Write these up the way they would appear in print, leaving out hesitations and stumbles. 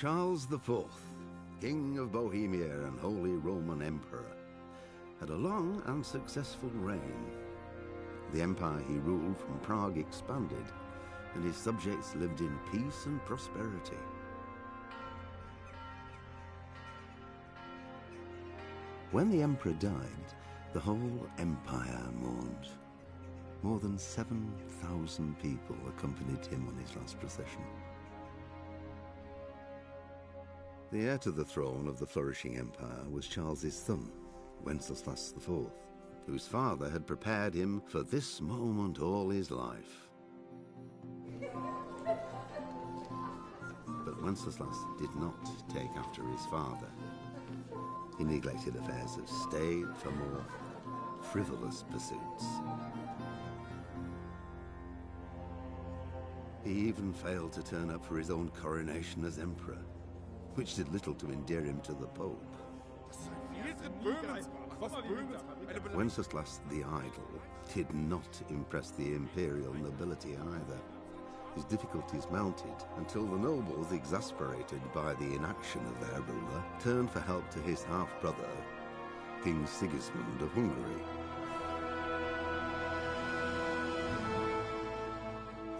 Charles IV, King of Bohemia and Holy Roman Emperor, had a long and successful reign. The empire he ruled from Prague expanded, and his subjects lived in peace and prosperity. When the emperor died, the whole empire mourned. More than 7,000 people accompanied him on his last procession. The heir to the throne of the flourishing empire was Charles's son, Wenceslas IV, whose father had prepared him for this moment all his life. But Wenceslas did not take after his father. He neglected affairs of state for more frivolous pursuits. He even failed to turn up for his own coronation as emperor, which did little to endear him to the Pope. Wenceslas the Idle did not impress the imperial nobility either. His difficulties mounted until the nobles, exasperated by the inaction of their ruler, turned for help to his half-brother, King Sigismund of Hungary.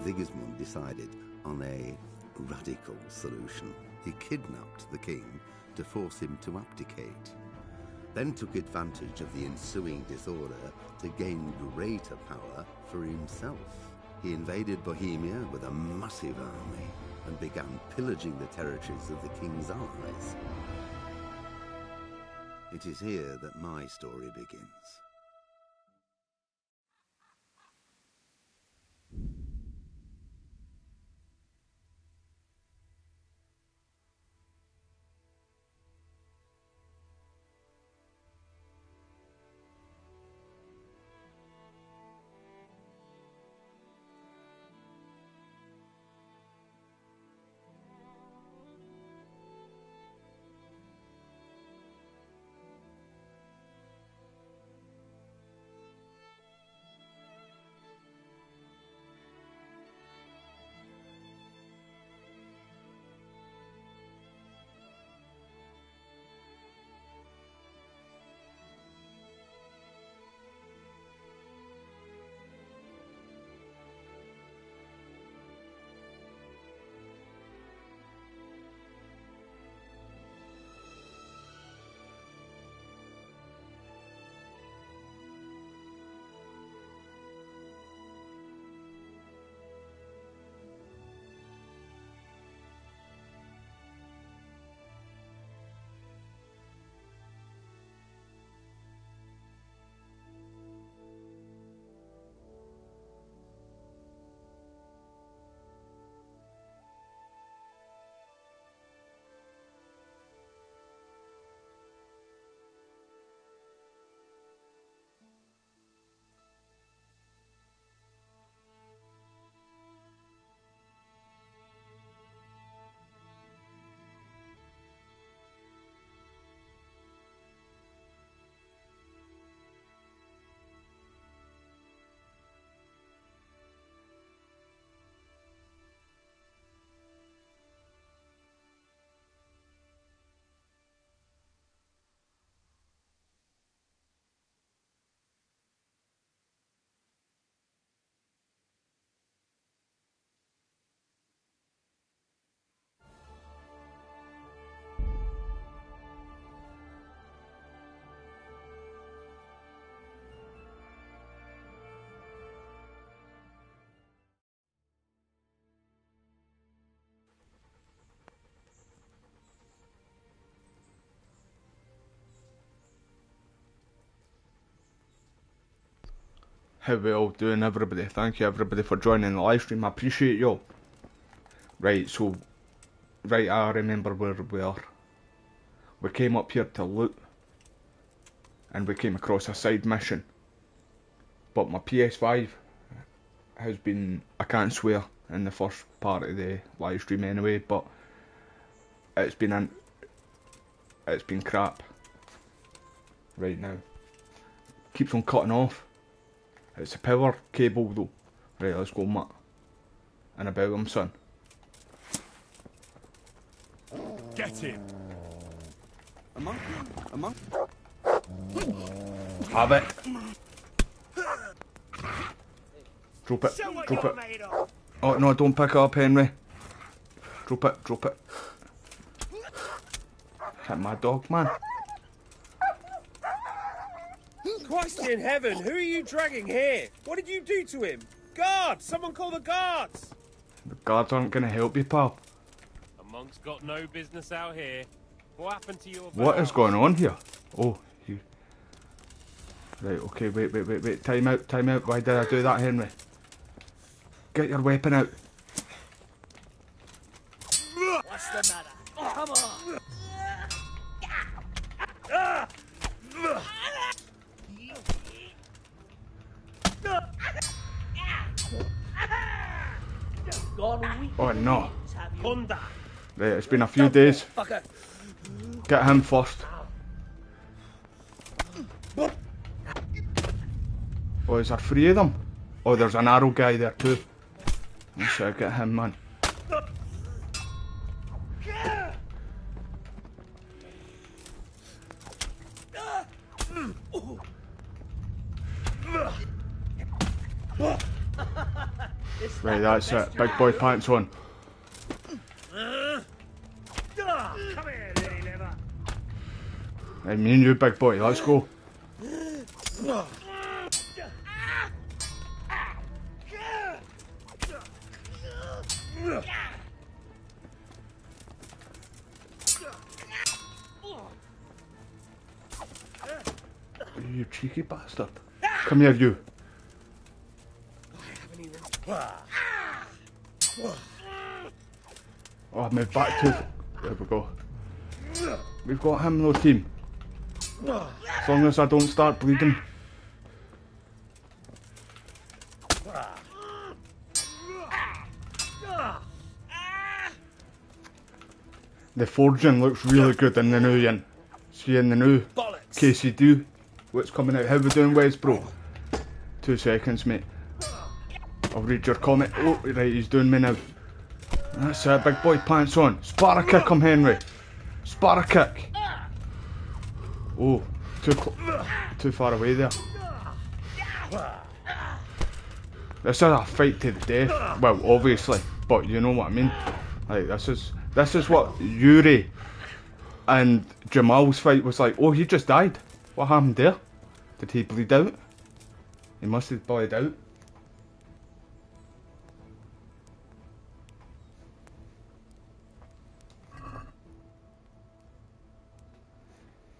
Sigismund decided on a radical solution. He kidnapped the king to force him to abdicate, then took advantage of the ensuing disorder to gain greater power for himself. He invaded Bohemia with a massive army and began pillaging the territories of the king's allies. It is here that my story begins. How we all doing, everybody? Thank you everybody for joining the live stream. I appreciate you all. Right, so I remember where we are. We came up here to loot and we came across a side mission. But my PS5 has been, I can't swear in the first part of the live stream anyway, but it's been crap right now. Keeps on cutting off. It's a power cable though. Right, let's go, Matt. And about him, son. Get him. A monk. Have it. Drop it. Show what Drop you're it. made of. Oh no, don't pick it up, Henry. Drop it. Drop it. Hit my dog, man. Christ in heaven, who are you dragging here? What did you do to him? Guards! Someone call the guards! The guards aren't going to help you, pal. A monk's got no business out here. What happened to your What is vows? going on here? Oh, you... Right, okay, wait. Time out. Why did I do that, Henry? Get your weapon out. What's the matter? Come on. Oh no. Honda! Right, it's been a few days. Fucker. Get him first. Oh, is there 3 of them? Oh, there's an arrow guy there too. Let's get him, man. Right, that's it. Big boy pants on. Come here, lily liver. Right, me and you, big boy, let's go. You cheeky bastard. Come here, you. Oh, move back to... There we go. We've got him though, team. As long as I don't start bleeding. The forging looks really good in the new yin. See in the new KCD what's coming out. How we doing, Wes, bro? 2 seconds, mate. I'll read your comment. Oh, right, he's doing me now. That's it, big boy pants on. Spara kick him, Henry. Spara kick. Oh, too far away there. This is a fight to the death. Well, obviously, but you know what I mean. Like this is what Yuri and Jamal's fight was like. Oh, he just died. What happened there? Did he bleed out? He must have bled out.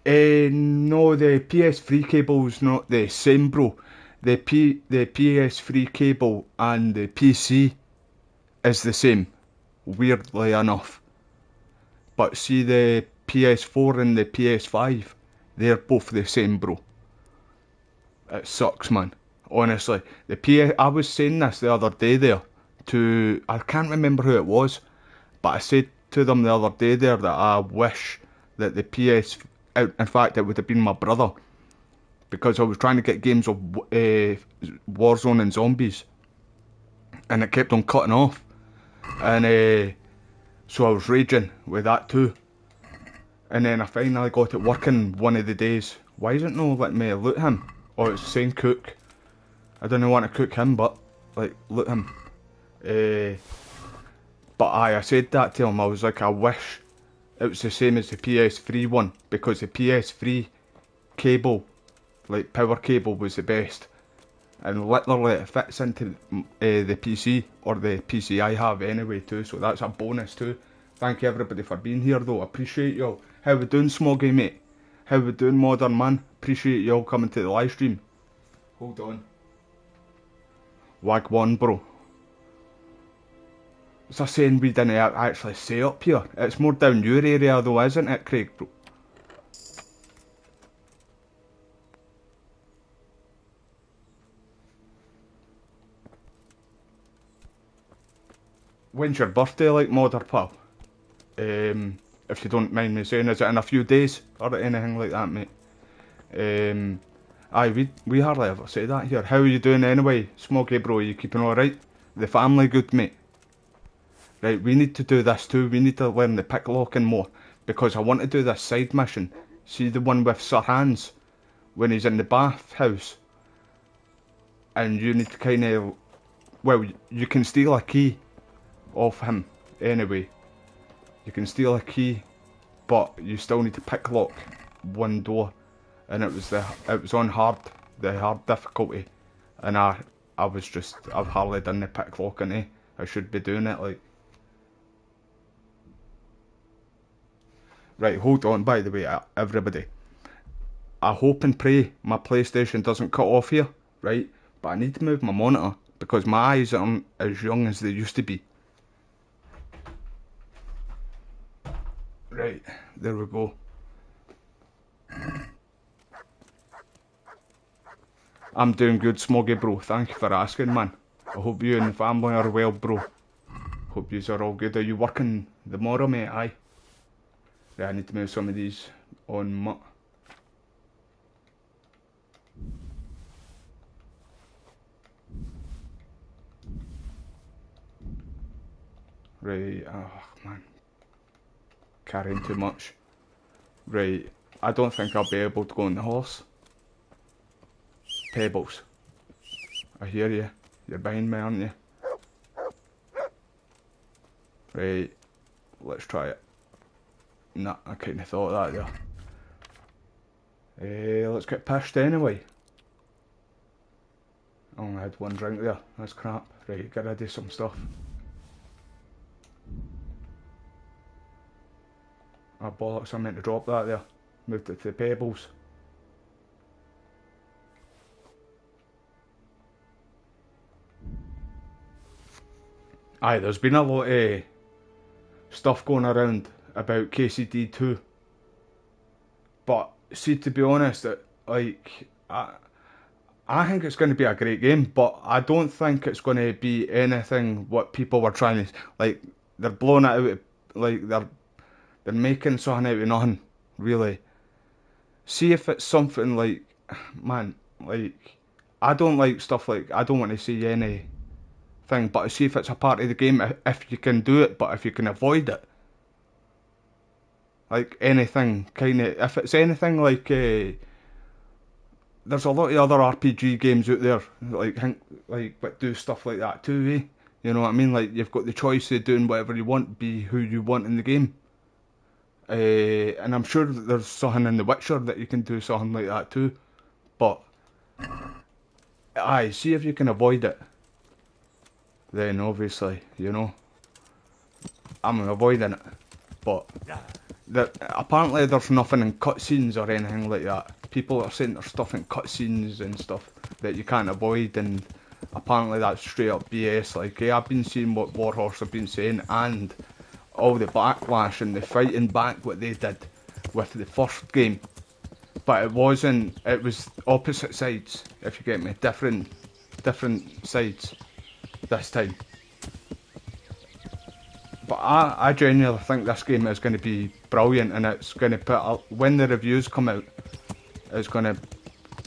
No, the PS3 cable's not the same, bro. The PS3 cable and the PC is the same, weirdly enough. But see, the PS4 and the PS5, they're both the same, bro. It sucks, man. Honestly, I was saying this the other day there to, I can't remember who it was, but I said to them the other day there that I wish that the in fact, it would have been my brother, because I was trying to get games of Warzone and Zombies, and it kept on cutting off, and so I was raging with that too, and then I finally got it working one of the days. Why isn't no letting me loot him? Oh, it's saying cook. I don't want to cook him, but like loot him. But I said that to him. I was like, I wish it was the same as the PS3 one, because the PS3 cable, like power cable, was the best, and literally it fits into the PC, or the PC I have anyway too, so that's a bonus too. Thank you everybody for being here though, appreciate y'all. How we doing, Smoggy mate? How we doing, Modern Man? Appreciate y'all coming to the live stream. Hold on. Wag one, bro. It's a saying we didn't actually say up here. It's more down your area though, isn't it, Craig, bro? When's your birthday, like, Modder, pal? If you don't mind me saying, is it in a few days or anything like that, mate? Aye, we hardly ever say that here. How are you doing anyway, Smoggy, bro? You keeping alright? The family good, mate? Right, we need to do this too. We need to learn the pick locking more. because I want to do this side mission. See the one with Sir Hans, when he's in the bathhouse, and you need to kind of, well, you can steal a key off him anyway. You can steal a key, but you still need to picklock one door, and it was on the hard difficulty, and I've hardly done the picklocking. I should be doing it like. Right, hold on, by the way, everybody. I hope and pray my PlayStation doesn't cut off here, right? But I need to move my monitor because my eyes aren't as young as they used to be. Right, there we go. I'm doing good, Smoggy bro. Thank you for asking, man. I hope you and the family are well, bro. Hope yous are all good. Are you working tomorrow, mate? Aye. Right, I need to move some of these on mutt. Right, oh man. Carrying too much. Right, I don't think I'll be able to go on the horse. Pebbles. I hear you. You're behind me, aren't you? Right, let's try it. Nah, I kind of thought that there. Let's get pissed anyway. I only had one drink there. That's crap. Right, get ready some stuff. Oh bollocks, I meant to drop that there. Moved it to the pebbles. Aye, there's been a lot of stuff going around about KCD2. But see, to be honest, I think it's going to be a great game, but I don't think it's going to be anything what people were trying to, like, they're blowing it out, like, they're making something out of nothing, really. See if it's something like, man, like, I don't like stuff like, I don't want to see anything, but see if it's a part of the game, if you can do it, but if you can avoid it. Like, anything, kind of, if it's anything like, there's a lot of other RPG games out there, but do stuff like that too, eh? You know what I mean? Like, you've got the choice of doing whatever you want, be who you want in the game. And I'm sure that there's something in The Witcher that you can do something like that too. But, aye, see if you can avoid it. Then, obviously, you know, I'm avoiding it. But, apparently there's nothing in cutscenes or anything like that. People are saying there's stuff in cutscenes and stuff that you can't avoid, and apparently that's straight up BS. Like, I've been seeing what Warhorse have been saying, and all the backlash and the fighting back what they did with the first game. But it was opposite sides, if you get me, different sides this time. But I genuinely think this game is going to be brilliant, and it's going to when the reviews come out, it's going to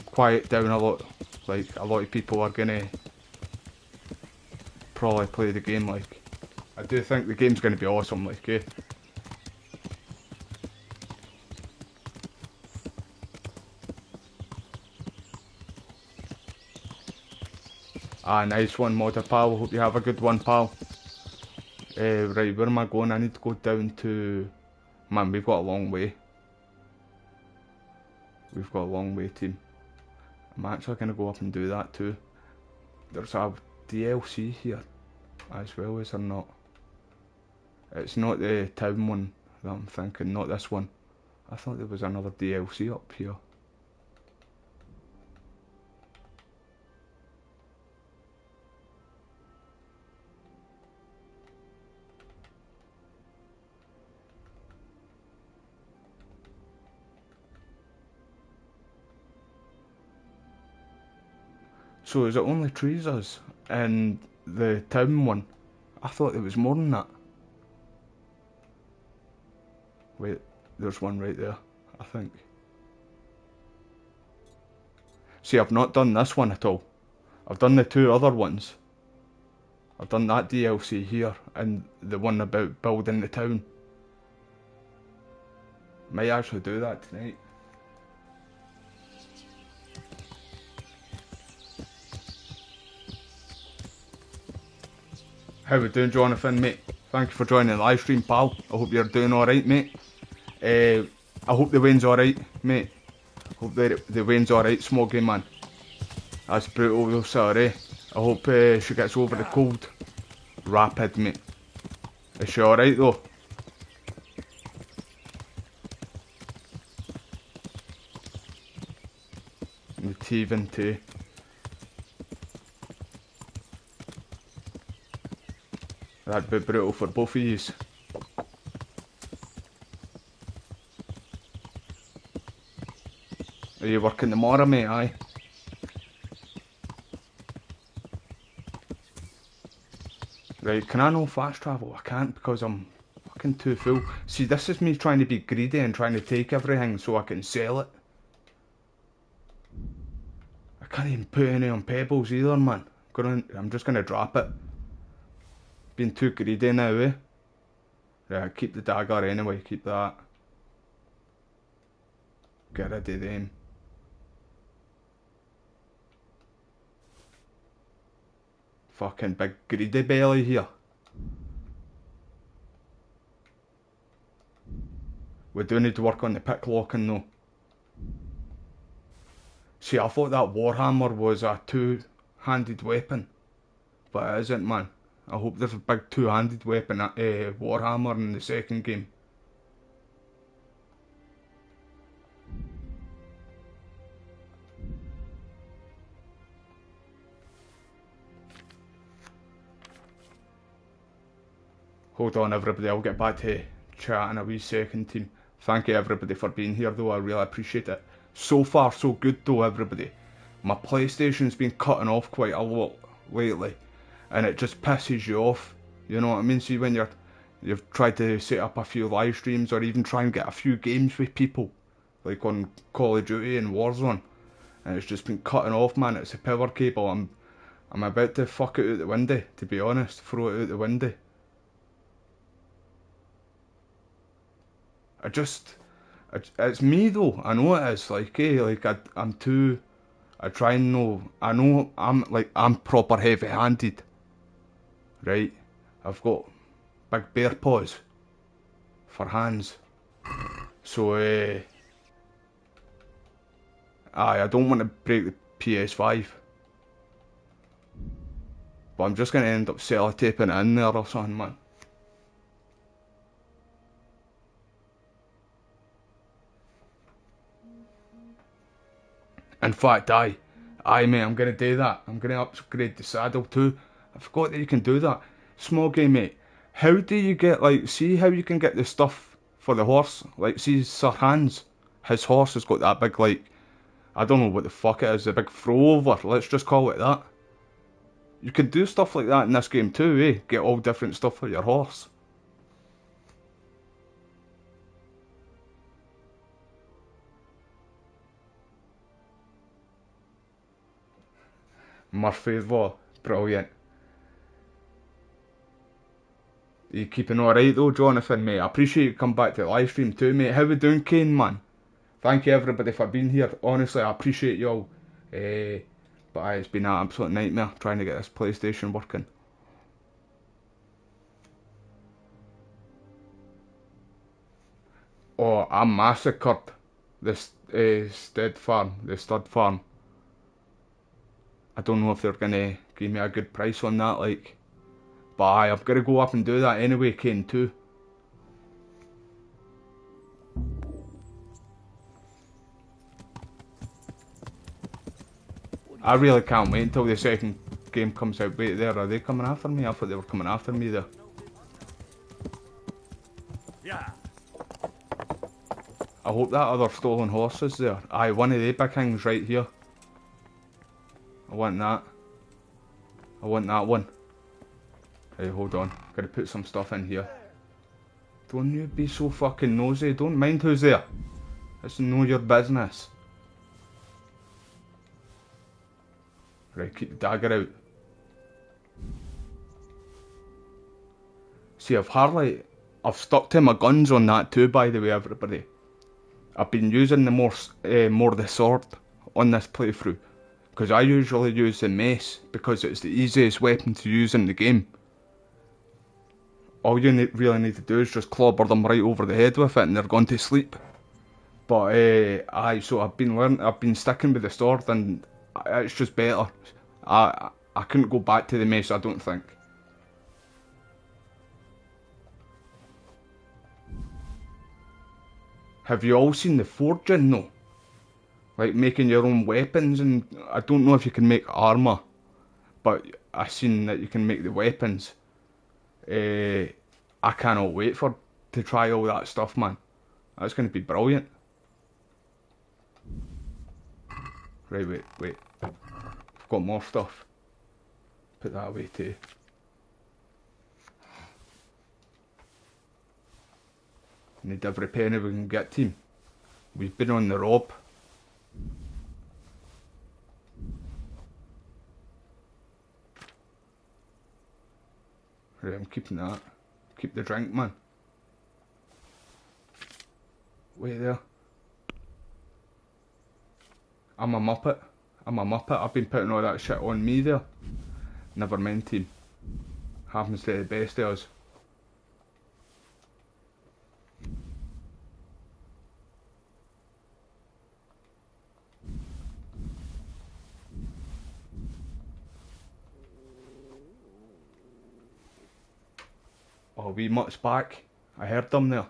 quiet down a lot. Like, a lot of people are going to probably play the game. Like, I do think the game's going to be awesome. Like, eh? Ah, nice one, Modder pal. Hope you have a good one, pal. Right, where am I going? I need to go down to... Man, we've got a long way. We've got a long way, team. I'm actually going to go up and do that too. There's a DLC here, as well, is there not? It's not the town one that I'm thinking, not this one. I thought there was another DLC up here. So is it only trees and the town one? I thought there was more than that. Wait, there's one right there, I think. See, I've not done this one at all. I've done the two other ones. I've done that DLC here and the one about building the town. Might actually do that tonight. How we doing, Jonathan, mate? Thank you for joining the live stream, pal. I hope you're doing alright, mate. I hope the wind's alright, mate. Hope the wind's alright, Smoggy, man. That's brutal, sorry. I hope she gets over the cold rapid, mate. Is she alright, though? The teething too. That'd be brutal for both of yous. Are you working tomorrow, mate? Aye. Right, can I no fast travel? I can't because I'm fucking too full. See, this is me trying to be greedy and trying to take everything so I can sell it. I can't even put any on pebbles either, man. I'm just gonna drop it. Being too greedy now, eh? Right, keep the dagger anyway, keep that. Get rid of them. Fucking big greedy belly here. We do need to work on the pick locking though. See, I thought that Warhammer was a two-handed weapon. But it isn't, man. I hope there's a big two-handed weapon at Warhammer in the second game. Hold on everybody, I'll get back to chat in a wee second, team. Thank you everybody for being here though, I really appreciate it. So far so good though, everybody. My PlayStation's been cutting off quite a lot lately. And it just pisses you off, you know what I mean? See, when you've tried to set up a few live streams or even try and get a few games with people, like on Call of Duty and Warzone, and it's just been cutting off, man. It's a power cable. I'm about to fuck it out the window, to be honest, throw it out the window. It's me though. I know it is. Like, like I try and know. I know I'm proper heavy-handed. Right, I've got big bear paws for hands, so I don't want to break the PS5, but I'm just going to end up sellotaping it in there or something, man. In fact, aye mate, I'm going to do that. I'm going to upgrade the saddle too. I forgot that you can do that. Smoggy, mate, how do you get, like, see how you can get the stuff for the horse? Like, see Sir Hans, his horse has got that big, like, I don't know what the fuck it is, a big throw over, let's just call it that. You can do stuff like that in this game too, eh? Get all different stuff for your horse. Murphy, what? Brilliant. Are you keeping alright though, Jonathan, mate? I appreciate you coming back to the live stream too, mate. How we doing, Kane, man? Thank you everybody for being here. Honestly, I appreciate you all. But it's been an absolute nightmare trying to get this PlayStation working. Oh, I massacred this stud farm. I don't know if they're gonna give me a good price on that, like. But I'm gonna go up and do that anyway, Kane, too. I really can't wait until the second game comes out. Wait there, are they coming after me? I thought they were coming after me there. Yeah. I hope that other stolen horse is there. Aye, one of the big things right here. I want that. I want that one. Hey, hold on. Gotta put some stuff in here. Don't you be so fucking nosy. Don't mind who's there. It's know your business. Right, keep the dagger out. See, I've stuck to my guns on that too, by the way, everybody. I've been using the more the sword on this playthrough, because I usually use the mace because it's the easiest weapon to use in the game. All you really need to do is just clobber them right over the head with it and they're going to sleep. But so I've been sticking with the sword, and it's just better. I couldn't go back to the mace, I don't think. Have you all seen the forging though? Like making your own weapons, and I don't know if you can make armour, but I've seen that you can make the weapons. I cannot wait to try all that stuff, man. That's going to be brilliant. Right, wait. I've got more stuff. Put that away too. Need every penny we can get, team. We've been on the rob. Right, I'm keeping that. Keep the drink, man. Wait there. I'm a muppet. I've been putting all that shit on me there. Never mind, team. Happens to the best of us. Oh, wee mutt's back. I heard them there.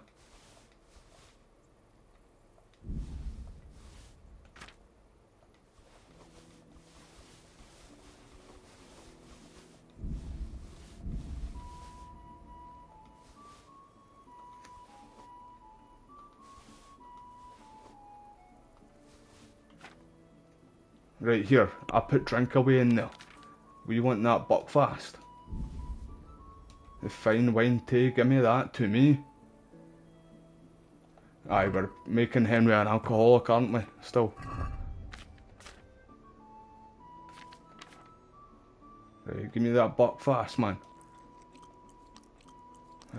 Right here, I put drink away in there. We want that buckfast. The fine wine tea, give me that to me. Aye, we're making Henry an alcoholic, aren't we? Still. Right, give me that buckfast, man.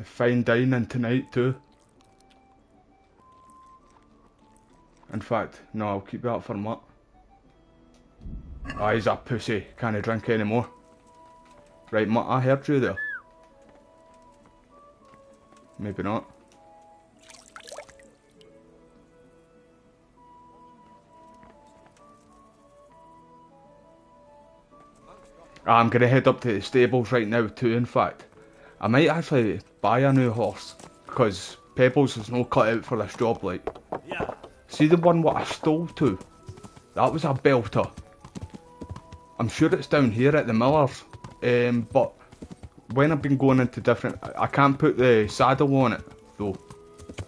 Fine dining tonight too. In fact, no, I'll keep that for Mutt. Ah, he's a pussy, can't drink anymore. Right, Mutt, I heard you there. Maybe not. I'm gonna head up to the stables right now too, in fact. I might actually buy a new horse, because Pebbles is no cut out for this job, like. Yeah. See the one what I stole to? That was a belter. I'm sure it's down here at the Millers, but when I've been going into different... I can't put the saddle on it, though.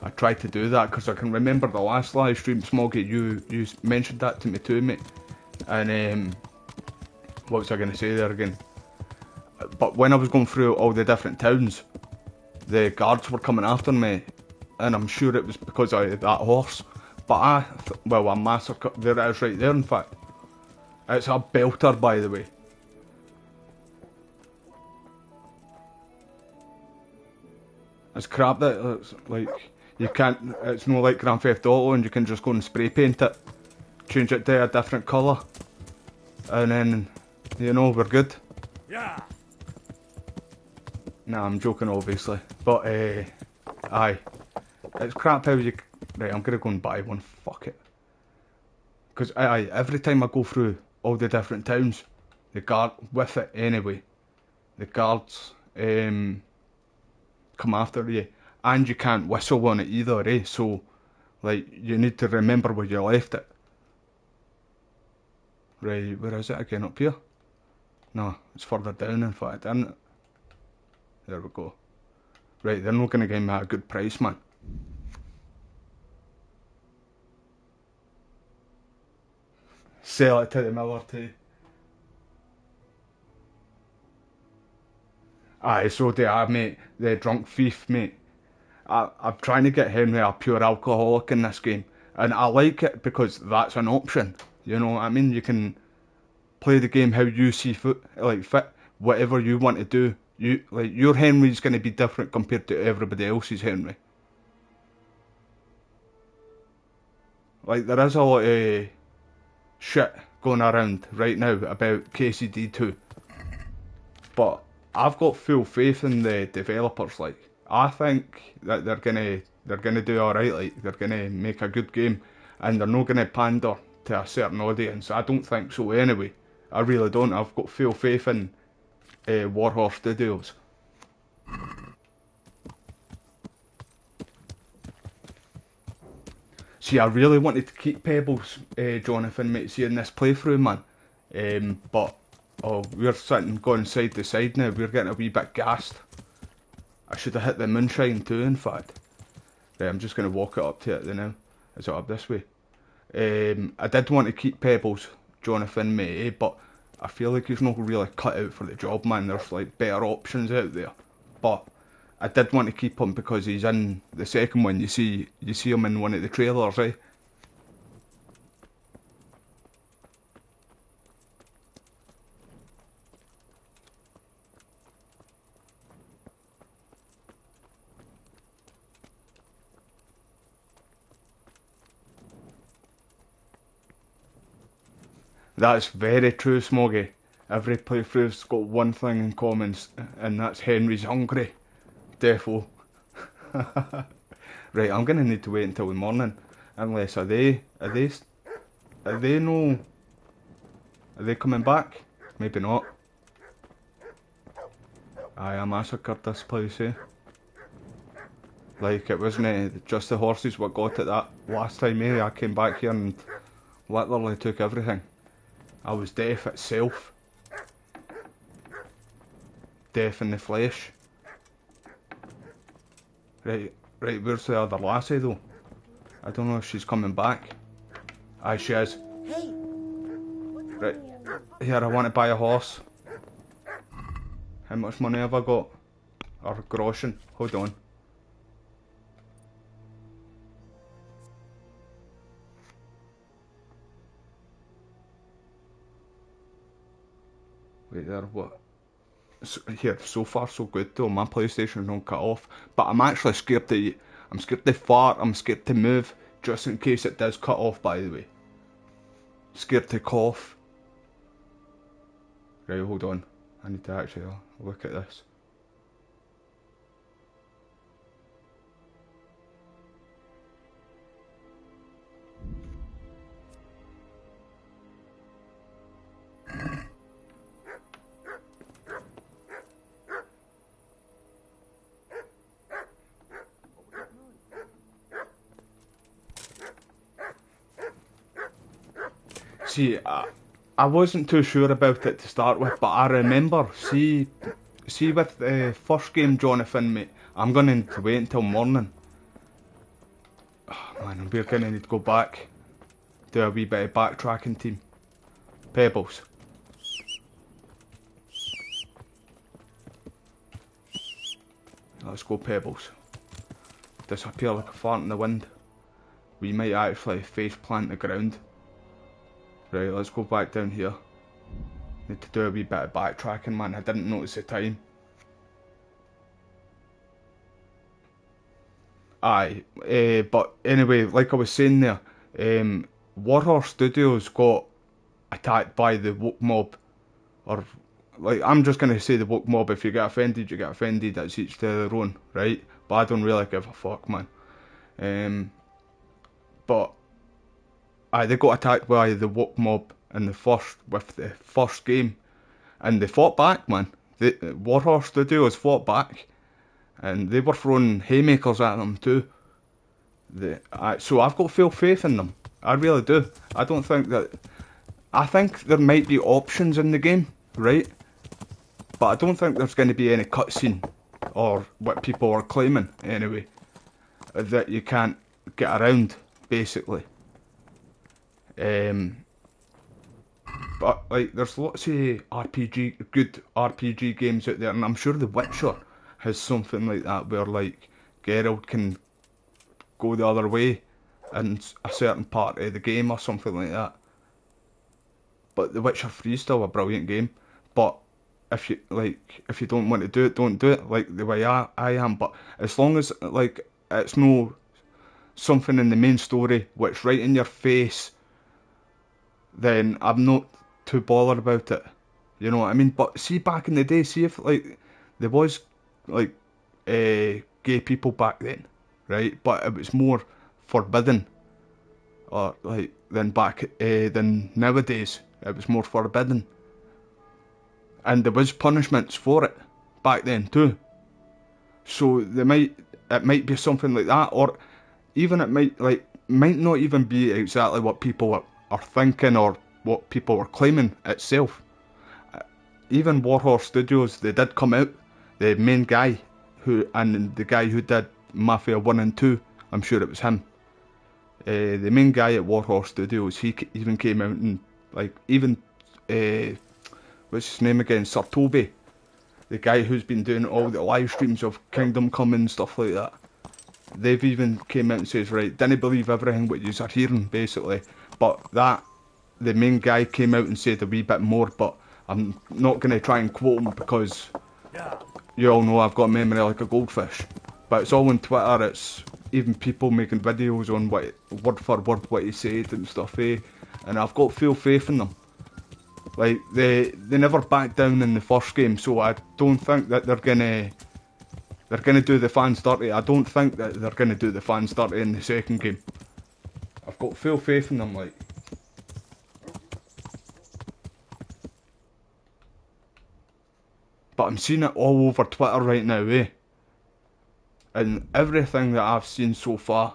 I tried to do that, because I can remember the last live stream, Smoggy, you mentioned that to me too, mate. And, what was I going to say there again? But when I was going through all the different towns, the guards were coming after me, and I'm sure it was because of that horse. But a massacre, there it is right there, in fact. It's a belter, by the way. It's crap that it's like, you can't, it's not like Grand Theft Auto and you can just go and spray paint it, change it to a different colour, and then, you know, we're good. Yeah. Nah, I'm joking obviously, but aye, it's crap how you, right, I'm gonna go and buy one, fuck it. Because every time I go through all the different towns, the guard, with it anyway, the guards come after you, and you can't whistle on it either, eh, so, like, you need to remember where you left it. Right, where is it again, up here? No, it's further down in fact, isn't it? There we go. Right, they're not going to give me a good price, man. Sell it to the Miller too. Aye, so do I, mate. The drunk thief, mate. I'm trying to get Henry a pure alcoholic in this game. And I like it because that's an option. You know what I mean? You can play the game how you see fit. Whatever you want to do. Your Henry's going to be different compared to everybody else's Henry. Like, there is a lot of shit going around right now about KCD2, but I've got full faith in the developers. Like, I think that they're gonna do alright. Like, they're gonna make a good game, and they're not gonna pander to a certain audience. I don't think so anyway. I really don't. I've got full faith in Warhorse Studios. See, I really wanted to keep Pebbles, Jonathan, mate, see in this playthrough, man. But, oh, we're sitting going side to side now. We're getting a wee bit gassed. I should have hit the moonshine too, in fact. Right, I'm just going to walk it up to it now. Is it up this way? I did want to keep Pebbles, Jonathan, mate, but I feel like he's not really cut out for the job, man. There's, like, better options out there. But I did want to keep him because he's in the second one. You see him in one of the trailers, eh? That's very true, Smoggy. Every playthrough's got one thing in common, and that's Henry's hungry. Defo. Right, I'm gonna need to wait until the morning, unless are they coming back? Maybe not. I massacred this place, eh? Like, it wasn't just the horses what got it that last time, eh? I came back here and literally took everything. I was death itself. Death in the flesh. Right, where's the other lassie though? I don't know if she's coming back. Aye, she is. Hey. Right, here, I want to buy a horse. How much money have I got? Or groschen? Hold on. Wait there, what? So, here, so far so good though. My PlayStation's not cut off, but I'm actually scared to. I'm scared to fart. I'm scared to move, just in case it does cut off. By the way, scared to cough. Right, hold on. I need to actually look at this. See, I wasn't too sure about it to start with, but I remember, see with the first game, Jonathan, mate, I'm going to need to wait until morning. Oh, man, we're going to need to go back, do a wee bit of backtracking, team. Pebbles. Let's go, Pebbles. Disappear like a fart in the wind. We might actually face plant the ground. Right, let's go back down here. Need to do a wee bit of backtracking, man. I didn't notice the time. Aye, but anyway, like I was saying there, Warhorse Studios got attacked by the woke mob. Or, like, I'm just going to say the woke mob. If you get offended, you get offended. That's each to their own, right? But I don't really give a fuck, man. But aye, they got attacked by the woke mob in the first game, and they fought back, man. The Warhorse Studios fought back, and they were throwing haymakers at them too. So I've got full faith in them. I really do. I think there might be options in the game, right? But I don't think there's going to be any cutscene, or what people are claiming anyway, that you can't get around, basically. But like, there's lots of good RPG games out there, and I'm sure The Witcher has something like that, where like Geralt can go the other way in a certain part of the game or something like that. But The Witcher 3 is still a brilliant game. But if you don't want to do it, don't do it, like the way I am. But as long as like it's no something in the main story which right in your face, then I'm not too bothered about it. You know what I mean? But see, back in the day, see if like there was like gay people back then, right? But it was more forbidden, or like than nowadays. It was more forbidden, and there was punishments for it back then too. So it might be something like that, or even it might not even be exactly what people are thinking or what people were claiming itself. Even Warhorse Studios, they did come out. The main guy and the guy who did Mafia 1 and 2, I'm sure it was him. The main guy at Warhorse Studios, he even came out and what's his name again? Sir Toby, the guy who's been doing all the live streams of Kingdom Come and stuff like that. They've even came out and says, right, didn't believe everything what you are hearing, basically. But the main guy came out and said a wee bit more, but I'm not going to try and quote him because you all know I've got a memory like a goldfish. But it's all on Twitter, it's even people making videos on word for word what he said and stuff, and I've got full faith in them. Like, they never backed down in the first game, so I don't think that they're gonna do the fans dirty. I don't think that they're gonna do the fans dirty in the second game. I've got full faith in them, like. But I'm seeing it all over Twitter right now, and everything that I've seen so far,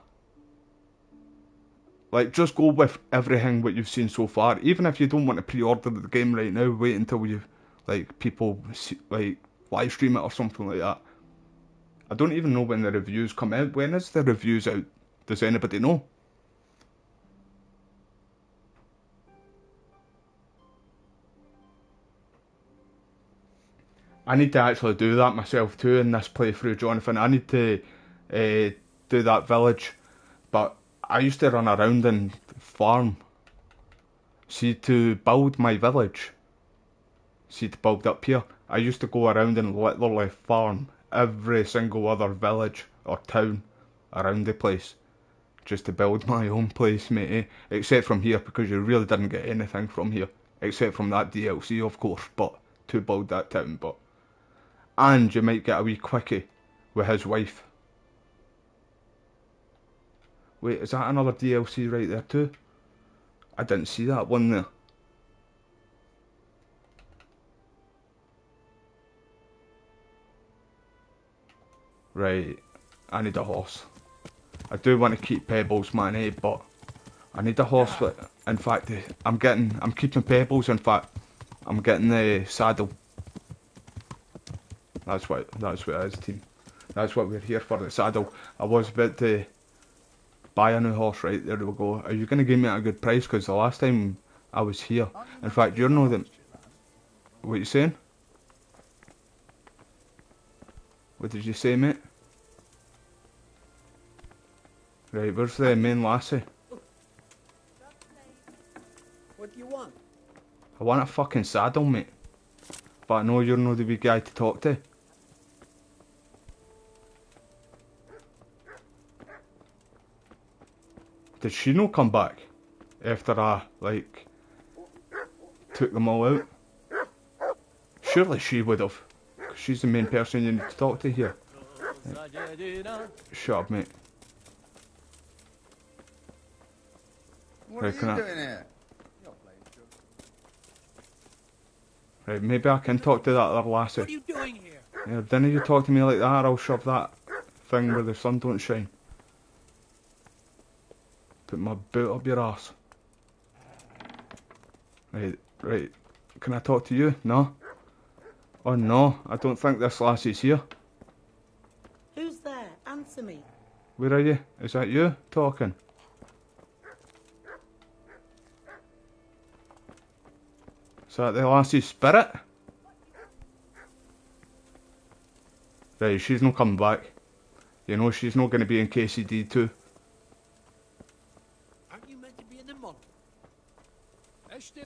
like, just go with everything what you've seen so far. Even if you don't want to pre-order the game right now, wait until people see, like, live stream it or something like that. I don't even know when the reviews come out. When is the reviews out? Does anybody know? I need to actually do that myself too in this playthrough, Jonathan. I need to do that village. But I used to run around and farm. See, to build my village. See, to build up here. I used to go around and literally farm every single other village or town around the place. Just to build my own place, mate. Except from here, because you really didn't get anything from here. Except from that DLC, of course, but to build that town, but. And you might get a wee quickie with his wife. Wait, is that another DLC right there too? I didn't see that one there. Right, I need a horse. I do want to keep Pebbles, man, but I need a horse. In fact, I'm keeping Pebbles. In fact, I'm getting the saddle. That's what it is, team. That's what we're here for, the saddle. I was about to buy a new horse, right, there we go. Are you going to give me at a good price? Because the last time I was here, in fact, you know them. What you saying? What did you say, mate? Right, where's the main lassie? What do you want? I want a fucking saddle, mate. But I know you're not the wee guy to talk to. Did she not come back after I, like, took them all out? Surely she would have. Cause she's the main person you need to talk to here. Shut up, mate. What are you doing here? Right, maybe I can talk to that other lassie. What are you doing here? Yeah, didn't you talk to me like that, or I'll shove that thing where the sun don't shine. Put my boot up your arse. Right. Can I talk to you? No? Oh no, I don't think this lassie's here. Who's there? Answer me. Where are you? Is that you talking? Is that the lassie's spirit? Right, she's not coming back. You know she's not going to be in KCD 2. Aren't you meant to be in the monk? Esther,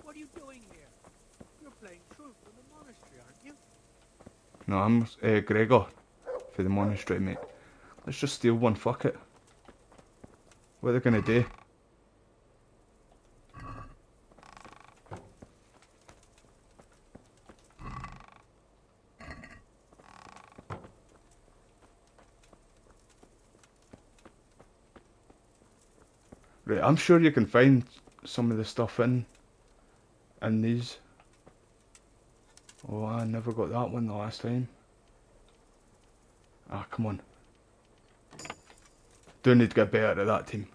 what are you doing here? You're playing truth in the monastery, aren't you? No, I'm Gregor for the monastery, mate. Let's just steal one, fuck it. What are they gonna do? Right, I'm sure you can find some of the stuff in these. Oh, I never got that one the last time. Ah, come on. Do need to get better at that, team.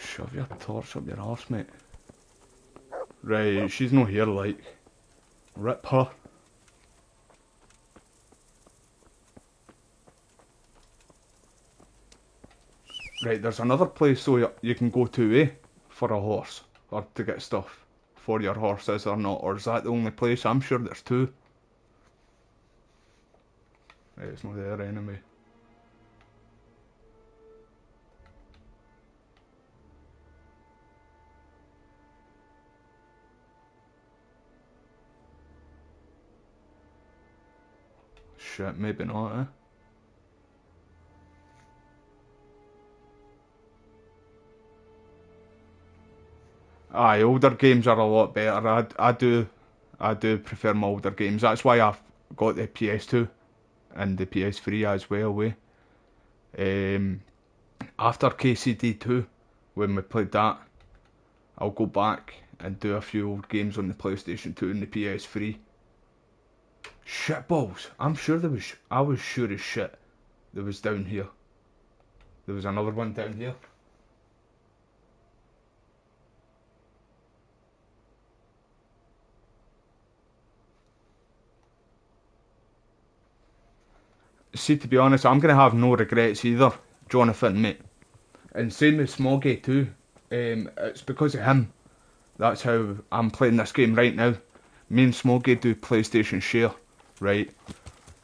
Shove your torch up your arse, mate. Right, she's not here, like. Rip her. Right, there's another place so you can go to, for a horse. Or to get stuff for your horses or not. Or is that the only place? I'm sure there's two. Right, it's not there anyway. Shit, maybe not, Aye, older games are a lot better. I do prefer my older games. That's why I've got the PS2 and the PS3 as well. After KCD2, when we played that, I'll go back and do a few old games on the PlayStation 2 and the PS3. Shitballs. I'm sure I was sure as shit there was down here. There was another one down here. See, to be honest, I'm going to have no regrets either, Jonathan, mate. And same with Smoggy too. It's because of him. That's how I'm playing this game right now. Me and Smoggy do PlayStation Share, right?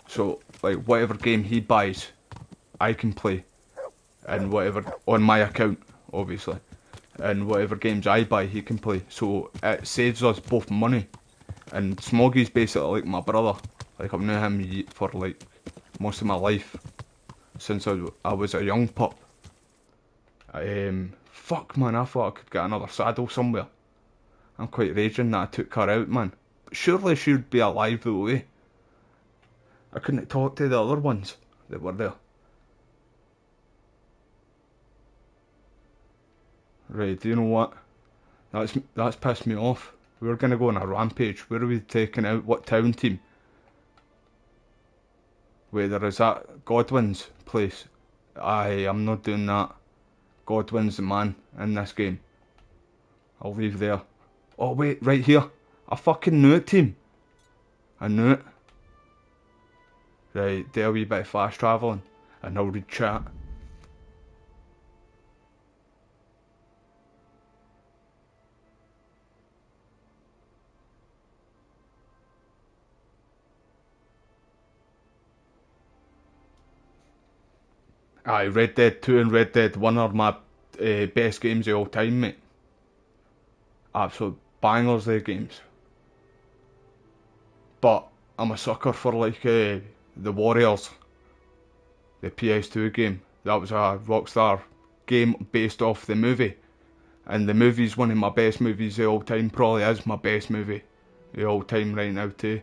So, like, whatever game he buys, I can play. And whatever, on my account, obviously. And whatever games I buy, he can play. So, it saves us both money. And Smoggy's basically like my brother. Like, I've known him for, like, most of my life. Since I was a young pup. Fuck, man, I thought I could get another saddle somewhere. I'm quite raging that I took her out, man. But surely she would be alive though, eh? I couldn't talk to the other ones that were there. Right, do you know what? That's pissed me off. We were gonna go on a rampage. Where are we taking out? What town, team? Wait, there is that Godwin's place. Aye, I'm not doing that. Godwin's the man in this game. I'll leave there. Oh wait, right here. I fucking knew it, team. I knew it. Right, do a wee bit of fast travelling and I'll read chat. Aye, Red Dead 2 and Red Dead 1 are my best games of all time, mate. Absolute bangers, they games. But I'm a sucker for like the Warriors, the PS2 game. That was a Rockstar game based off the movie. And the movie's one of my best movies of all time. Probably is my best movie of all time right now too.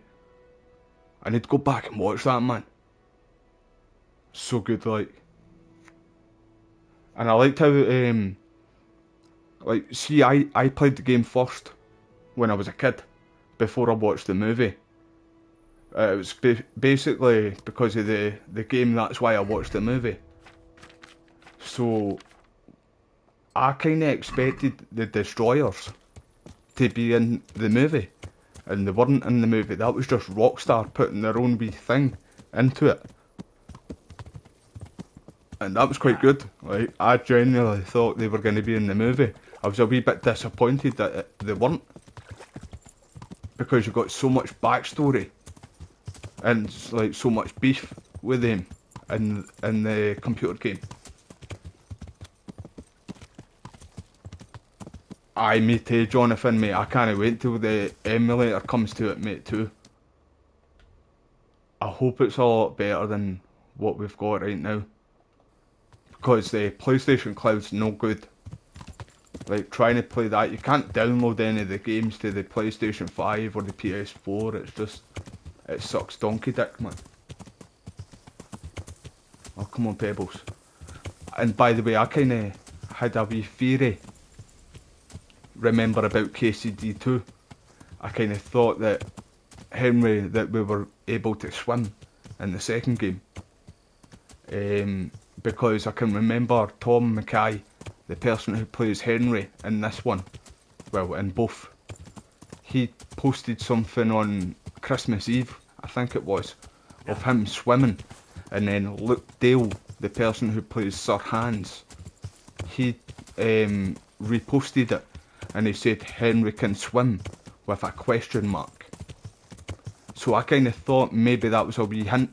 I need to go back and watch that, man. So good, like. And I liked how, like, see, I played the game first when I was a kid, before I watched the movie. It was basically because of the game, that's why I watched the movie. So, I kind of expected the Destroyers to be in the movie, and they weren't in the movie. That was just Rockstar putting their own wee thing into it. And that was quite good. Like, I genuinely thought they were going to be in the movie. I was a wee bit disappointed that they weren't, because you got so much backstory and like so much beef with them in the computer game. Aye, me too, Jonathan, mate. I can't wait till the emulator comes to it, mate, too. I hope it's a lot better than what we've got right now. because the PlayStation Cloud's no good. Like, trying to play that, you can't download any of the games to the PlayStation 5 or the PS4, it's just, it sucks donkey dick, man. Oh, come on, Pebbles. And by the way, I kinda had a wee theory, remember, about KCD2. I kinda thought that that we were able to swim in the second game. Because I can remember Tom Mackay, the person who plays Henry in this one, well, in both, he posted something on Christmas Eve, I think it was, of him swimming, and then Luke Dale, the person who plays Sir Hans, he reposted it, and he said Henry can swim, with a question mark. So I kind of thought maybe that was a wee hint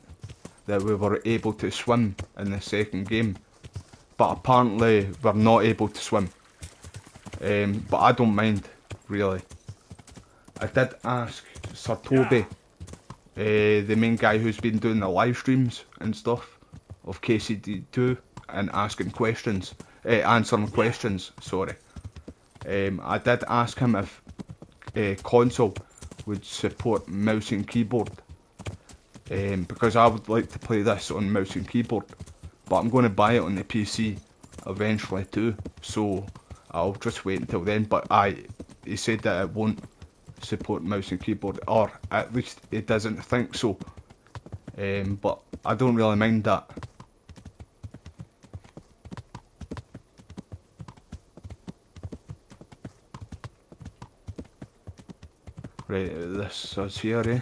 that we were able to swim in the second game, but apparently we're not able to swim. But I don't mind, really. I did ask Sir Toby, the main guy who's been doing the live streams and stuff of KCD2 and asking questions, answering questions, sorry. I did ask him if console would support mouse and keyboard, because I would like to play this on mouse and keyboard, but I'm going to buy it on the PC eventually too, so I'll just wait until then. But he said that it won't support mouse and keyboard, or at least he doesn't think so, but I don't really mind that. Right, this is here, eh?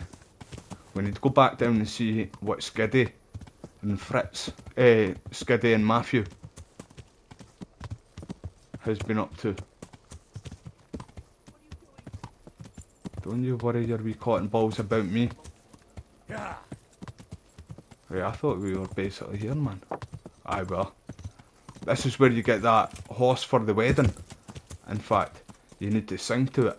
We need to go back down and see what Skiddy and Fritz, Skiddy and Matthew has been up to. Don't you worry your wee cotton balls about me. Yeah. Right, I thought we were basically here, man. Aye, well. This is where you get that horse for the wedding. In fact, you need to sing to it.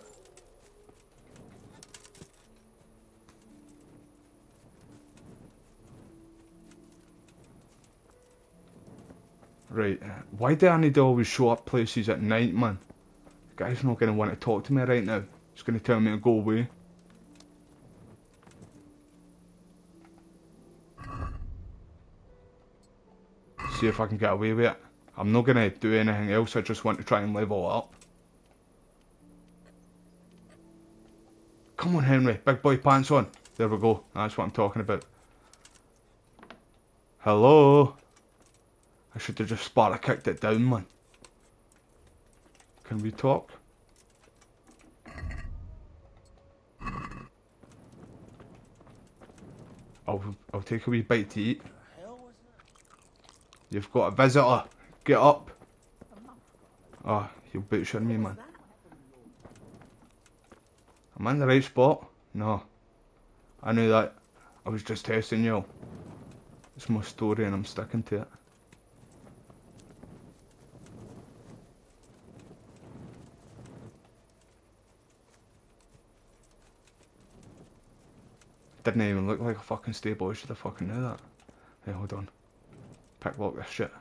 Right, why do I need to always show up places at night, man? The guy's not going to want to talk to me right now. He's going to tell me to go away. See if I can get away with it. I'm not going to do anything else, I just want to try and level it up. Come on, Henry, big boy pants on. There we go, that's what I'm talking about. Hello? I should have just Sparta kicked it down, man. Can we talk? I'll take a wee bite to eat. You've got a visitor. Get up. Oh, you'll butcher me, man. Am I in the right spot? No. I knew that. I was just testing you. It's my story and I'm sticking to it. Didn't even look like a fucking stable, I should have fucking knew that. Hey, hold on. Picklock this shit.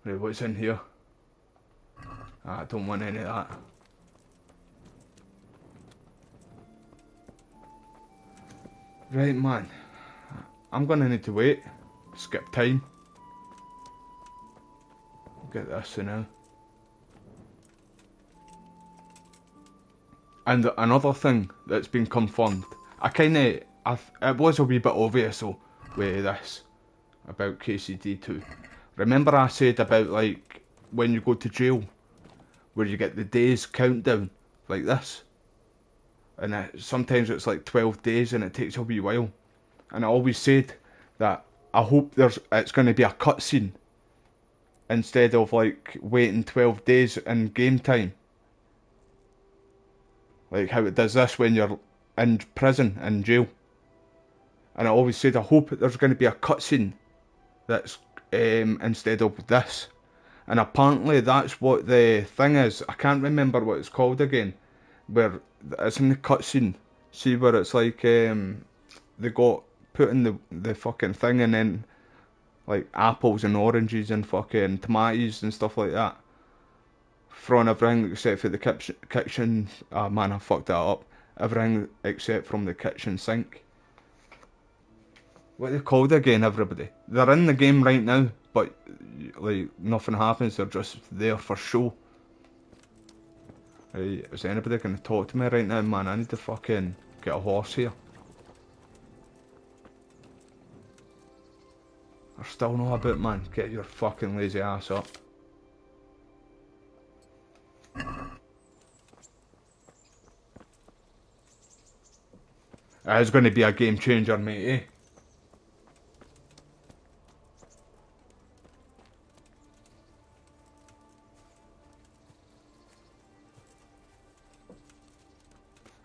Right, what's in here? I don't want any of that. Right, man. I'm gonna need to wait. Skip time. Get this now. And another thing that's been confirmed, it was a wee bit obvious though with this about KCD2. Remember I said about like when you go to jail, where you get the days countdown like this, and sometimes it's like 12 days and it takes a wee while. And I always said that I hope it's going to be a cutscene instead of like waiting 12 days in game time. Like how it does this when you're in prison, in jail. And I always said I hope there's going to be a cutscene that's instead of this. And apparently that's what the thing is. I can't remember what it's called again. Where it's in the cutscene. See where it's like they got put in the fucking thing, and then like apples and oranges and fucking tomatoes and stuff like that. From everything except for the kitchen. Ah man, I fucked that up. Everything except from the kitchen sink. What are they called again, everybody? They're in the game right now, but like nothing happens. They're just there for show. Right, is anybody gonna talk to me right now, man? I need to fucking get a horse here. They're still not about, man. Get your fucking lazy ass up. It's gonna be a game changer, mate, eh?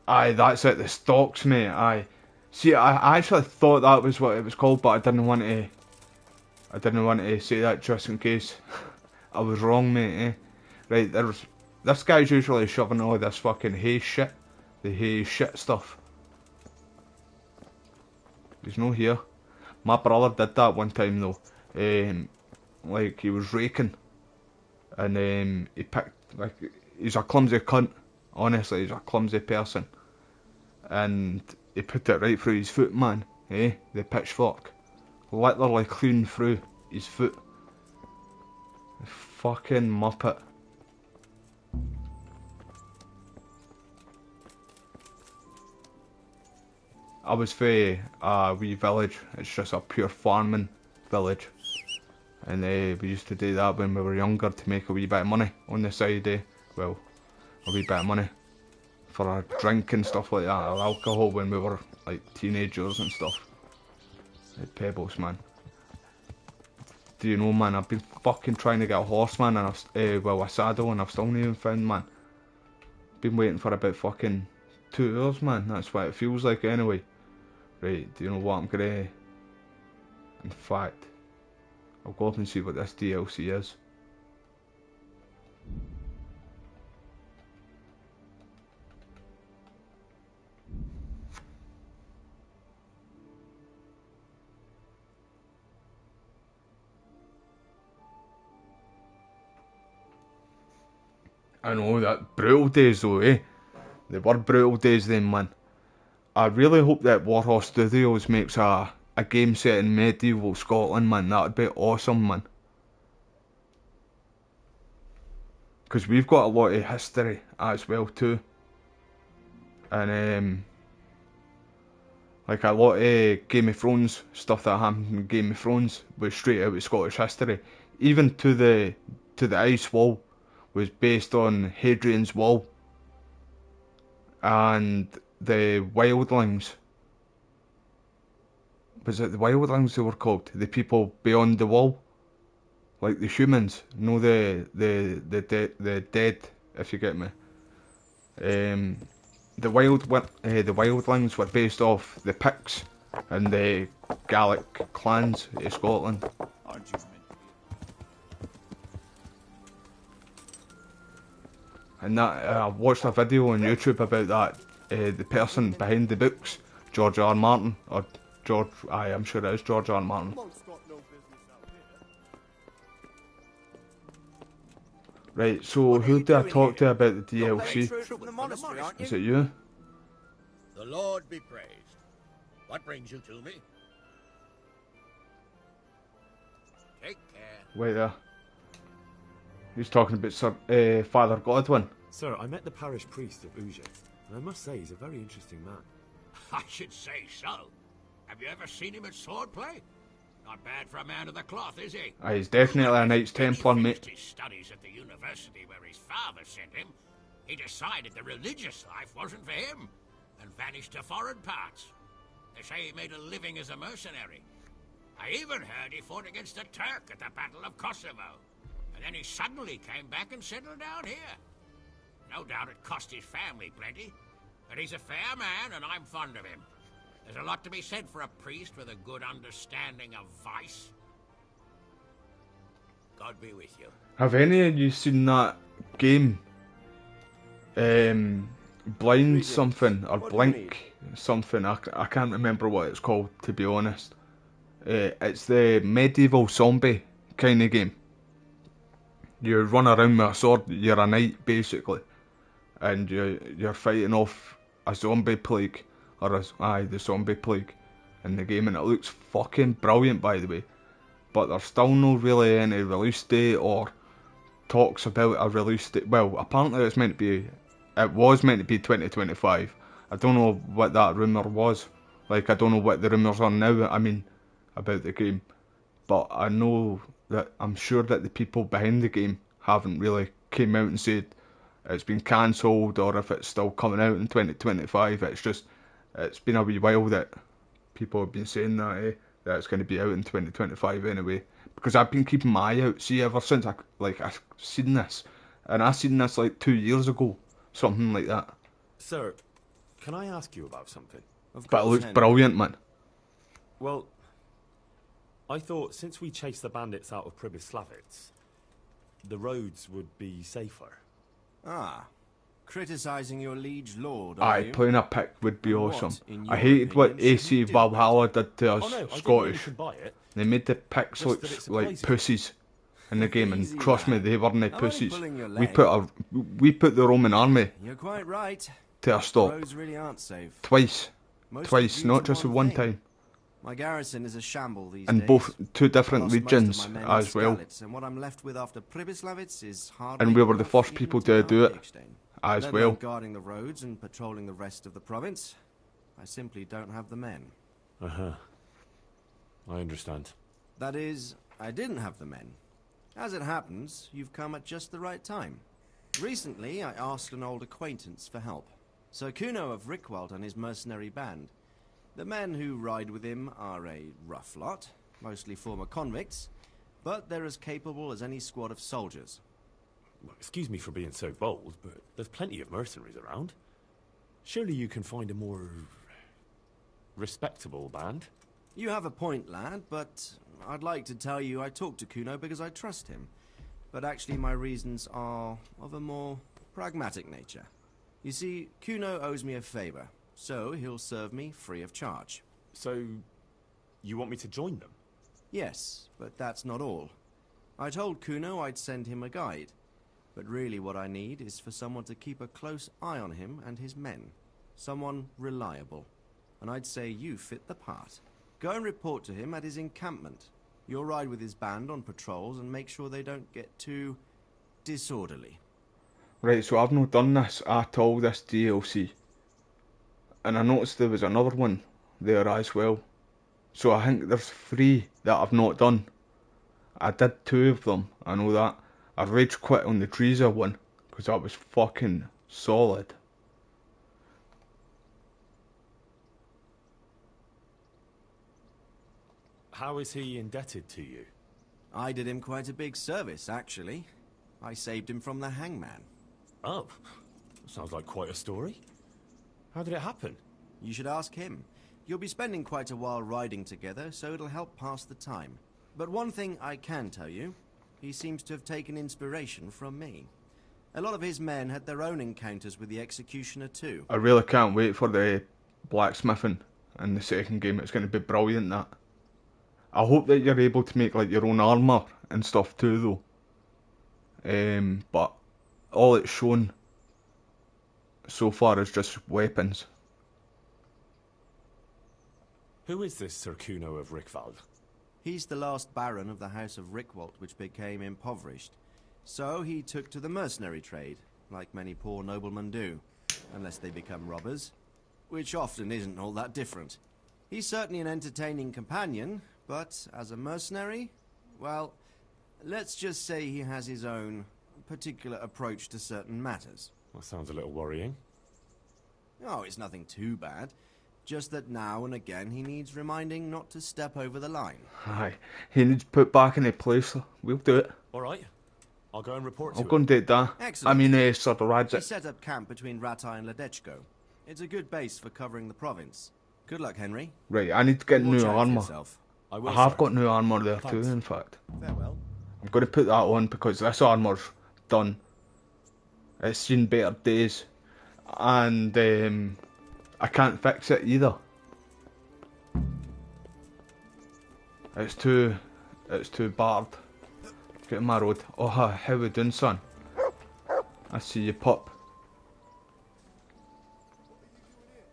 Aye, that's it, the stocks, mate, aye. See, I actually thought that was what it was called, but I didn't want to say that just in case I was wrong, mate, eh? Right, this guy's usually shoving all this fucking hay shit, the hay shit stuff. He's not here. My brother did that one time though. Like he was raking, and he picked, like, he's a clumsy cunt. Honestly, he's a clumsy person, and he put it right through his foot, man. Eh? The pitchfork, literally clean through his foot. Fucking muppet. I was for a wee village. It's just a pure farming village, and we used to do that when we were younger to make a wee bit of money on the side. Well, a wee bit of money for our drink and stuff like that, or alcohol when we were like teenagers and stuff. At Pebbles, man. Do you know, man? I've been fucking trying to get a horse, man, and a saddle, and I've still not even found, man. Been waiting for about fucking 2 hours, man. That's what it feels like, anyway. Right, do you know what I'm gonna... In fact, I'll go up and see what this DLC is. I know, that brutal days though, eh? They were brutal days then, man. I really hope that Warhorse Studios makes a game set in medieval Scotland, man. That'd be awesome, man. Because we've got a lot of history as well too. And like a lot of Game of Thrones stuff that happened in Game of Thrones was straight out of Scottish history. Even to the ice wall was based on Hadrian's Wall. And the wildlings, was it the wildlings they were called? The people beyond the wall, like the humans, no, the dead, if you get me. The wildlings were based off the Picts and the Gaelic clans of Scotland. Aren't you meant to be? And that I watched a video on YouTube about that. The person behind the books, George R. Martin, or George, I'm sure it is George R. Martin. Right, so who did I talk to about the DLC? Is it you? The Lord be praised. What brings you to me? Take care. Wait there. He's talking about Sir Father Godwin. Sir, I met the parish priest of Uget, and I must say he's a very interesting man. I should say so. Have you ever seen him at swordplay? Not bad for a man of the cloth, is he? He's definitely a Knights Templar, mate. His studies at the university where his father sent him. He decided the religious life wasn't for him, and vanished to foreign parts. They say he made a living as a mercenary. I even heard he fought against the Turk at the Battle of Kosovo. And then he suddenly came back and settled down here. No doubt it cost his family plenty, but he's a fair man and I'm fond of him. There's a lot to be said for a priest with a good understanding of vice. God be with you. Have any of you seen that game? Blind something or What do you Blink something. I can't remember what it's called, to be honest. It's the medieval zombie kind of game. You run around with a sword. You're a knight basically, and you're fighting off a zombie plague, or the zombie plague in the game, and it looks fucking brilliant, by the way. But there's still no really any release date or talks about a release date. Well, apparently it was meant to be 2025. I don't know what that rumour was. Like, I don't know what the rumours are now, I mean, about the game. But I know that, I'm sure that the people behind the game haven't really came out and said it's been cancelled or if it's still coming out in 2025. It's been a wee while that people have been saying that it's going to be out in 2025 anyway. Because I've been keeping my eye out, see, ever since I've seen this. And I seen this like 2 years ago, something like that. Sir, can I ask you about something? But it looks brilliant, man. Well, I thought since we chased the bandits out of Pribyslavitz, the roads would be safer. Ah, criticising your liege lord, Aye, you? playing a pick would be And awesome. what, in I your hated what opinion, should we AC do Valhalla did to us Oh no, I didn't Scottish. should buy it. They made the picks Just look that it's a like place. pussies in the game, and Easy, trust me, lad. they weren't I'm only pussies. pulling your We leg. put the Roman army You're quite right. to a stop Roads really aren't safe. twice, Mostly due not to just one thing. time, My garrison is a shamble these and days. both two I different lost most of legions my men in as well. Skalitz, and what I'm left with after Pribyslavitz is hardly And we were the enough first even people to to do it Markstein. as Let well. alone guarding the roads and patrolling the rest of the province. I simply don't have the men. Uh-huh. I understand. That is, I didn't have the men. As it happens, you've come at just the right time. Recently, I asked an old acquaintance for help. Sir Kuno of Rickwald and his mercenary band. The men who ride with him are a rough lot, mostly former convicts, but they're as capable as any squad of soldiers. Well, excuse me for being so bold, but there's plenty of mercenaries around. Surely you can find a more respectable band? You have a point, lad, but I'd like to tell you I talked to Kuno because I trust him. But actually my reasons are of a more pragmatic nature. You see, Kuno owes me a favor, so he'll serve me free of charge. So, you want me to join them? Yes, but that's not all. I told Kuno I'd send him a guide, but really what I need is for someone to keep a close eye on him and his men. Someone reliable. And I'd say you fit the part. Go and report to him at his encampment. You'll ride with his band on patrols and make sure they don't get too disorderly. Right, so I've not done this at all, this DLC. And I noticed there was another one there as well. So I think there's 3 that I've not done. I did 2 of them, I know that. I rage quit on the Dreza one, because that was fucking solid. How is he indebted to you? I did him quite a big service, actually. I saved him from the hangman. Oh, sounds like quite a story. How did it happen? You should ask him. You'll be spending quite a while riding together, so it'll help pass the time. But one thing I can tell you, he seems to have taken inspiration from me. A lot of his men had their own encounters with the executioner too. I really can't wait for the blacksmithing in the second game. It's going to be brilliant, that. I hope that you're able to make like your own armour and stuff too though. But all it's shown so far is just weapons. Who is this Sir Kuno of Rickwald? He's the last baron of the House of Rickwald, which became impoverished. So he took to the mercenary trade, like many poor noblemen do, unless they become robbers, which often isn't all that different. He's certainly an entertaining companion, but as a mercenary, well, let's just say he has his own particular approach to certain matters. That sounds a little worrying. Oh, it's nothing too bad. Just that now and again he needs reminding not to step over the line. Aye, he needs put back in a place. We'll do it. Alright, I'll go and report to I'll him. go and do that. Excellent. I mean, Sir He Radzit. set up camp between Ratai and Ledechko. It's a good base for covering the province. Good luck, Henry. Right, I need to get Watch new out for armour. yourself. I will, I have sir. got new armour there too, Thanks. in fact. Farewell. I'm going to put that on because this armour's done. It's seen better days. And I can't fix it either. It's too barred. Get in my road. Oh, how we doing, son? I see you, pup.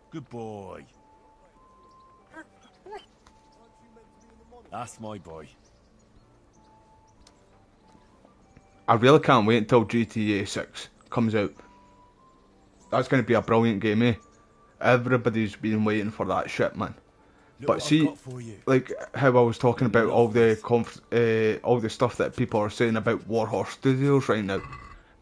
Good boy. That's my boy. I really can't wait until GTA 6 comes out. That's going to be a brilliant game, eh? Everybody's been waiting for that shit, man. Look But what I've see, got for you. like how I was talking about all the stuff that people are saying about Warhorse Studios right now.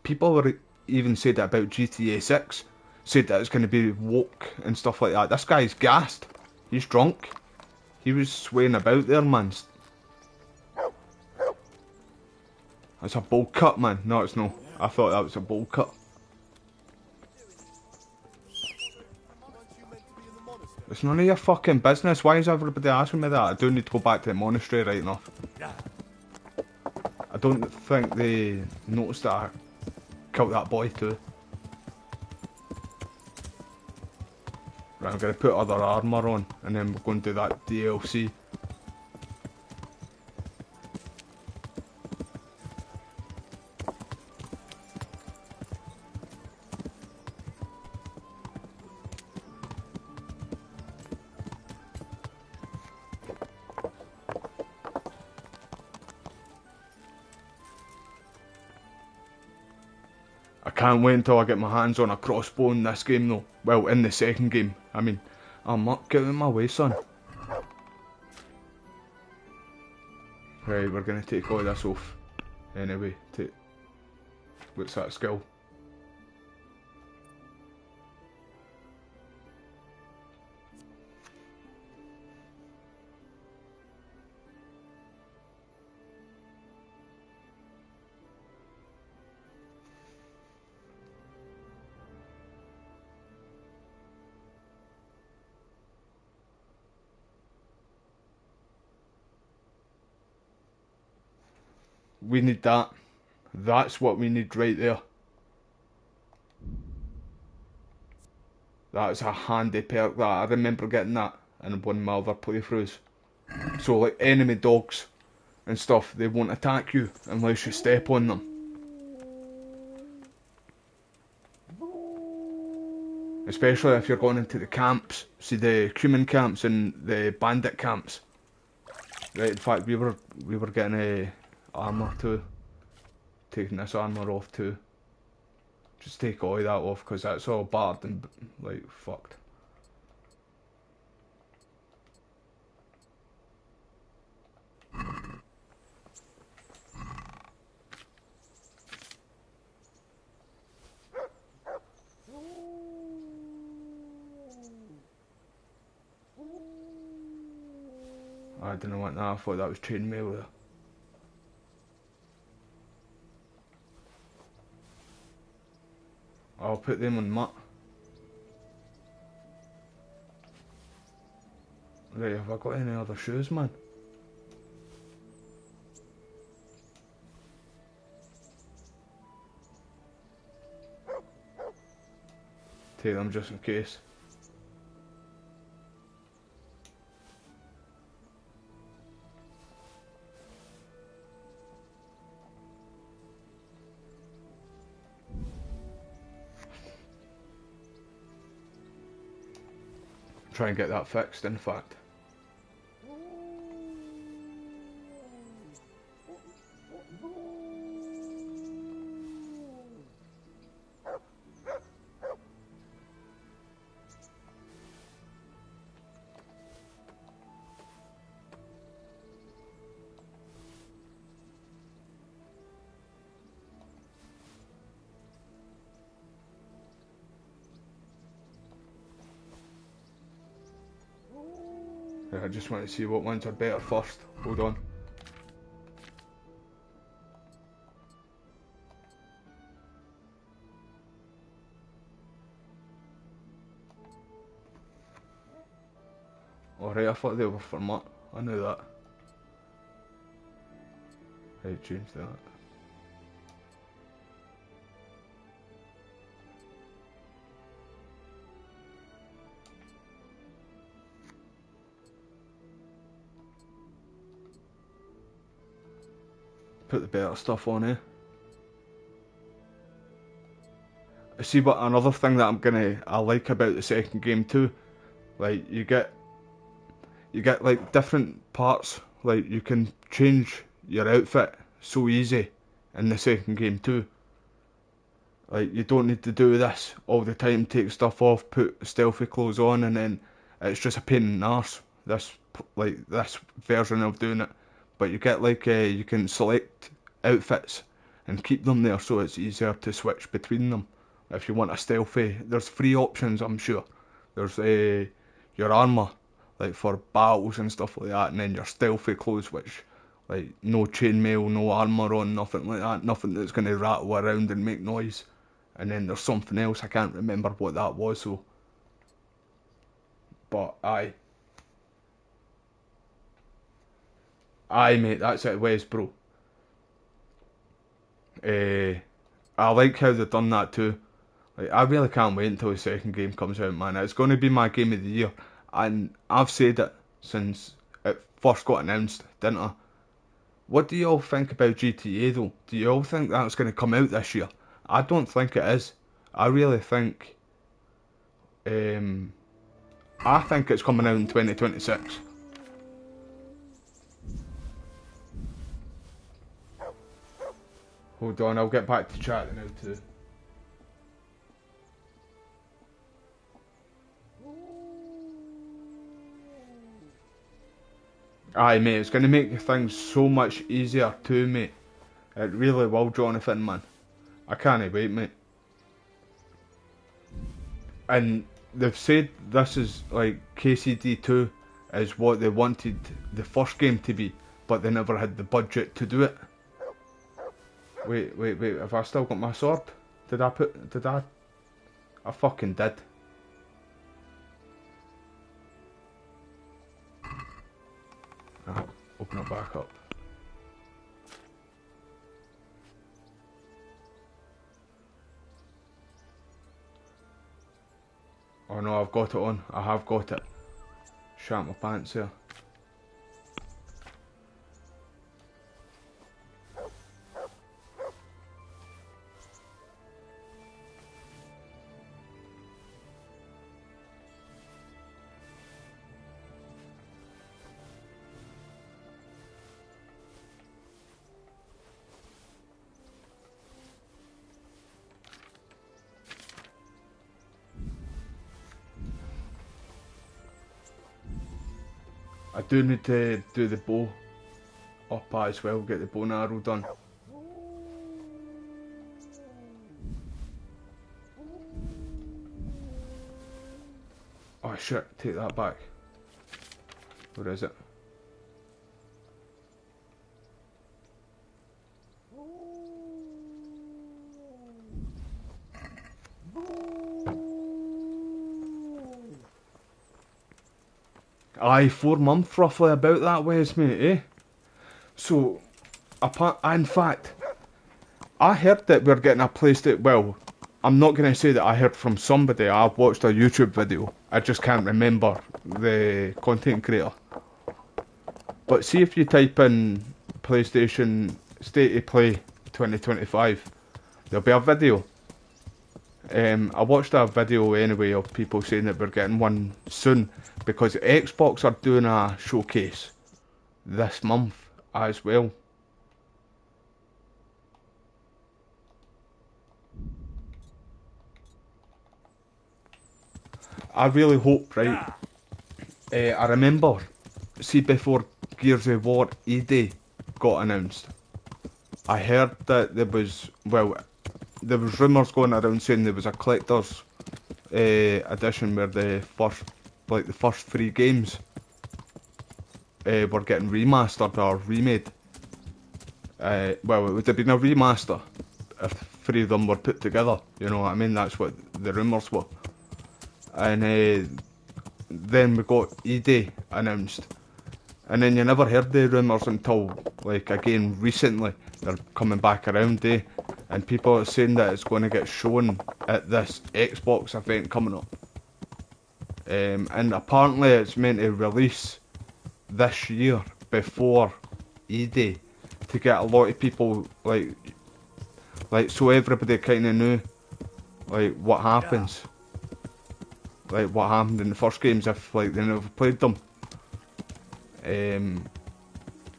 People were even said that about GTA 6. Said that it's going to be woke and stuff like that. This guy's gassed. He's drunk. He was swaying about there, man. That's a bowl cut, man. No, it's no. I thought that was a bowl cut. It's none of your fucking business. Why is everybody asking me that? I do need to go back to the monastery right now. I don't think they noticed that I killed that boy too. Right, I'm going to put other armour on and then we're going to do that DLC. I can't wait until I get my hands on a crossbow in this game though. Well, in the second game. I mean, I'm not getting in my way, son. Right, we're going to take all this off. Anyway, what's that skill? We need that. That's what we need right there. That's a handy perk that I remember getting that in one of my other playthroughs. So like enemy dogs and stuff, they won't attack you unless you step on them. Especially if you're going into the camps. See the human camps and the bandit camps. Right, in fact we were getting armour too. Taking this armour off too. Just take all of that off because that's all barred and like fucked. I didn't want that, I thought that was chainmail there. I'll put them on Mutt. Right, have I got any other shoes, man? Take them just in case. Try and get that fixed, in fact. I just want to see what ones are better first. Hold on. Alright, I thought they were for Mutt. I knew that. Right, change that. Put the better stuff on, eh? See, what another thing that I like about the second game too, like you get like different parts, like you can change your outfit so easy in the second game too. Like you don't need to do this all the time, take stuff off, put stealthy clothes on, and then it's just a pain in the arse. This version of doing it, but you get like you can select outfits and keep them there, so it's easier to switch between them. If you want a stealthy, there's 3 options, I'm sure. There's your armour, like for battles and stuff like that, and then your stealthy clothes, which like no chainmail, no armour on, nothing like that, nothing that's going to rattle around and make noise. And then there's something else, I can't remember what that was, so. But aye, mate, that's it, Wes, bro. I like how they've done that too. Like, I really can't wait until the second game comes out, man. It's going to be my game of the year, and I've said it since it first got announced, didn't I? What do you all think about GTA though? Do you all think that's going to come out this year? I don't think it is. I really think, I think it's coming out in 2026. Hold on, I'll get back to chat now too. Aye, mate, it's going to make things so much easier too, mate. It really will, Jonathan, man. I can't wait, mate. And they've said this is like KCD2 is what they wanted the first game to be, but they never had the budget to do it. Wait, have I still got my sword? I fucking did. Open it back up. Oh no, I've got it on. I have got it. Shat my pants here. I do need to do the bow up as well, get the bow and arrow done. Oh shit, take that back. Where is it? Aye, 4 months roughly, about that way, mate, eh? So, in fact, I heard that we're getting a PlayStation. Well, I'm not going to say that I heard from somebody. I watched a YouTube video. I just can't remember the content creator. But see if you type in PlayStation State of Play 2025, there'll be a video. I watched a video anyway of people saying that we're getting one soon, because Xbox are doing a showcase this month as well. I really hope, right? I remember, see, before Gears of War ED got announced, I heard that there was rumours going around saying there was a collector's edition where the first 3 games were getting remastered or remade. Well, it would have been a remaster if 3 of them were put together, you know what I mean? That's what the rumours were. And then we got ED announced, And then you never heard the rumours until, like, again, recently. They're coming back around, and people are saying that it's going to get shown at this Xbox event coming up. And apparently it's meant to release this year before E-Day to get a lot of people, like so everybody kind of knew, like, what happens. Like, what happened in the first games if, like, they never played them.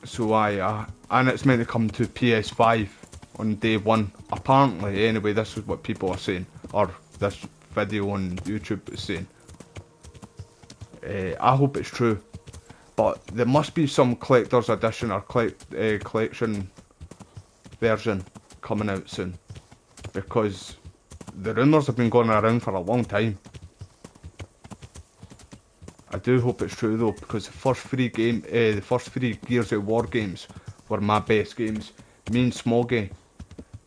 So and it's meant to come to PS5 on day 1. Apparently, anyway, this is what people are saying, or this video on YouTube is saying. I hope it's true, but there must be some collector's edition or collection version coming out soon, because the rumours have been going around for a long time. I do hope it's true though, because the first 3 Gears of War games were my best games. Me and Smoggy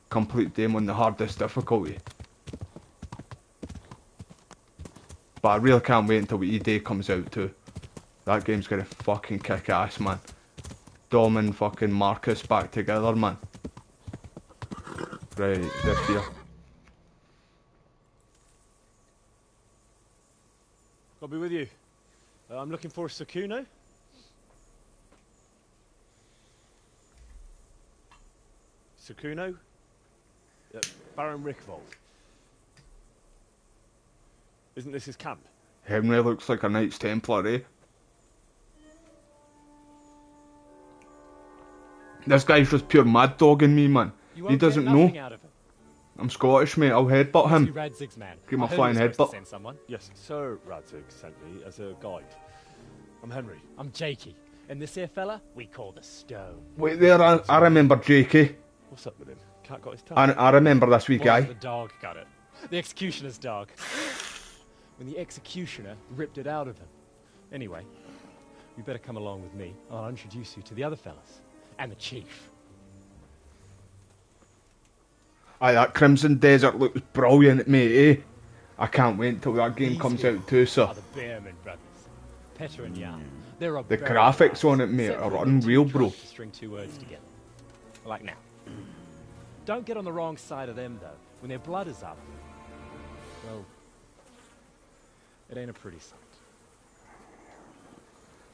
completed them on the hardest difficulty. But I really can't wait until E-Day comes out too. That game's gonna fucking kick ass, man. Dom and fucking Marcus back together, man. Right, this year. I'll be with you. I'm looking for Sakuno. Sakuno? Baron Rickvold. Isn't this his camp? Henry looks like a Knights Templar, eh? This guy's just pure mad dogging me, man. He doesn't know. I'm Scottish, mate. I'll headbutt him. Give him a flying headbutt. Yes, Sir Radzig sent me as a guide. I'm Henry. I'm Jakey. And this here fella, we call the Stone. Wait there, I remember Jakey. What's up with him? Cat got his tongue. I remember this wee guy. The dog got it. The executioner's dog. When the executioner ripped it out of him. Anyway, you better come along with me. I'll introduce you to the other fellas. And the chief. Aye, that Crimson Desert looks brilliant, mate, eh? I can't wait until that game comes out too, sir. Are the Bearman brothers. Petter and Jan. They're a the graphics on it, mate, are unreal, bro. To string 2 words together. Like now. Don't get on the wrong side of them, though. When their blood is up, well, it ain't a pretty sight.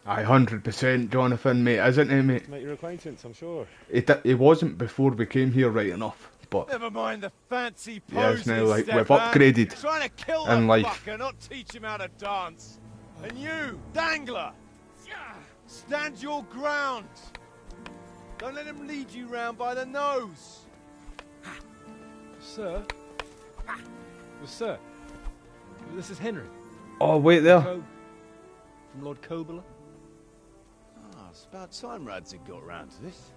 Aye, 100%, Jonathan, mate, isn't he, mate? Make your acquaintance, I'm sure. It wasn't before we came here, right enough, but... Never mind the fancy poses, yeah, it's now like Stefan. we've upgraded Trying to kill in that life. fucker, not teach him how to dance. And you, Dangler, stand your ground. Don't let him lead you round by the nose. Sir? Well, sir, this is Henry. Oh, wait there. From Lord Kobler. Ah, it's about time Radzig got round to this.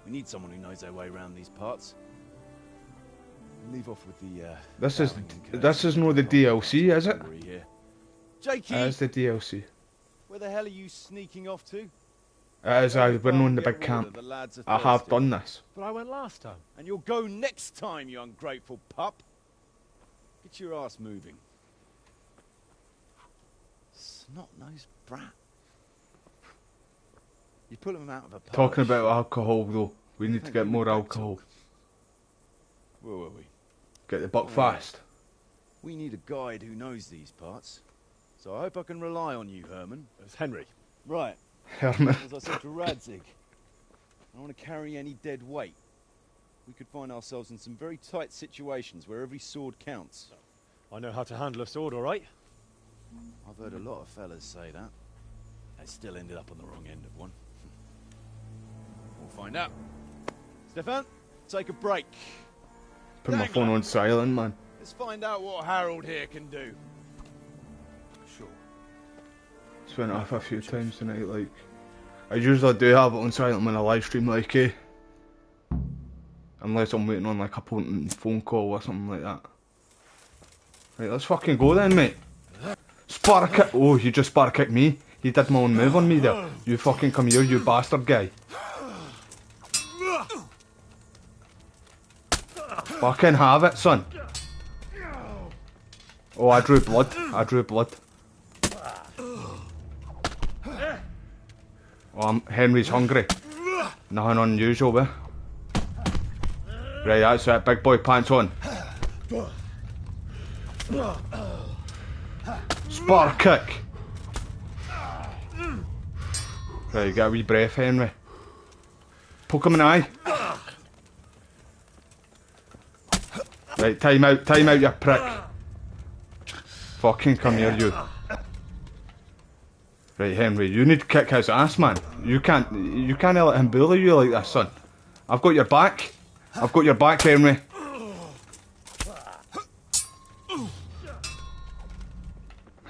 We need someone who knows their way around these parts. Leave off with the, This is no the DLC, is it? Jakey! It's the DLC. Where the hell are you sneaking off to? As I've been on the big camp. I have done this. But I went last time. And you'll go next time, you ungrateful pup. Get your ass moving. Snot-nosed brat. You pull him out of a parish. Talking about alcohol, though. We need to get more alcohol. Where were we? Get the buck fast. We need a guide who knows these parts. So I hope I can rely on you, Herman. It's Henry. Right. Herman. As I said to Radzig, I don't want to carry any dead weight. We could find ourselves in some very tight situations where every sword counts. I know how to handle a sword, all right. I've heard a lot of fellas say that. They still ended up on the wrong end of one. We'll find out. Stefan, take a break. Put my phone on silent, man. Let's find out what Harold here can do. Sure. It's went off a few times tonight, like... I usually do have it on silent when I live stream, like, eh? Unless I'm waiting on, like, a potent phone call or something like that. Right, let's fucking go then, mate. Spark kick! Oh, you just spark kicked me. He did my own move on me there. You fucking come here, you bastard guy. Fucking have it, son. Oh, I drew blood. I drew blood. Oh, Henry's hungry. Nothing unusual there. Right, that's it. Big boy pants on. Spar kick. Right, get a wee breath, Henry. Poke him in the eye. Right, time out, you prick. Fucking come here, you. Right, Henry, you need to kick his ass, man. You can't let him bully you like this, son. I've got your back. I've got your back, Henry.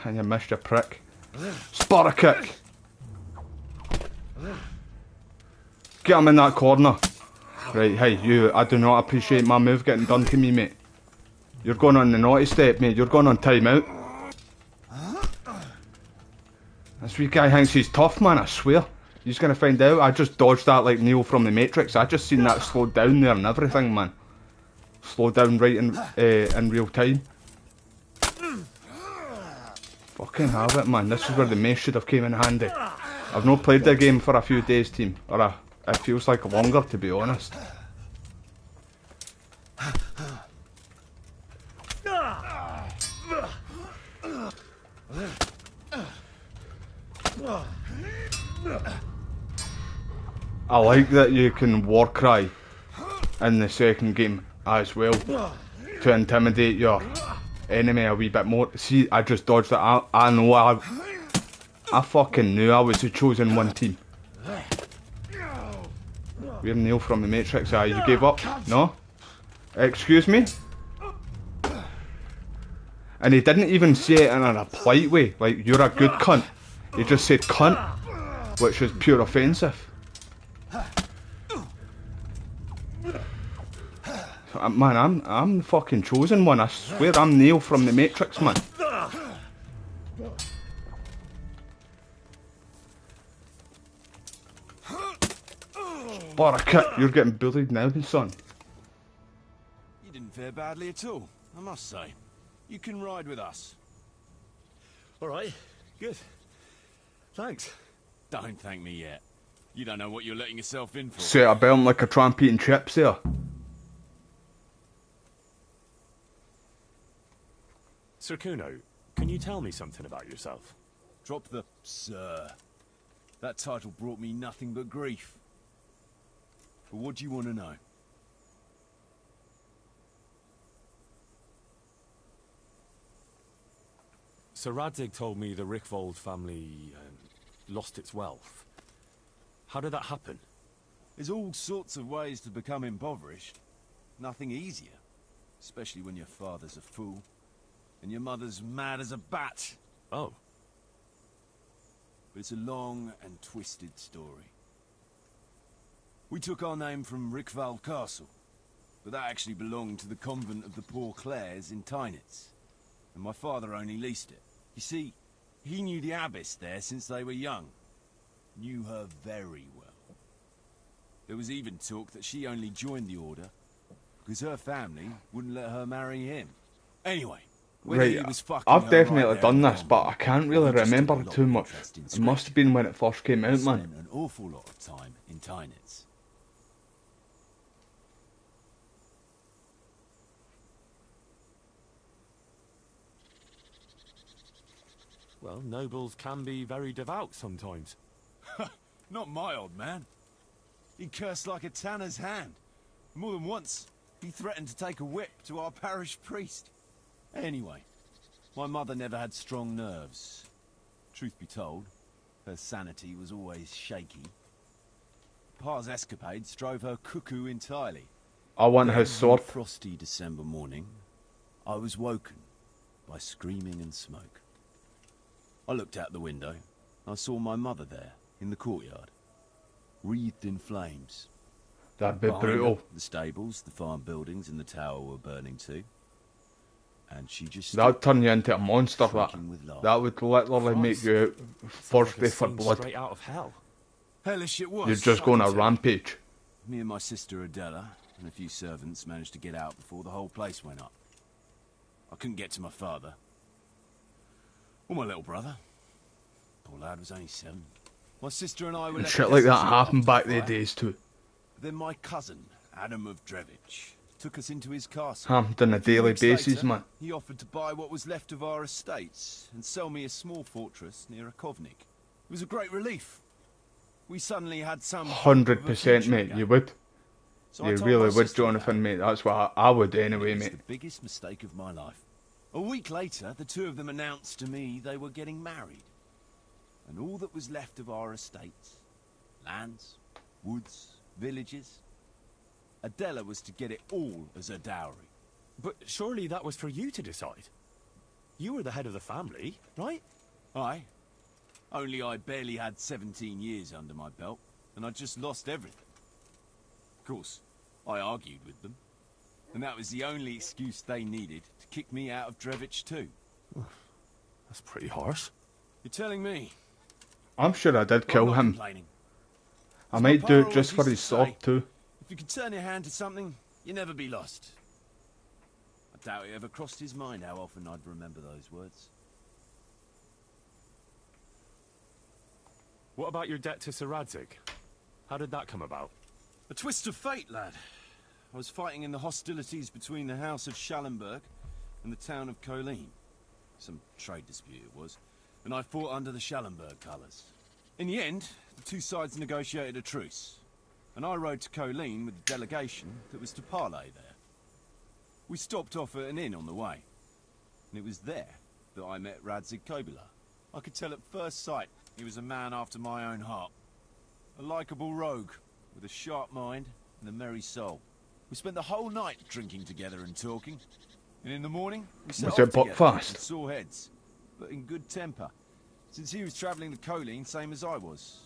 And you missed your prick. Spar a kick. Get him in that corner. Right, hey, you, I do not appreciate my move getting done to me, mate. You're going on the naughty step, mate. You're going on timeout. This wee guy thinks he's tough, man, I swear. He's going to find out. I just dodged that like Neo from the Matrix. I just seen that slow down there and everything, man. Slow down right in real time. Fucking have it, man. This is where the mace should have came in handy. I've not played the game for a few days, team. Or it feels like longer, to be honest. I like that you can war cry in the second game as well to intimidate your enemy a wee bit more. See, I just dodged it. I know I fucking knew I was the chosen one, team. We're Neo from the Matrix. You gave up? No? Excuse me? And he didn't even say it in a polite way, like, you're a good cunt. He just said cunt, which is pure offensive. Man, I'm the fucking chosen one. I swear I'm Neo from the Matrix, man. Spar a kick. You're getting bullied now, son. You didn't fare badly at all, I must say. You can ride with us. All right, good. Thanks. Don't thank me yet. You don't know what you're letting yourself in for. Set a burn like a tramp eating chips there. Sir Kuno, can you tell me something about yourself? Drop the sir. That title brought me nothing but grief. But what do you want to know? Sir Radzig told me the Rickvold family lost its wealth. How did that happen? There's all sorts of ways to become impoverished. Nothing easier. Especially when your father's a fool. And your mother's mad as a bat. Oh. But it's a long and twisted story. We took our name from Rickvold Castle. But that actually belonged to the convent of the Poor Clares in Tynitz. And my father only leased it. You see, he knew the abbess there since they were young. Knew her very well. There was even talk that she only joined the order because her family wouldn't let her marry him. Anyway, right, I've definitely done this, but I can't really remember too much. It must have been when it first came out, man. Spent an awful lot of time in Tynitz. Well, nobles can be very devout sometimes. Not my old man. He cursed like a tanner's hand. More than once, he threatened to take a whip to our parish priest. Anyway, my mother never had strong nerves. Truth be told, her sanity was always shaky. Pa's escapades drove her cuckoo entirely. I want his sword. One frosty December morning, I was woken by screaming and smoke. I looked out the window. I saw my mother there, in the courtyard, wreathed in flames. That'd be brutal. The stables, the farm buildings, and the tower were burning too. And she just... That'd turn you into a monster, that would literally make you thirsty for blood. Straight out of hell. Hellish it was. You'd just go on a rampage. Me and my sister Adela and a few servants managed to get out before the whole place went up. I couldn't get to my father. Or my little brother. Poor lad was only 7. My sister and I were And left shit like that destitute happened after back the in the fire. days too. Then my cousin, Adam of Drevich, took us into his castle. Happened on a A few daily weeks basis, later, man. he offered to buy what was left of our estates and sell me a small fortress near a Kovnik. It was a great relief. We suddenly had some hope of a 100%, future mate. again. You would. So I You told really my would, sister Jonathan, about mate. it. That's what I would And anyway, it was mate. the biggest mistake of my life. A week later, the two of them announced to me they were getting married. And all that was left of our estates, lands, woods, villages, Adela was to get it all as a dowry. But surely that was for you to decide. You were the head of the family, right? Aye. Only I barely had 17 years under my belt, and I'd just lost everything. Of course, I argued with them, and that was the only excuse they needed to kick me out of Drevich too. That's pretty harsh. You're telling me? I'm sure I did I'm kill not him. complaining. I As might my do pa it just for always his used to sword say, too. If you can turn your hand to something, you never be lost. I doubt it ever crossed his mind how often I'd remember those words. What about your debt to Sir Radzig? How did that come about? A twist of fate, lad. I was fighting in the hostilities between the House of Schallenberg and the town of Colleen. Some trade dispute it was, and I fought under the Schallenberg colours. In the end, the two sides negotiated a truce, and I rode to Colleen with the delegation that was to parley there. We stopped off at an inn on the way, and it was there that I met Radzig Kobyla. I could tell at first sight he was a man after my own heart. A likeable rogue, with a sharp mind and a merry soul. We spent the whole night drinking together and talking, and in the morning we set Was off it together Buckfast? and saw heads, but in good temper, since he was travelling to Colleen same as I was.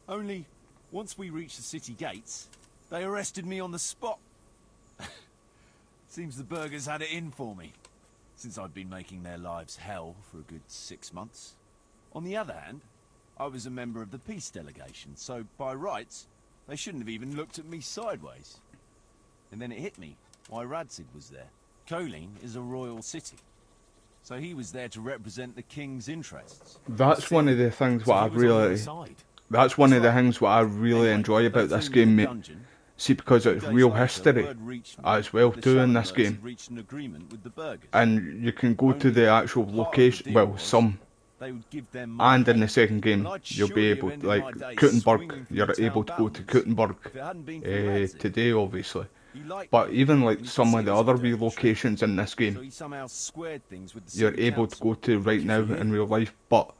Only, once we reached the city gates, they arrested me on the spot. Seems the burghers had it in for me, since I'd been making their lives hell for a good 6 months. On the other hand, I was a member of the peace delegation, so by rights, they shouldn't have even looked at me sideways. And then it hit me why Radzig was there. Colleen is a royal city, so he was there to represent the king's interests. That's one of the things what I he was on your really... side. That's one of the right. things what I really Anyway, enjoy they about this threw me in game, the mate. dungeon. See, because 2 it's days real later, history word reached me as well that the too in this Schallenbergs game. had reached an agreement with the burghers. And you can go to Only the actual part of the location, deal well, was some, they would give them my and in the head. second game, And I'd you'll be surely able have to, ended like, my days Kuttenberg, swinging through you're the able town to go to battlements Kuttenberg if it hadn't been for Radzig. today, obviously. He liked But me, even and like he could some see of the I was a other dirty relocations in this trick. game, So he somehow squared things with the you're city able to council. go to right Lucky now for you. in real life, but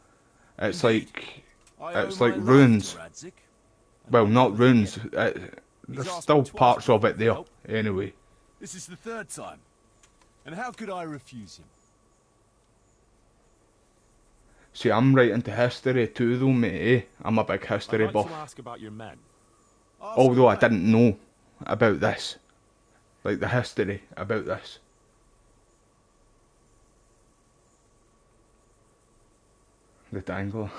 it's Indeed. like, I owe it's my like life ruins. to Radzig, and Well, I'll not never ruins, forget it. there's asked still me twice parts of for it there, help. anyway. This is the 3rd time. And how could I refuse him? See, I'm right into history too though, mate, eh? I'm a big I'd history like buff. to ask about your men. Ask Although I away. didn't know about this. Like the history about this. The dangler.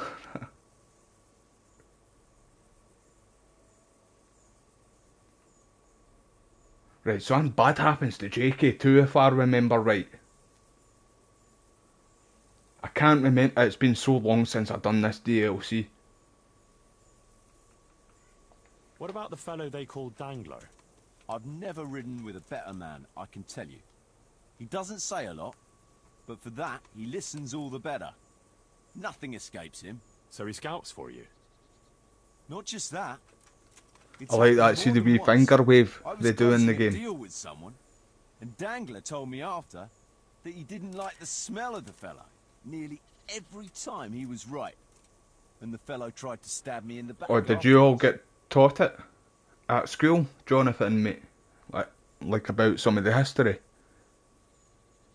Right, something bad happens to JK too, if I remember right. I can't remember, it's been so long since I've done this DLC. What about the fellow they called Dangler? I've never ridden with a better man, I can tell you. He doesn't say a lot, but for that, he listens all the better. Nothing escapes him. So he scouts for you? Not just that. It's I like happened that, see more the than wee once. finger wave I was they do in the closing a game. deal with someone, and Dangler told me after that he didn't like the smell of the fellow. Nearly every time he was right. And the fellow tried to stab me in the back. Or did you all afterwards. get taught it at school, Jonathan, mate? Like about some of the history?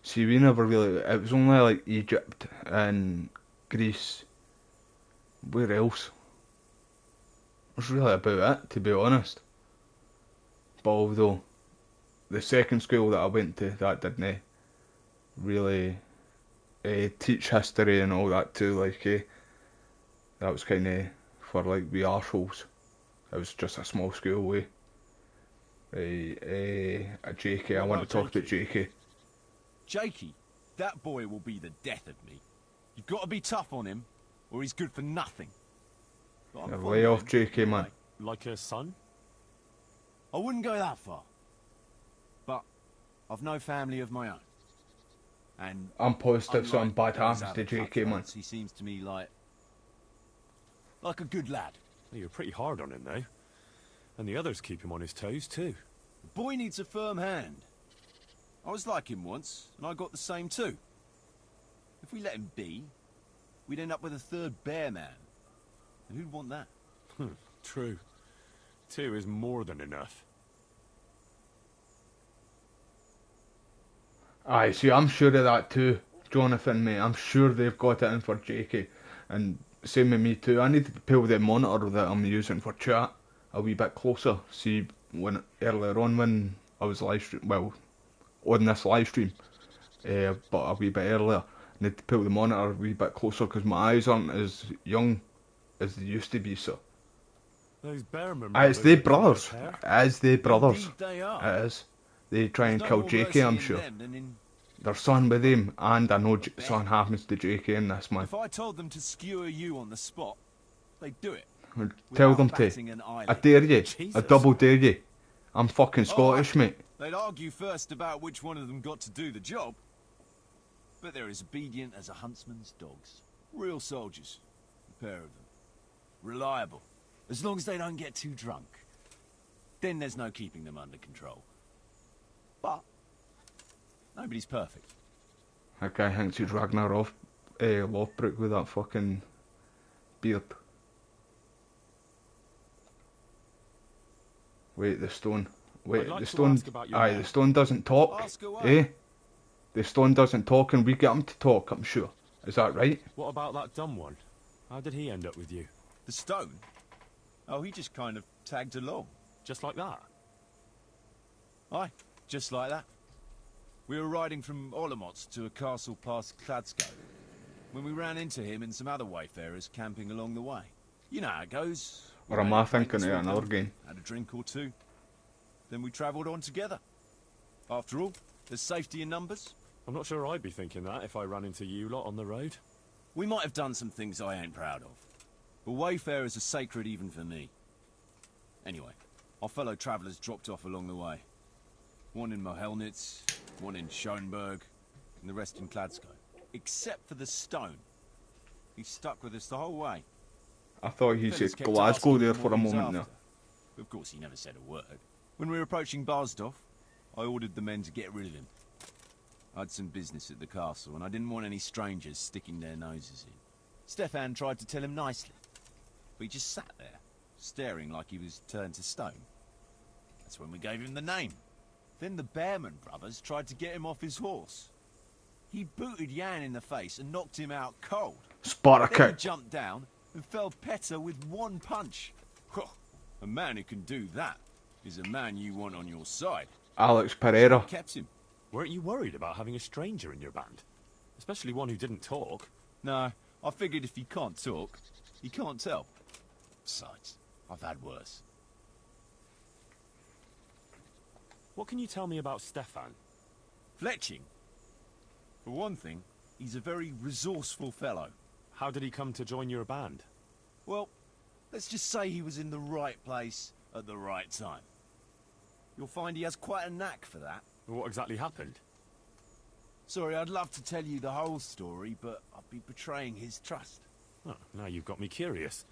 See, we never really, it was only like Egypt and Greece. Where else? That's really about it, to be honest. But although, the second school that I went to, that didn't really teach history and all that too, like, that was kind of for like wee arseholes. It was just a small school way. A JK, I What want to about talk about JK. Jakey, that boy will be the death of me. You've got to be tough on him, or he's good for nothing. But I'm You're fond way of off, him, JK, man. anyway. Like a son? I wouldn't go that far. But I've no family of my own. And I'm positive something unlike bad those happens to other JK, man. cutthroats, he seems to me like a good lad. Well, you're pretty hard on him, though. And the others keep him on his toes, too. The boy needs a firm hand. I was like him once, and I got the same too. If we let him be, we'd end up with a third bear man. And who'd want that? True. 2 is more than enough. Aye, see, I'm sure of that too, Jonathan, mate. I'm sure they've got it in for JK. And same with me too. I need to pull the monitor that I'm using for chat a wee bit closer. See, when earlier on when I was live stream, well, on this live stream, but a wee bit earlier, I need to pull the monitor a wee bit closer because my eyes aren't as young as they used to be, so. Those Bearman Aye, it's they brothers brothers. It is they brothers. Indeed they are. It is. They try and There's kill no more JK, mercy I'm in sure. them than in- Their son with him, and I know something happens to JK in this, man. If I told them to skewer you on the spot, they'd do it. Tell without them to. batting an eyelid. I dare you. I Jesus. double dare you. I'm fucking Scottish, mate. They'd argue first about which one of them got to do the job. But they're as obedient as a huntsman's dogs. Real soldiers. A pair of them. Reliable. As long as they don't get too drunk. Then there's no keeping them under control. But nobody's perfect. That guy thinks he's Ragnar off Lothbrok with that fucking beard. Wait, the stone. Wait, I'd like the to stone. ask about your Aye, man. the stone doesn't talk. Ask away. Eh? The stone doesn't talk, and we get him to talk. I'm sure. Is that right? What about that dumb one? How did he end up with you? The stone? Oh, he just kind of tagged along. Just like that? Aye, just like that. We were riding from Olomouc to a castle past Kladsko when we ran into him and some other wayfarers camping along the way. You know how it goes. Or am We I made thinking acquaintance of with another them, game? Had a drink or two. Then we travelled on together. After all, there's safety in numbers. I'm not sure I'd be thinking that if I ran into you lot on the road. We might have done some things I ain't proud of. But wayfarers are sacred even for me. Anyway, our fellow travellers dropped off along the way. One in Mohelnitz, one in Schoenberg, and the rest in Kladsko. Except for the stone. He stuck with us the whole way. I thought he Fellas said kept Glasgow asking there him for what a he was moment there. after. Of course, he never said a word. When we were approaching Barsdorf, I ordered the men to get rid of him. I had some business at the castle, and I didn't want any strangers sticking their noses in. Stefan tried to tell him nicely, but he just sat there, staring like he was turned to stone. That's when we gave him the name. Then the Bearman brothers tried to get him off his horse. He booted Jan in the face and knocked him out cold. Then he Sparta jumped down and felled Petter with one punch. A man who can do that is a man you want on your side. Alex Pereira. Kept him. Weren't you worried about having a stranger in your band? Especially one who didn't talk. No, I figured if he can't talk, he can't tell. Besides, I've had worse. What can you tell me about Stefan? Fletching. For one thing, he's a very resourceful fellow. How did he come to join your band? Well, let's just say he was in the right place at the right time. You'll find he has quite a knack for that. What exactly happened? Sorry, I'd love to tell you the whole story, but I'd be betraying his trust. Oh, now you've got me curious.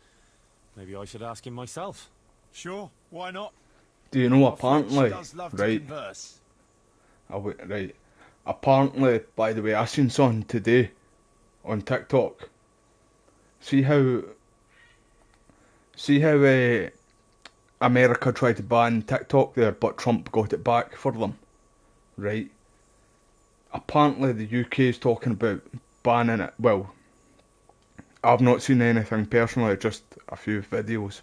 Maybe I should ask him myself. Sure, why not? Do you know Our Fletch apparently, does love to right? converse. Right. Apparently, by the way, I seen something today on TikTok. See how America tried to ban TikTok there, but Trump got it back for them, right? Apparently, the UK is talking about banning it. Well, I've not seen anything personally, just a few videos.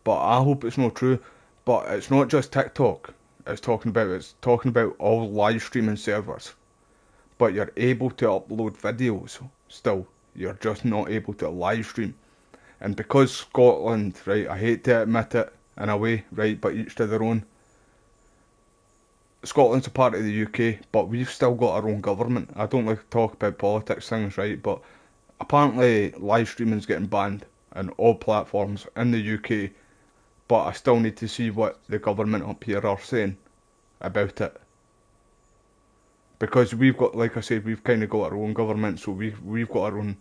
But I hope it's not true. But it's not just TikTok. It's talking about all live streaming servers. But you're able to upload videos still. You're just not able to live stream. And because Scotland, right, I hate to admit it in a way, right, but each to their own. Scotland's a part of the UK, but we've still got our own government. I don't like to talk about politics things, right, but apparently live streaming's getting banned on all platforms in the UK, but I still need to see what the government up here are saying about it. Because we've got, like I said, we've kind of got our own government, so we've got our own,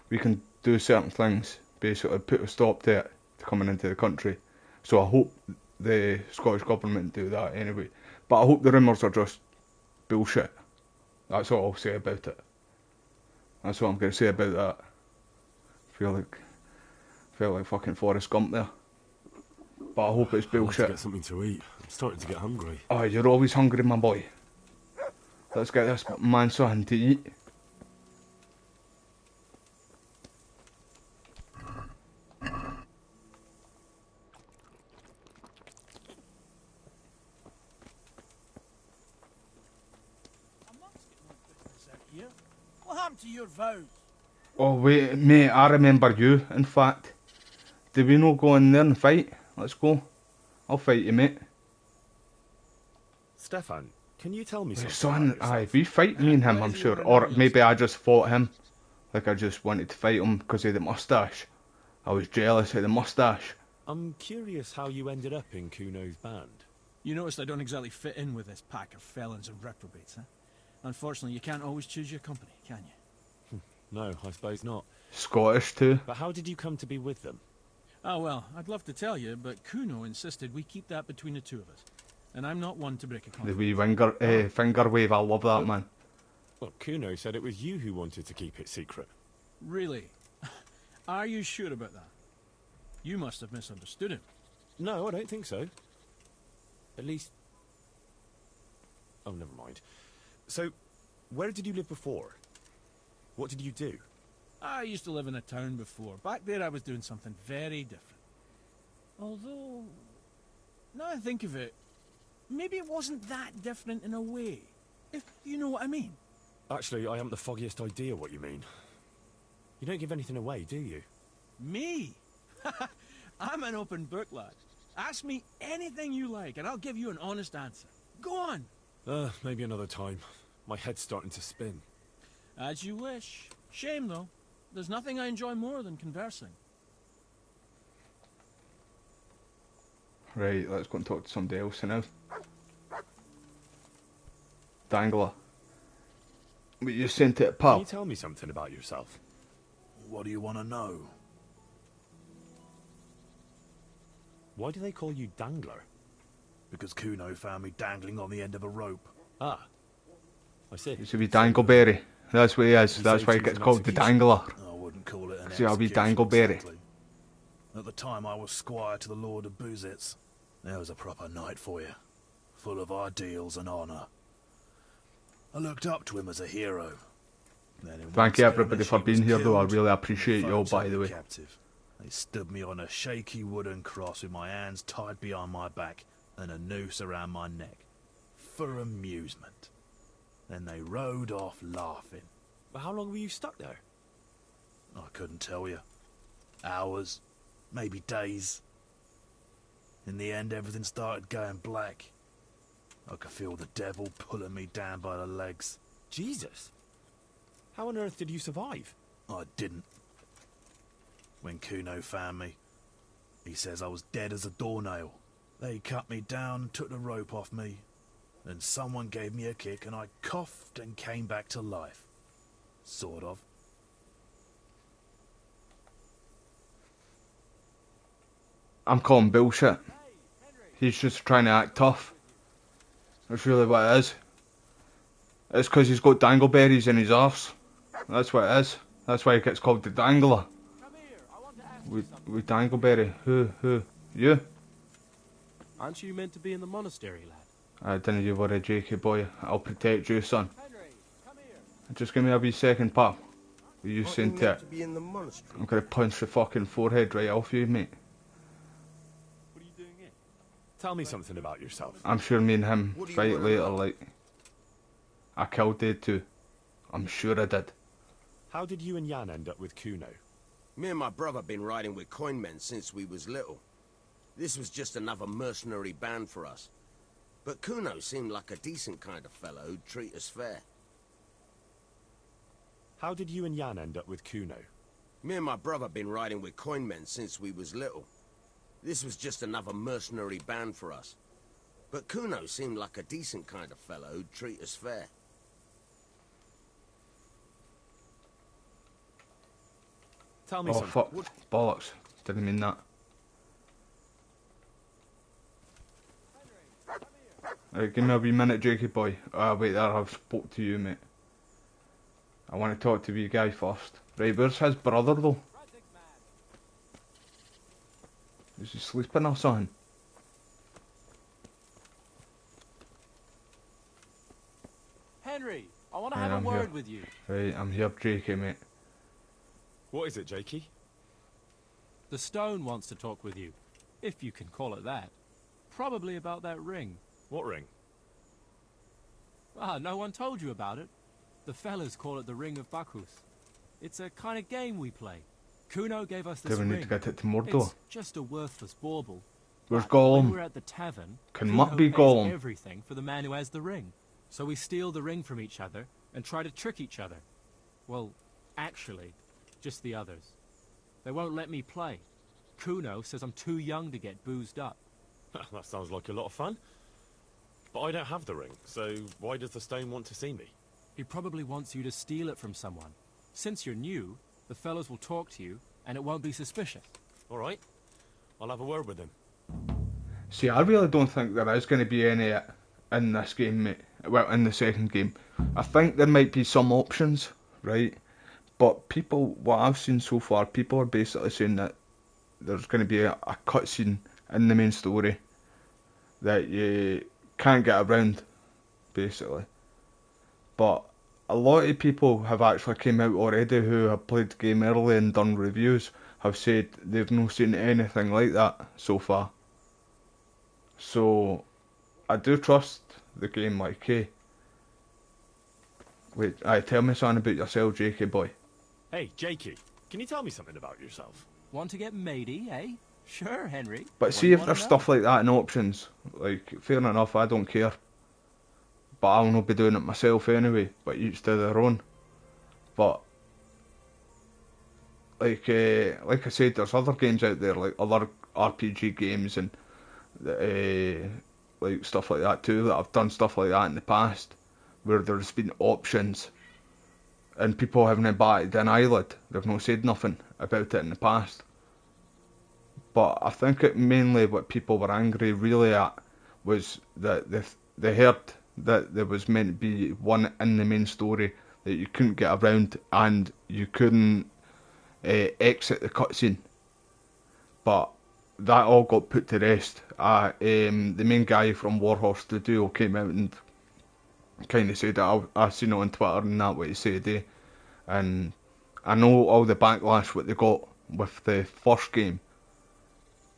we can do certain things, basically put a stop to it coming into the country. So I hope the Scottish government do that anyway. But I hope the rumours are just bullshit. That's all I'll say about it. That's what I'm going to say about that. Feel like fucking Forrest Gump there. But I hope it's bullshit. I'll have to get something to eat. I'm starting to get hungry. Oh, you're always hungry, my boy. Let's get this man something to eat. What happened to your vows? Oh wait, mate, I remember you, in fact. Did we not go in there and fight? Let's go. I'll fight you, mate. Stefan, can you tell me something Son, about yourself? aye, we fight me and him, I'm sure. Or maybe I just fought him. Like I just wanted to fight him because of the moustache. I was jealous of the moustache. I'm curious how you ended up in Kuno's band. You noticed I don't exactly fit in with this pack of felons and reprobates, huh? Unfortunately, you can't always choose your company, can you? No, I suppose not. Scottish too. But how did you come to be with them? Oh, well, I'd love to tell you, but Kuno insisted we keep that between the two of us. And I'm not one to break a The contract. wee finger wave, I love that, man. Well, Kuno said it was you who wanted to keep it secret. Really? Are you sure about that? You must have misunderstood him. No, I don't think so. At least... Oh, never mind. So, where did you live before? What did you do? I used to live in a town before. Back there I was doing something very different. Although, now I think of it, maybe it wasn't that different in a way. If you know what I mean. Actually, I haven't the foggiest idea what you mean. You don't give anything away, do you? Me? I'm an open book, lad. Ask me anything you like, and I'll give you an honest answer. Go on. Maybe another time. My head's starting to spin. As you wish. Shame, though. There's nothing I enjoy more than conversing. Right, let's go and talk to somebody else now. Dangler. But you sent it, pal. Can you tell me something about yourself? What do you want to know? Why do they call you Dangler? Because Kuno found me dangling on the end of a rope. Ah, I see. It's a wee Dangleberry. That's what he is. That's why it gets called the Dangler. I wouldn't call it an See, I'll be execution, Dangleberry. exactly. At the time I was squire to the Lord of Boozitz. There was a proper night for you. Full of ideals and honour. I looked up to him as a hero. Thank you everybody for being here though, I really appreciate you all, by the way. Captive. They stood me on a shaky wooden cross with my hands tied behind my back and a noose around my neck. For amusement. Then they rode off laughing. But how long were you stuck there? I couldn't tell you. Hours, maybe days. In the end, everything started going black. I could feel the devil pulling me down by the legs. Jesus! How on earth did you survive? I didn't. When Kuno found me, he says I was dead as a doornail. They cut me down and took the rope off me. Then someone gave me a kick and I coughed and came back to life. Sort of. I'm calling bullshit. He's just trying to act tough. That's really what it is. It's because he's got dangleberries in his arse. That's what it is. That's why it gets called the Dangler. We Dangleberry. Who? You? Aren't you meant to be in the monastery, lad? I didn't you worry, Jakey boy. I'll protect you, son. Just give me a wee second, pal. You sent it. I'm gonna punch the fucking forehead right off you, mate. What are you doing here? Tell me something about yourself. I'm sure me and him fight later, like. I killed Dad too. I'm sure I did. How did you and Jan end up with Kuno? Me and my brother been riding with coinmen since we was little. This was just another mercenary band for us. But Kuno seemed like a decent kind of fellow who'd treat us fair. How did you and Jan end up with Kuno? Me and my brother been riding with coinmen since we was little. This was just another mercenary band for us. But Kuno seemed like a decent kind of fellow who'd treat us fair. Tell me Oh something. fuck, bollocks. Didn't mean that. Right, give me a wee minute, Jakey boy. Wait there, I've spoke to you, mate. I want to talk to wee guy first. Right, where's his brother though? Is he sleeping or something? Henry, I want to have a word with you. Right, I'm here, Jakey, mate. What is it, Jakey? The stone wants to talk with you, if you can call it that. Probably about that ring. What ring? Ah, no one told you about it. The fellas call it the Ring of Bacchus. It's a kind of game we play. Kuno gave us this Do we ring. need to get it to Mordor? It's just a worthless bauble. Where's But when Gollum? we're at the tavern, Can Kuno Mutt be pays Gollum? everything for the man who has the ring. So we steal the ring from each other and try to trick each other. Well, actually, just the others. They won't let me play. Kuno says I'm too young to get boozed up. That sounds like a lot of fun. But I don't have the ring, so why does the stone want to see me? He probably wants you to steal it from someone. Since you're new, the fellows will talk to you, and it won't be suspicious. All right. I'll have a word with him. See, I really don't think there is going to be any in this game, mate. Well, in the second game. I think there might be some options, right? But people, what I've seen so far, people are basically saying that there's going to be a cutscene in the main story that you can't get around, basically. But a lot of people have actually came out already who have played the game early and done reviews, have said they've not seen anything like that so far. So I do trust the game, like, hey. Wait, tell me something about yourself, Jakey boy. Hey, Jakey, can you tell me something about yourself? Want to get matey, eh? Sure, Henry. But see if there's stuff like that in options, like, fair enough, I don't care. But I'll not be doing it myself anyway, but each to their own. But, like I said, there's other games out there, like other RPG games and like stuff like that too, that have done stuff like that in the past, where there's been options and people haven't batted an eyelid. They've not said nothing about it in the past. But I think it mainly what people were angry really at was that they heard that there was meant to be one in the main story that you couldn't get around and you couldn't exit the cutscene. But that all got put to rest. The main guy from Warhorse Studio came out and kind of said that. I seen it on Twitter and that what he said, and I know all the backlash what they got with the first game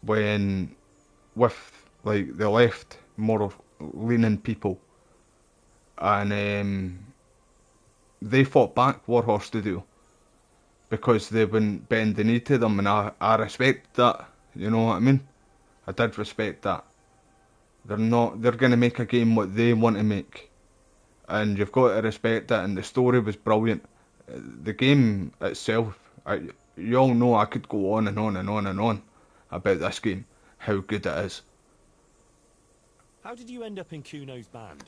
when with like the left more leaning people, and they fought back Warhorse Studio because they wouldn't bend the knee to them, and I respect that. You know what I mean? I did respect that. They're going to make a game what they want to make, and you've got to respect that. And the story was brilliant. The game itself, you all know I could go on and on and on and on about this game, how good it is. How did you end up in Kuno's band?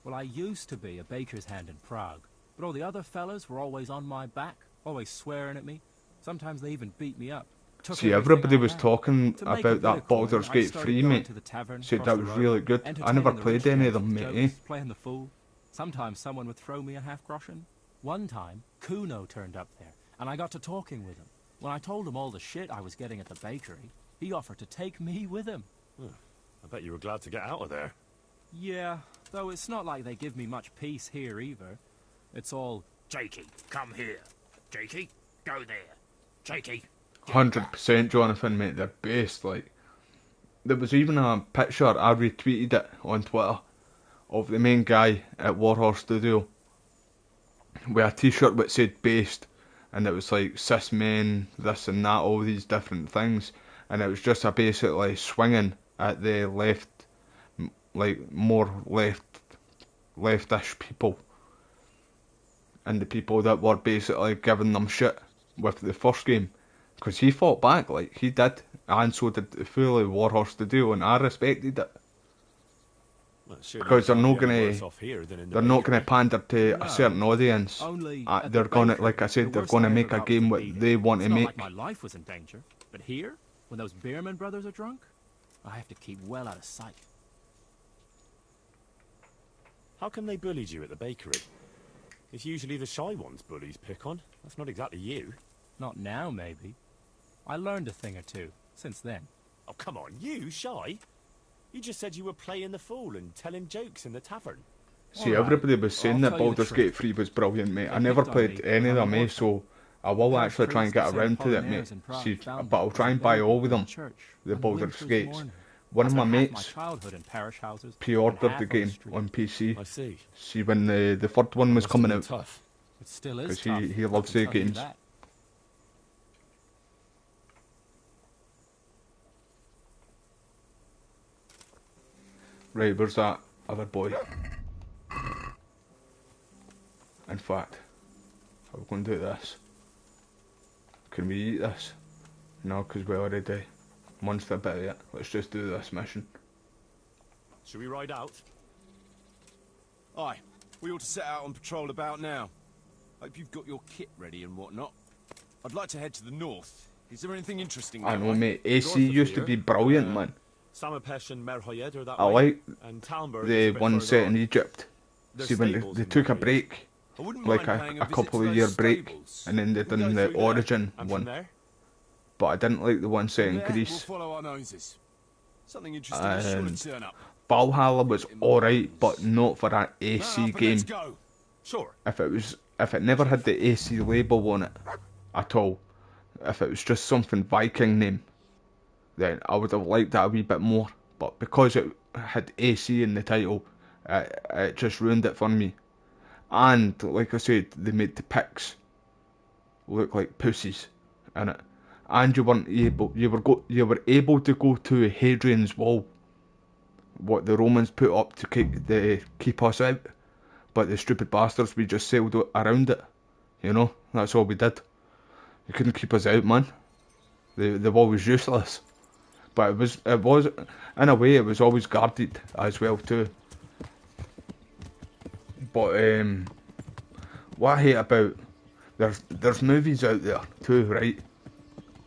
Well, I used to be a baker's hand in Prague, but all the other fellas were always on my back, always swearing at me. Sometimes they even beat me up. See, everybody was talking about that Baldur's Gate 3, mate. Said that was really good. I never played any of them, mate. Playing the fool. Sometimes someone would throw me a half-groschen. One time, Kuno turned up there, and I got to talking with him. When I told him all the shit I was getting at the bakery, he offered to take me with him. I bet you were glad to get out of there. Yeah, though it's not like they give me much peace here either. It's all, Jakey, come here. Jakey, go there. Jakey. 100% Jonathan, mate, they're best. Like, there was even a picture, I retweeted it on Twitter, of the main guy at Warhorse Studio with a t-shirt which said based, and it was like cis men, this and that, all these different things, and it was just a basically swinging at the left, like more leftish people, and the people that were basically giving them shit with the first game, because he fought back like he did, and so did the fully Warhorse to do, and I respected it. Well, surely Because you they're can't not be any gonna, worse off here than in the they're not bakery. gonna pander to No, a certain audience. only at They're the gonna, bakery, like I the said, they're worst gonna I make ever a got game was what beaten. they want It's to not make. like my life was in danger, but here, when those Beerman brothers are drunk, I have to keep well out of sight. How come they bullied you at the bakery? It's usually the shy ones bullies pick on. That's not exactly you. Not now, maybe. I learned a thing or two since then. Oh, come on, you shy? You just said you were playing the fool and telling jokes in the tavern. See, Alright, everybody was saying I'll that tell you the Baldur's truth. Gate 3 was brilliant, mate. I They never picked on played me any of because I'm them, a mate, orphan. so I will The actually try and priest get of around St. to it, mate. Apollinaris in Prague See, found but me I'll as try a and buy baby all of in them. church The on Baldur's winter's Gates. morning. One I of my spent half mates my childhood in parish houses and pre-ordered half the on the game street. on PC. I see. See, when the third one was Must have coming been out, tough. It still is because tough. he I loves can the tell you games. that. Right, where's that other boy? In fact, how are we going to do this? Can we eat this? No, because we already munched a bit of it. Let's just do this mission. Should we ride out? Aye, we ought to set out on patrol about now. Hope you've got your kit ready and whatnot. I'd like to head to the north. Is there anything interesting I that know, way? mate. AC North of used to here, be brilliant, man. Samapesh and Merhoyed are that I way. like and Talmberg is the a bit one further set on. in Egypt. There's See, when stables they in took a Merhoyed. break, I wouldn't like mind paying a visit couple to of those year break, stables. and then they We can done go the through there, Origin And one. from there? But I didn't like the one set in From there, Greece. We'll follow our noses. Something interesting is sure to turn up. Valhalla was alright, but not for an AC Man up and game. let's go. Sure. If it never had the AC label on it at all, if it was just something Viking name, then I would have liked that a wee bit more. But because it had AC in the title, it just ruined it for me. And like I said, they made the pigs look like pussies in it, and you weren't able. You were able to go to Hadrian's Wall, what the Romans put up to keep us out, but the stupid bastards, we just sailed around it. You know, that's all we did. You couldn't keep us out, man. The wall was useless. But it was in a way it was always guarded as well too. But what I hate about there's movies out there too, right?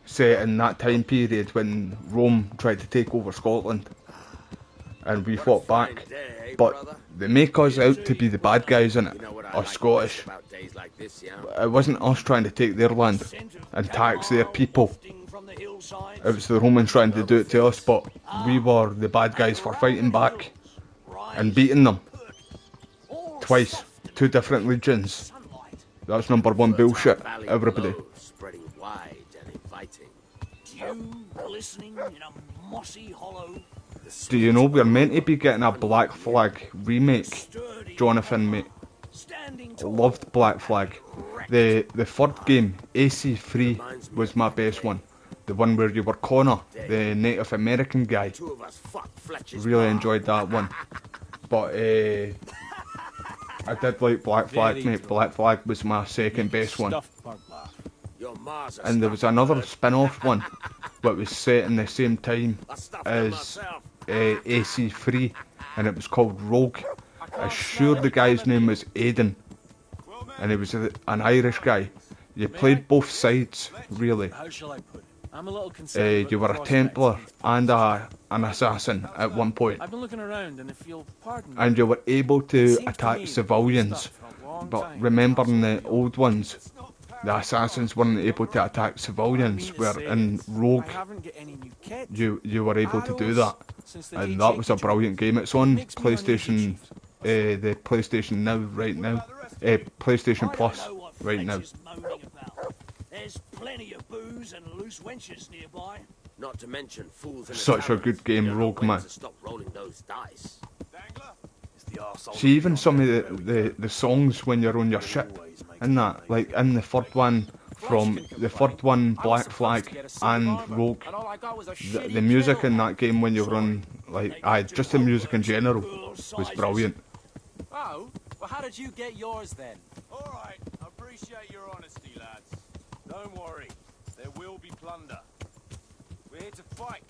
Set in that time period when Rome tried to take over Scotland, and we fought back. But they make us out to be the bad guys in it, or Scottish. It wasn't us trying to take their land and tax their people. It was the Romans trying to do it to us, but we were the bad guys for fighting back and beating them. Twice. 2 different legions. That's #1 bullshit, everybody. Spreading wide and inviting. You listening in a mossy hollow. Do you know we're meant to be getting a Black Flag remake, Jonathan, mate? Loved Black Flag. The third game, AC3, was my best one. The one where you were Connor, the Native American guy. Really enjoyed that one. But I did like Black Flag, mate. Black Flag was my second best one. And there was another spin-off one, but was set in the same time as AC3, and it was called Rogue. I'm sure the guy's name was Aiden, and he was an Irish guy. You played both sides, really. How shall I put it? I'm a little concerned. You were a Templar and an assassin at one point, I've been looking around, and if you'll pardon me, and you were able to attack civilians. But remembering the old ones, the assassins weren't able to attack civilians, where in Rogue you were able to do that, and that was a brilliant game. It's on PlayStation, the PlayStation Now right now, PlayStation Plus right now. There's plenty of booze and loose wenches nearby. Not to mention fools in the Such a tavern. good game, You know Rogue, when man. to stop rolling those dice. See, even some of the songs when you're on your ship, and that, like in the third one, from the third one, Black Flag and Rogue, the music in that game when you were on, like, just the music in general was brilliant. Oh, well how did you get yours then? Alright, I appreciate your honesty, lads. Don't worry. There will be plunder. We're here to fight.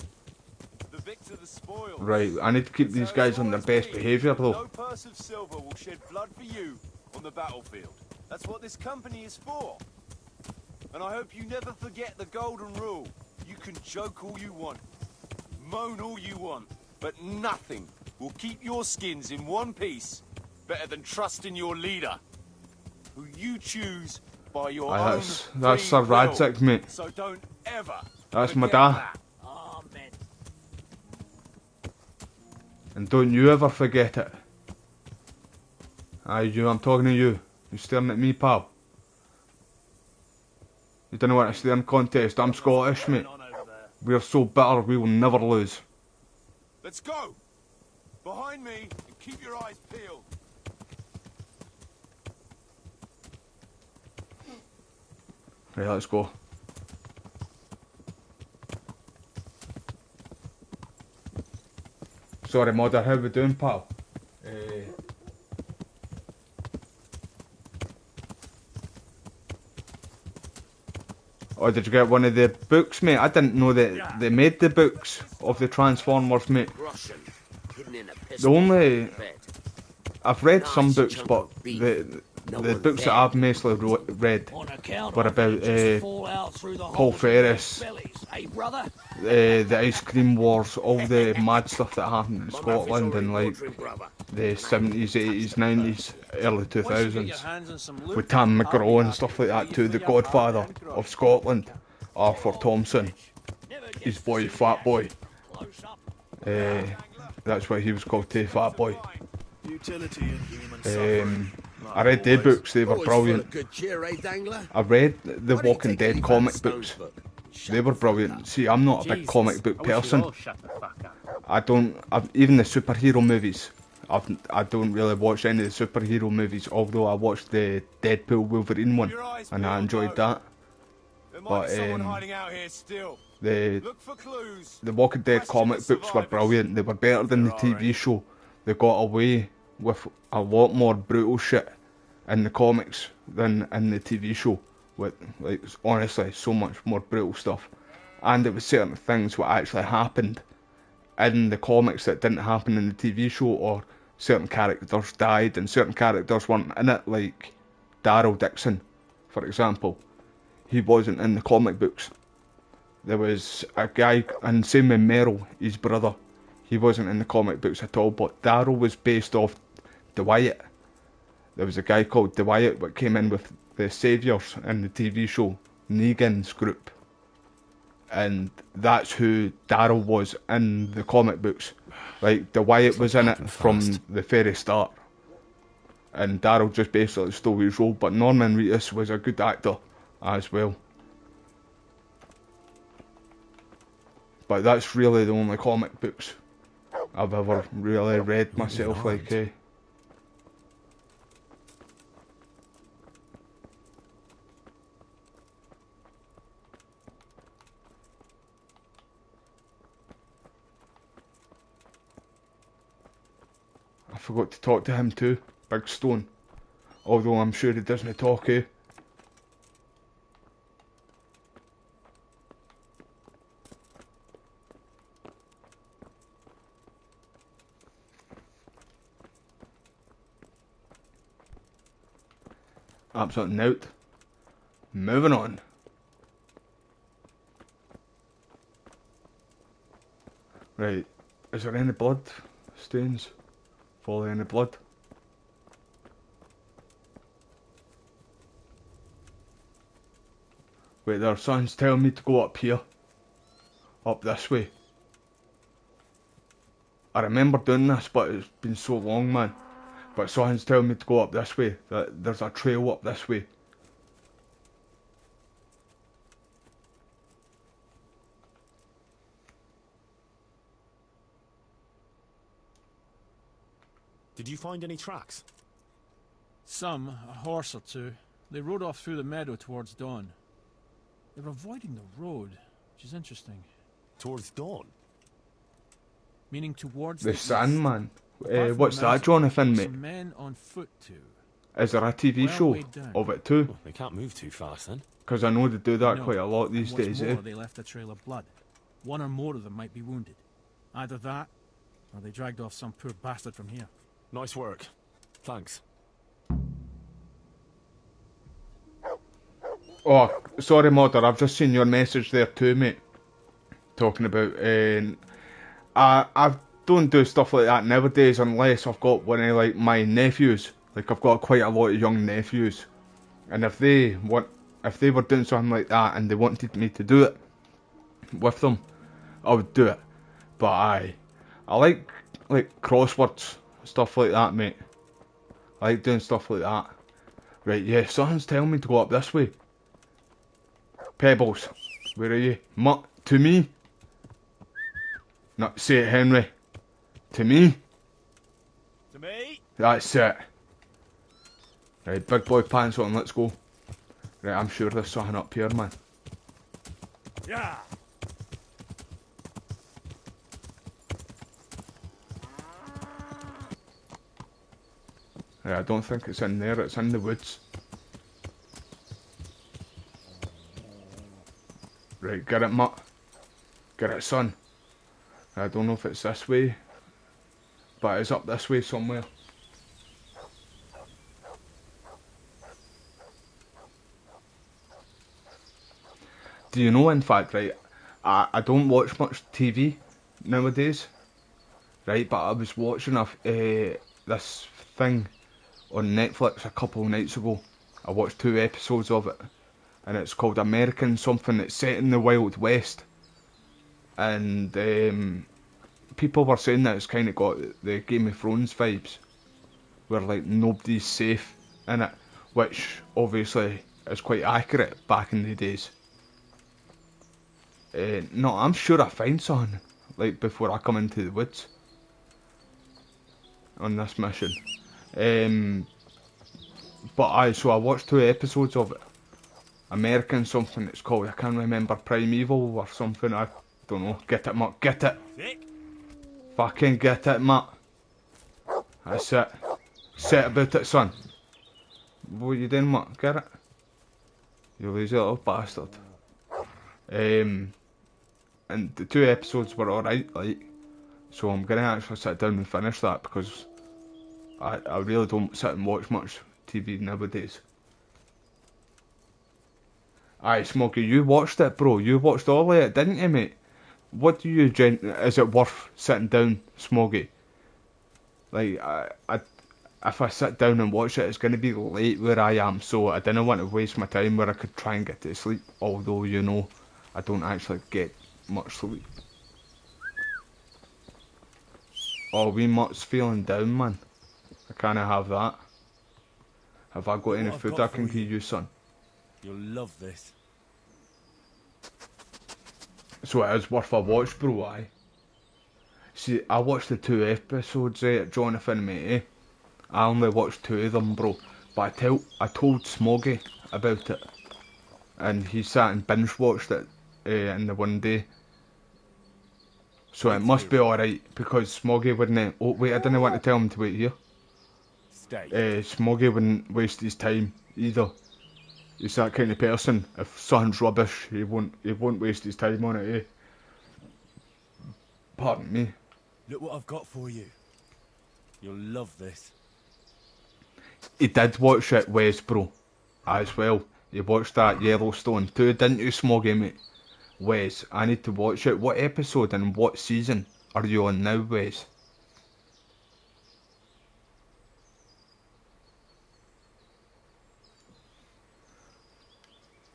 The victor the spoils. Right, I need to keep these guys on their best behaviour though. No purse of silver will shed blood for you on the battlefield. That's what this company is for. And I hope you never forget the golden rule. You can joke all you want, moan all you want, but nothing will keep your skins in one piece better than trusting your leader, who you choose by your own that's Sir free will. Radzik, mate. So don't ever That's my forget dad. that. Amen. And don't you ever forget it. Aye, you, I'm talking to you. You staring at me, pal. You don't know what a staring contest. I'm Scottish, mate. We're so bitter we will never lose. Let's go! Behind me, and keep your eyes peeled. Right, let's go. Sorry, Mother, how we doing, pal? Oh, did you get one of the books, mate? I didn't know that they made the books of the Transformers, mate. The only... I've read some books, but the books that I've mostly read were about Paul Ferris, the Ice Cream Wars, all the mad stuff that happened in Scotland in like the 70s, 80s, 90s, early 2000s, with Tam McGraw and stuff like that too. The Godfather of Scotland, Arthur Thompson, his boy Fat Boy. That's why he was called too, Fat Boy. I read their books, they were brilliant. I read the Walking Dead comic books. They were brilliant. See, I'm not a big comic book person. Even the superhero movies, I don't really watch any of the superhero movies, although I watched the Deadpool Wolverine one, and I enjoyed that. But the Walking Dead comic books were brilliant. They were better than the TV show. They got away with a lot more brutal shit in the comics than in the TV show. With, like, honestly, so much more brutal stuff. And it was certain things what actually happened in the comics that didn't happen in the TV show, or certain characters died and certain characters weren't in it, like Daryl Dixon, for example. He wasn't in the comic books. There was a guy, and same with Merrill, his brother. He wasn't in the comic books at all, but Daryl was based off Dwight. There was a guy called Dwight that came in with the Saviours in the TV show, Negan's group. And that's who Daryl was in the comic books. Like, Dwight was in it from the very start. And Daryl just basically stole his role, but Norman Reedus was a good actor as well. But that's really the only comic books I've ever really read myself, like, I forgot to talk to him too, Big Stone. Although I'm sure he doesn't talk, Absolute note. Moving on. Right, is there any blood stains? Follow any blood? Wait, their son's telling me to go up here. Up this way. I remember doing this, but it's been so long, man. But someone's telling me to go up this way. That there's a trail up this way. Did you find any tracks? Some, a horse or two. They rode off through the meadow towards dawn. They were avoiding the road, which is interesting. Towards dawn? Meaning towards the Sandman. What's that, Jonathan, mate? Some men on foot too. Is there a TV Well show weighed down. of it too? Well, they can't move too fast then. Because I know they do that No. quite a lot these And what's days, more, eh? they left a trail of blood. One or more of them might be wounded. Either that, or they dragged off some poor bastard from here. Nice work. Thanks. Oh, sorry, Modder, I've just seen your message there too, mate. Talking about, I don't do stuff like that nowadays unless I've got one of like my nephews. Like I've got quite a lot of young nephews, and if they were doing something like that and they wanted me to do it with them, I would do it. But I like crosswords, stuff like that, mate. I like doing stuff like that. Right, yeah, something's telling me to go up this way. Pebbles, where are you? Mutt, to me? No, say it, Henry. To me? To me? That's it. Right, big boy pants on, let's go. Right, I'm sure there's something up here, man. Yeah. Right, I don't think it's in there, it's in the woods. Right, get it, Mutt. Get it, son. I don't know if it's this way, but it's up this way somewhere. Do you know, in fact, right, I don't watch much TV nowadays, right, but I was watching this thing on Netflix a couple of nights ago. I watched 2 episodes of it, and it's called American something. It's set in the Wild West, and people were saying that it's kind of got the Game of Thrones vibes, where like nobody's safe in it, which obviously is quite accurate back in the days. No, I'm sure I find something like before I come into the woods on this mission. So I watched 2 episodes of it. American something it's called. I can't remember, Primeval or something. I don't know. Get it, Mutt. Get it. Thick? Fucking get it, Mutt. That's it. Set about it, son. What are you doing, Mutt? Get it? You lazy little bastard. And the 2 episodes were alright, like, so I'm gonna actually sit down and finish that because I really don't sit and watch much TV nowadays. Aye, Smokey, you watched it, bro. You watched all of it, didn't you, mate? What do you is it worth sitting down, Smokey? Like, if I sit down and watch it, it's gonna be late where I am, so I didn't want to waste my time where I could try and get to sleep. Although, you know, I don't actually get much sleep. Oh, wee Mutt's feeling down, man. I can't have that. Have I got any food I can give you, son? You'll love this. So it is worth a watch, bro, aye. See, I watched the 2 episodes at Jonathan, mate, eh? I only watched 2 of them, bro. But I told Smoggy about it. And he sat and binge watched it in the one day. So it must be alright, because Smoggy wouldn't... Oh, wait, I didn't want to tell him to wait here. Stay. Smoggy wouldn't waste his time, either. He's that kind of person. If something's rubbish, he won't waste his time on it, eh? Pardon me. Look what I've got for you. You'll love this. He did watch it, Wes, bro. As well. He watched that Yellowstone too, didn't you, Smoggy, mate? Wes, I need to watch it. What episode and what season are you on now, Wes?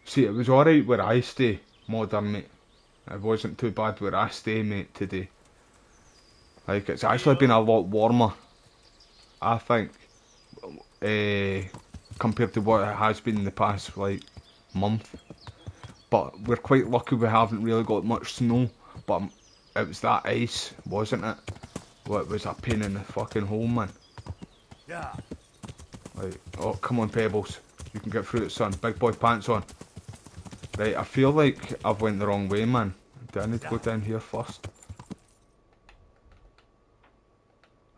See, it was alright where I stay, Modern, mate. It wasn't too bad where I stay, mate, today. Like, it's actually been a lot warmer, I think, compared to what it has been in the past, like, month. But we're quite lucky we haven't really got much snow, but it was that ice, wasn't it? Well, it was a pain in the fucking hole, man. Yeah. Like, oh, come on, Pebbles. You can get through it, son. Big boy pants on. Right, I feel like I've went the wrong way, man. Do I need to go down here first?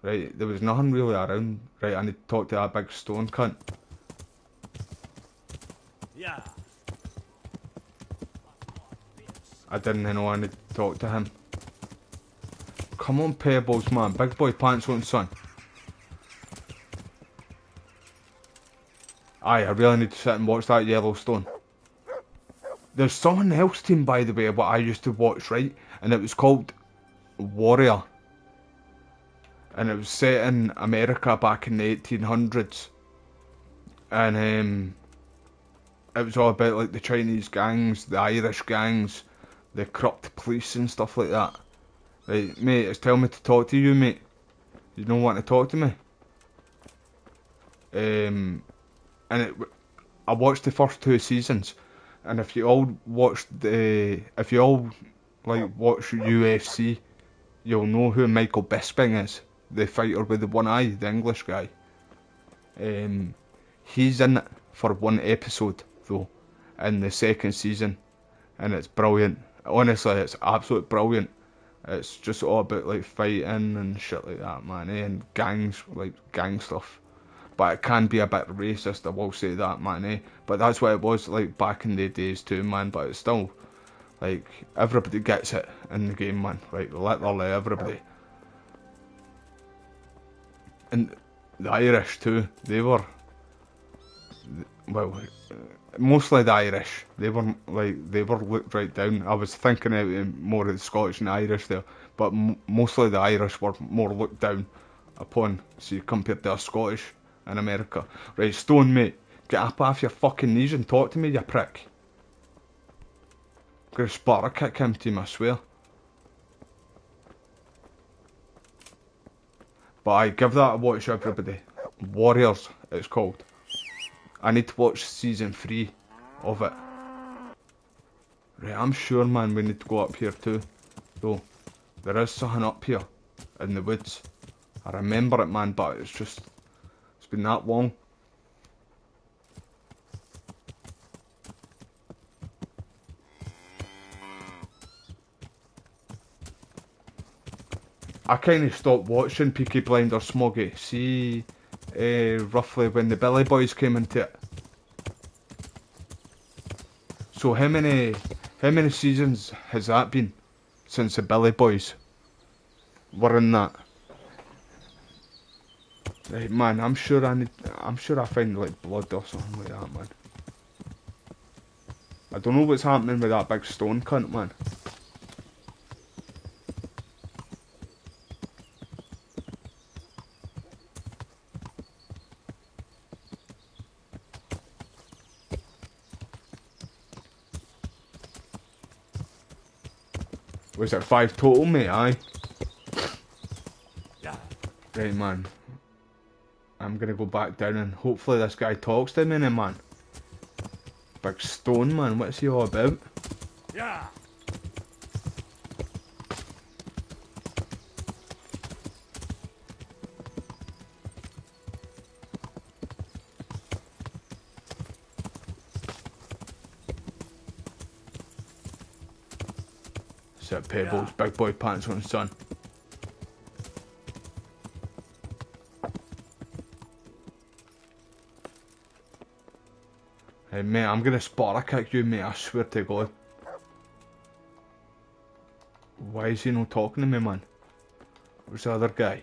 Right, there was nothing really around. Right, I need to talk to that big stone cunt. Yeah. I didn't know I need to talk to him. Come on, Pebbles, man. Big boy pants on, son. Aye, I really need to sit and watch that Yellowstone. There's someone else team, by the way, what I used to watch, right? And it was called Warrior. And it was set in America back in the 1800s. And it was all about like the Chinese gangs, the Irish gangs, the corrupt police and stuff like that. Right, mate, it's telling me to talk to you, mate. You don't want to talk to me? I watched the first 2 seasons, and if you all watch watch UFC, you'll know who Michael Bisping is, the fighter with the one eye, the English guy. He's in it for 1 episode though, in the 2nd season, and it's brilliant. Honestly, it's absolutely brilliant. It's just all about like fighting and shit like that, man, and gangs, like gang stuff. But it can be a bit racist, I will say that, man, But that's what it was like back in the days too, man. But it's still, like, everybody gets it in the game, man. Like, literally everybody. And the Irish too, they were, well, mostly the Irish. They were looked right down. I was thinking out more of the Scottish and Irish there, but mostly the Irish were more looked down upon. See, compared to a Scottish in America. Right, Stone, mate, get up off your fucking knees and talk to me, you prick. I'm gonna Sparta kick him to him, I swear. But I give that a watch, everybody. Warriors, it's called. I need to watch season 3 of it. Right, I'm sure, man, we need to go up here too. Though, there is something up here in the woods. I remember it, man, but it's been that long. I kind of stopped watching Peaky Blinders, Smoggy. See, roughly when the Billy Boys came into it. So how many seasons has that been since the Billy Boys were in that? Right, man, I'm sure I find like blood or something like that, man. I don't know what's happening with that big stone cunt, man. Was it 5 total, mate? Aye. Yeah. Right, man. I'm gonna go back down and hopefully this guy talks to me, man. Big stone, man. What's he all about? Yeah. Set Pebbles, big boy pants on, son. Hey, mate, I'm gonna Sparta kick you, mate, I swear to God. Why is he not talking to me, man? Where's the other guy?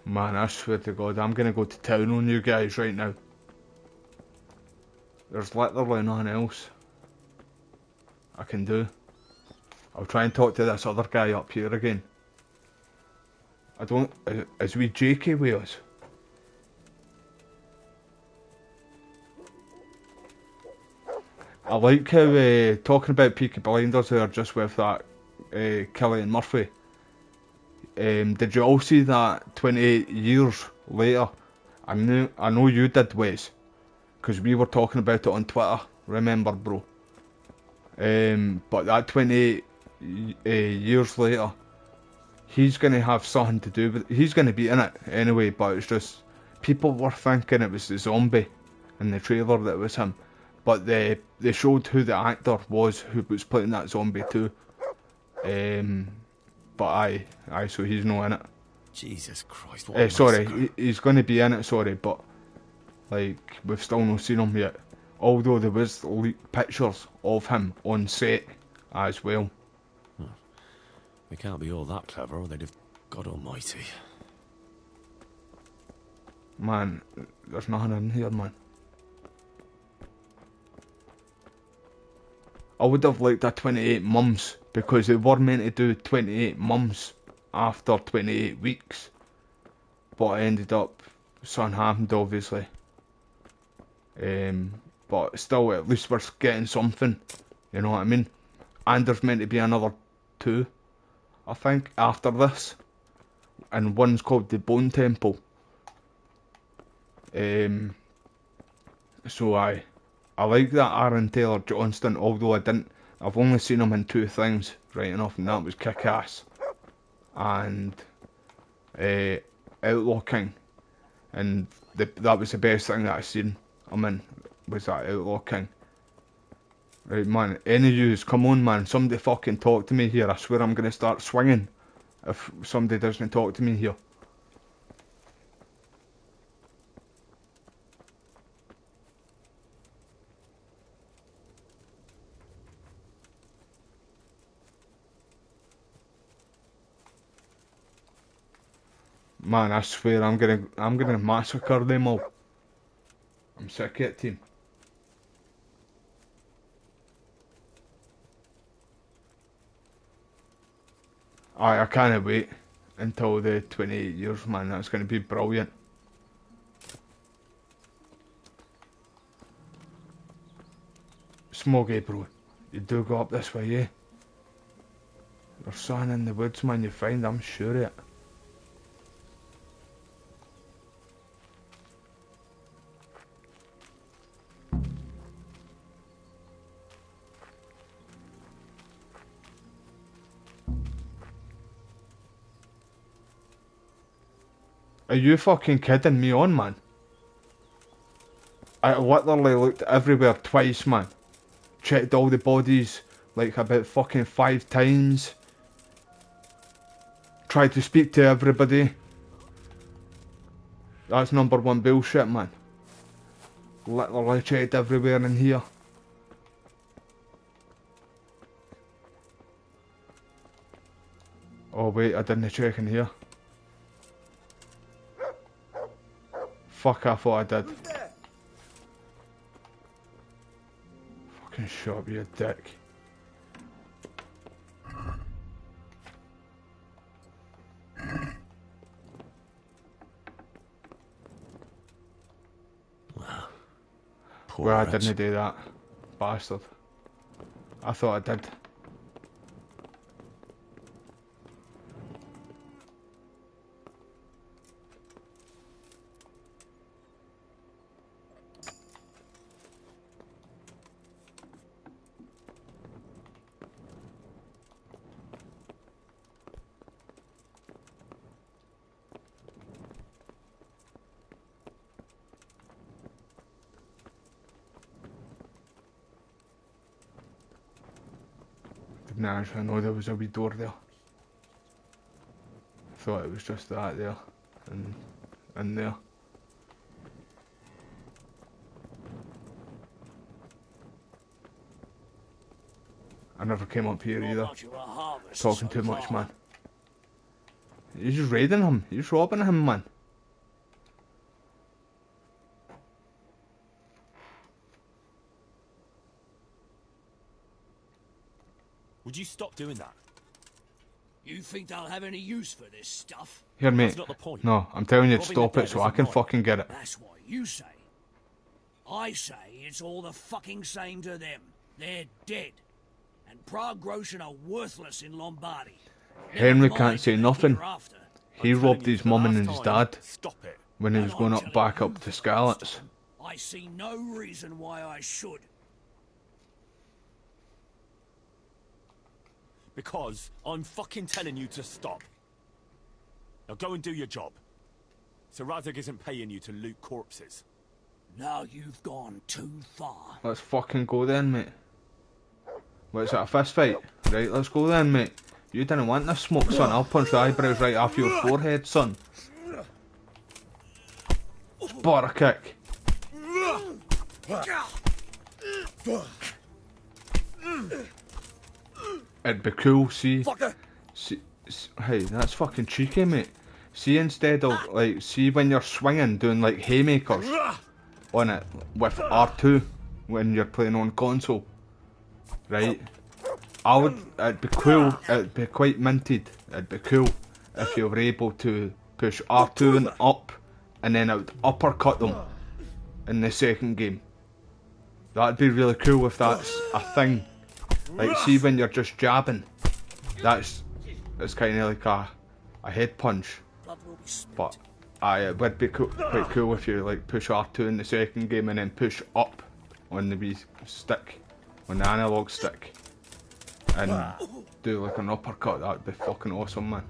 Man, I swear to God, I'm gonna go to town on you guys right now. There's literally nothing else I can do. I'll try and talk to this other guy up here again. I don't... Is we JK with us? I like how, talking about Peaky Blinders there, just with that Cillian Murphy. Did you all see that 28 years later? I know you did, Wes, because we were talking about it on Twitter, remember, bro? But that 28 years later, he's going to have something to do with it. He's going to be in it anyway, but it's just, people were thinking it was the zombie in the trailer that was him. but they showed who the actor was who was playing that zombie too. But aye, so he's not in it. Jesus Christ, what a sorry, he's going to be in it, sorry, but like, we've still not seen him yet. Although there was leaked pictures of him on set as well. They can't be all that clever, or they'd have... God almighty. Man, there's nothing in here, man. I would have liked a 28 mums, because they were meant to do 28 mums after 28 weeks. But it ended up, something happened obviously. But still, at least we're getting something, you know what I mean? And there's meant to be another 2, I think, after this. And one's called the Bone Temple. So I like that Aaron Taylor Johnston, although I've only seen him in 2 things, right enough, and that was Kick-Ass and Outlaw King, and that was the best thing that I seen him in, was that Outlaw King. Right, man, any of yous, come on, man, somebody fucking talk to me here. I swear I'm gonna start swinging if somebody doesn't talk to me here. Man, I swear I'm gonna massacre them all. I'm sick of it, team. I can't wait until the 28 years, man. That's gonna be brilliant. Smoggy, bro. You do go up this way, yeah? There's something in the woods, man. You find, I'm sure of it. Are you fucking kidding me on, man? I literally looked everywhere twice, man. Checked all the bodies like about fucking 5 times. Tried to speak to everybody. That's #1 bullshit, man. Literally checked everywhere in here. Oh wait, I didn't check in here. Fuck, I thought I did. Fucking shut up, you dick. Well, I didn't do that. Bastard. I thought I did. Didn't actually know there was a wee door there. Thought it was just that there and there. I never came up here either. Talking too much, man. You're just raiding him. You're just robbing him, man. Would you stop doing that? You think they'll have any use for this stuff? Here, mate. That's not the point. No, I'm telling you to stop it so I can fucking get it. That's what you say. I say it's all the fucking same to them. They're dead. And Prague Groshen are worthless in Lombardy. Henry can't say nothing. He robbed his mum and his dad when he was going back up to Scarlet's. I see no reason why I should. Because I'm fucking telling you to stop. Now go and do your job. Sir Razig isn't paying you to loot corpses. Now you've gone too far. Let's fucking go then, mate. What's it, a fist fight? Right, let's go then, mate. You didn't want this smoke, son. I'll punch the eyebrows right off your forehead, son. Butter kick. It'd be cool, see, hey, that's fucking cheeky, mate. See, instead of, like, see when you're swinging, doing, like, haymakers on it with R2 when you're playing on console, right? It'd be cool, it'd be quite minted, it'd be cool if you were able to push R2 and up, and then it would uppercut them in the second game. That'd be really cool if that's a thing. Like, see when you're just jabbing, it's kind of like a head punch. But it would be quite cool if you like push R2 in the second game and then push up on the wee stick, on the analog stick, and do like an uppercut. That'd be fucking awesome, man.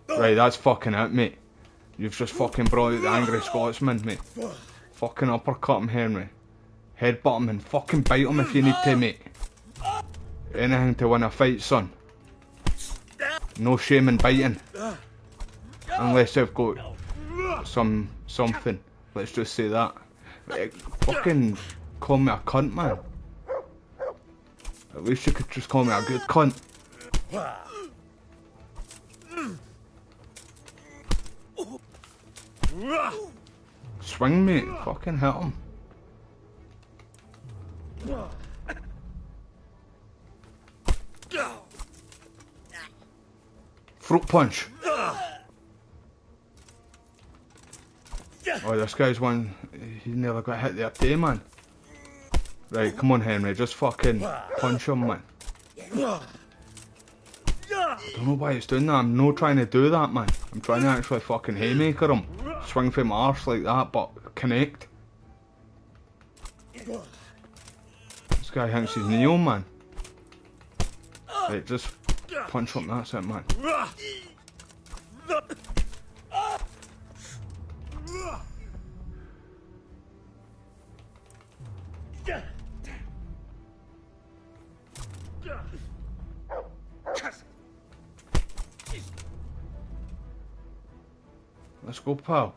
Right, that's fucking it, mate. You've just fucking brought out the angry Scotsman, mate. Fucking uppercut him, Henry. Headbutt him and fucking bite him if you need to, mate. Anything to win a fight, son. No shame in biting. Unless they've got something. Let's just say that. Fucking call me a cunt, man. At least you could just call me a good cunt. Swing, mate. Fucking hit him. Throat punch. Oh, this guy's one. He nearly got hit there too, man. Right, come on, Henry. Just fucking punch him, man. Don't know why it's doing that. I'm not trying to do that, man. I'm trying to actually fucking haymaker him. Swing from my arse like that, but connect. This guy thinks he's Neo, man. Right, just punch him, that's it, man. Let's go, pal.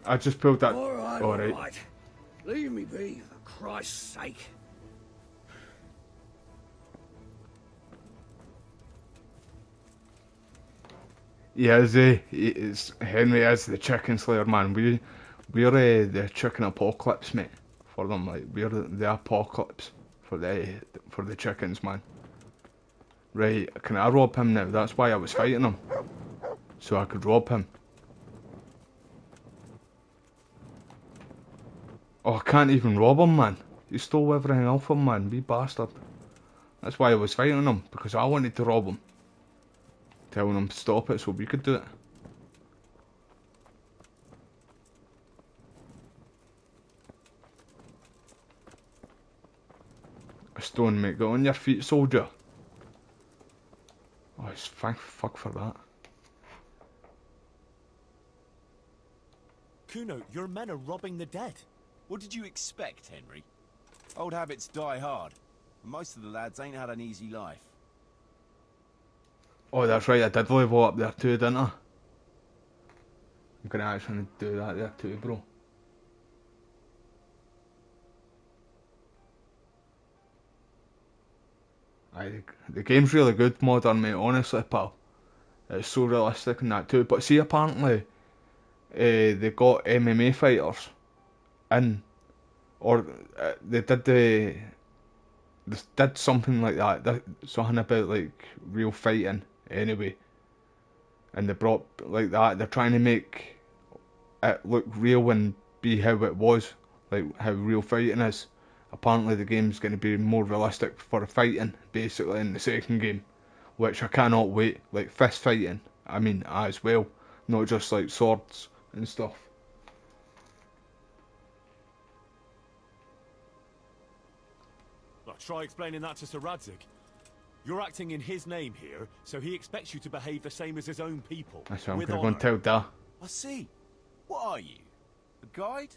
I just pulled that. Alright. Leave me be, for Christ's sake. Yeah, it's Henry is the chicken slayer, man. We're the chicken apocalypse, mate. For them, like we're the apocalypse for the chickens, man. Right, can I rob him now? That's why I was fighting him, so I could rob him. Oh, I can't even rob him, man. He stole everything off him, man. Wee bastard. That's why I was fighting him, because I wanted to rob him. Telling him to stop it so we could do it. A stone, mate. Get on your feet, soldier. Oh, thank fuck for that. Kuno, your men are robbing the dead. What did you expect, Henry? Old habits die hard. Most of the lads ain't had an easy life. Oh, that's right, I did level up there too, didn't I? I'm gonna actually do that there too, bro. The game's really good, modern, mate, honestly, pal. It's so realistic in that too. But see, apparently, they got MMA fighters in, or they did something like that. Something about like real fighting, anyway. And they brought like that. They're trying to make it look real and be how it was, like how real fighting is. Apparently the game's going to be more realistic for fighting, basically, in the second game, which I cannot wait. Like fist fighting, I mean, as well, not just like swords and stuff. Well, try explaining that to Sir Radzig. You're acting in his name here, so he expects you to behave the same as his own people. That's what I'm with going to go and honor. tell Dad. I see. What are you? A guide?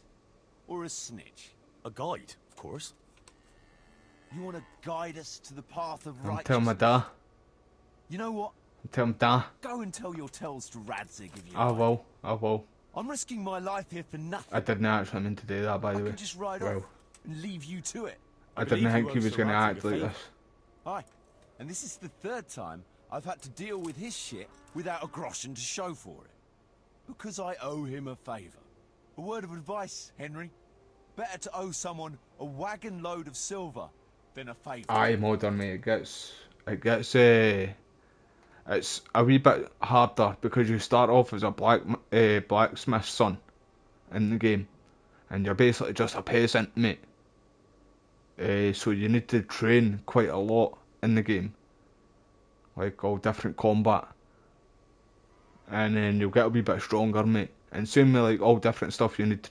Or a snitch? A guide, of course. You want to guide us to the path of I'm righteousness? telling my dad. You know what? I'm telling Dad. Go and tell your tales to Radzig if you I like. will. I will. I'm risking my life here for nothing. I didn't actually mean to do that, by the I way. can just ride Well, off and leave you to it. I didn't think he was going to act like this. Aye, and this is the third time I've had to deal with his shit without a groschen to show for it. Because I owe him a favour. A word of advice, Henry. Better to owe someone a wagon load of silver than a favour. Aye, modern mate. It's a wee bit harder because you start off as a blacksmith's son in the game, and you're basically just a peasant, mate. So you need to train quite a lot in the game, like all different combat, and then you'll get a wee bit stronger, mate. And same with like all different stuff, you need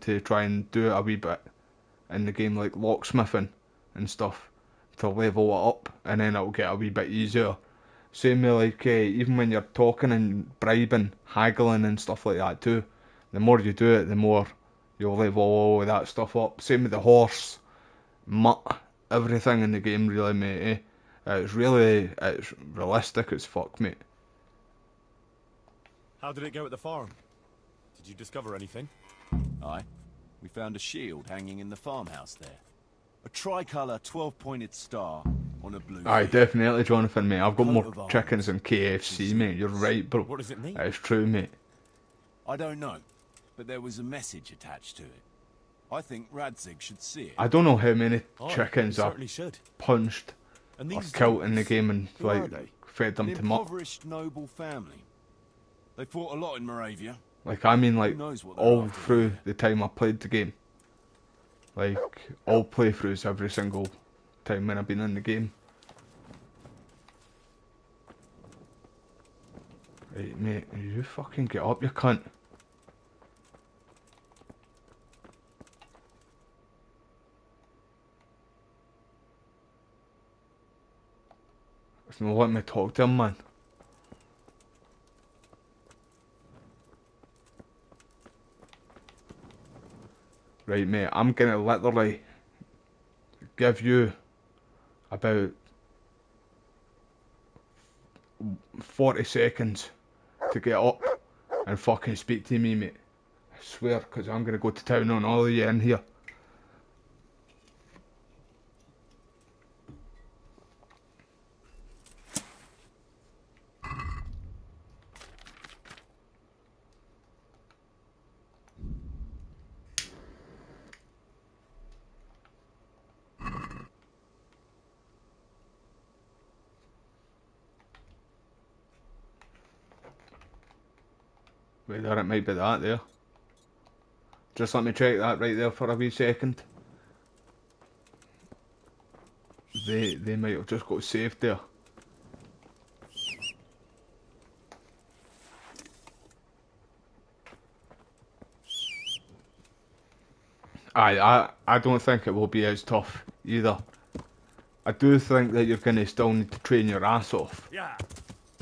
to try and do it a wee bit in the game, like locksmithing and stuff, to level it up, and then it'll get a wee bit easier. Same with like even when you're talking and bribing, haggling and stuff like that too. The more you do it, the more you'll level all of that stuff up. Same with the horse, mutt, everything in the game really, mate. It's realistic as fuck, mate. How did it go at the farm? Did you discover anything? Aye. We found a shield hanging in the farmhouse there. A tricolour 12-pointed star on a blue. Aye, definitely, Jonathan, mate. I've got more Coat of chickens than KFC, mate. You're right, bro. What does it mean? It's true, mate. I don't know, but there was a message attached to it. I think Radzig should see it. I don't know how many Oh, chickens you are certainly should. punched And or these killed in the dudes, game and who are like they? fed them An to mutt. impoverished noble family. They fought a lot in Moravia. Like, I mean, like, Who knows what they're all after through the time I played the game. Like, all playthroughs every single time when I've been in the game. Right, mate, you fucking get up, you cunt. It's not letting me talk to him, man. Right, mate, I'm gonna literally give you about 40 seconds to get up and fucking speak to me, mate. I swear, because I'm gonna go to town on all of you in here. Wait there, it might be that there. Just let me check that right there for a wee second. They might have just got saved there. I don't think it will be as tough either. I do think that you're going to still need to train your ass off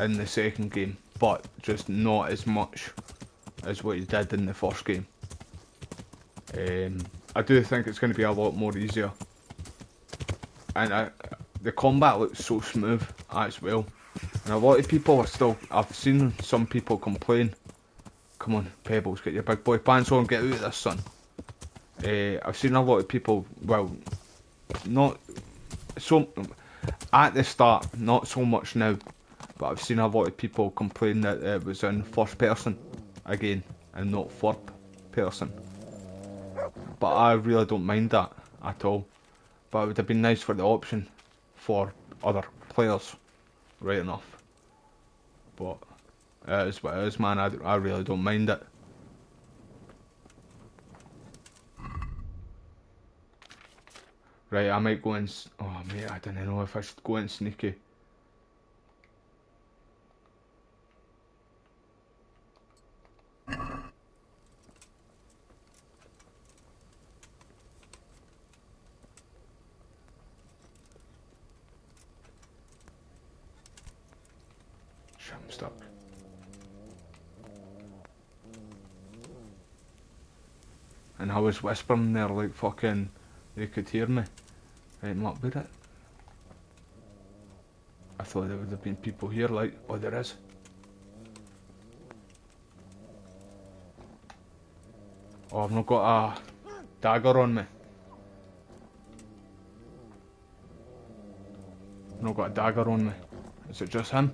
in the second game, but just not as much as what you did in the first game. I do think it's going to be a lot more easier, and the combat looks so smooth as well. And a lot of people are still, I've seen some people complain. Come on, Pebbles, get your big boy pants on, get out of this, son. I've seen a lot of people, well, not so, at the start, not so much now, but I've seen a lot of people complain that it was in first person again, and not third person. But I really don't mind that at all. But it would have been nice for the option for other players, right enough. But it is what it is, man. I really don't mind it. Right, I might go in. Oh, mate, I don't know if I should go in sneaky. shit, I'm stuck. And I was whispering there like fucking they could hear me. Right, I'm up with it. I thought there would have been people here, like, oh, there is. Oh, I've not got a dagger on me. I've not got a dagger on me. Is it just him?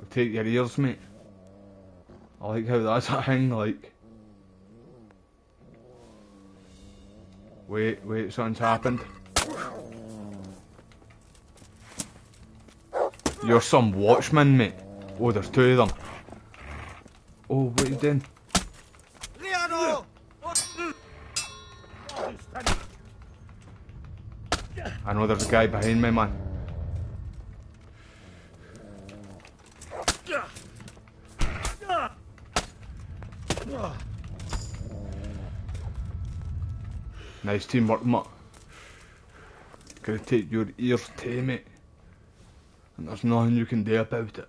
I'll take your ears, mate. I like how that's a thing, like. Wait, something's happened. You're some watchman, mate. Oh, there's two of them. Oh, what are you doing? I know there's a guy behind me, man. Nice teamwork, mate. Gonna take your ears too, mate. And there's nothing you can do about it.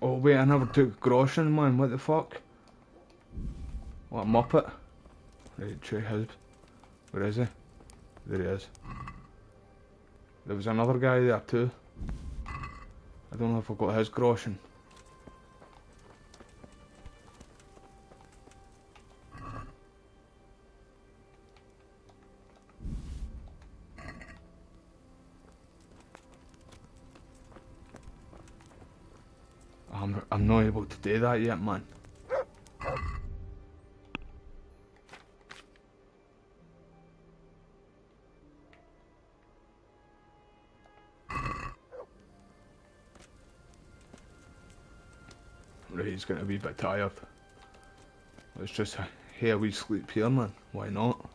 Oh wait, I never took groschen, man, what the fuck? What a muppet. Right, check his. Where is he? There he is. There was another guy there too. I don't know if I got his groschen. I'm not able to do that yet, man. Right, he's gonna be a bit tired. Let's just have a wee sleep here, man. Why not?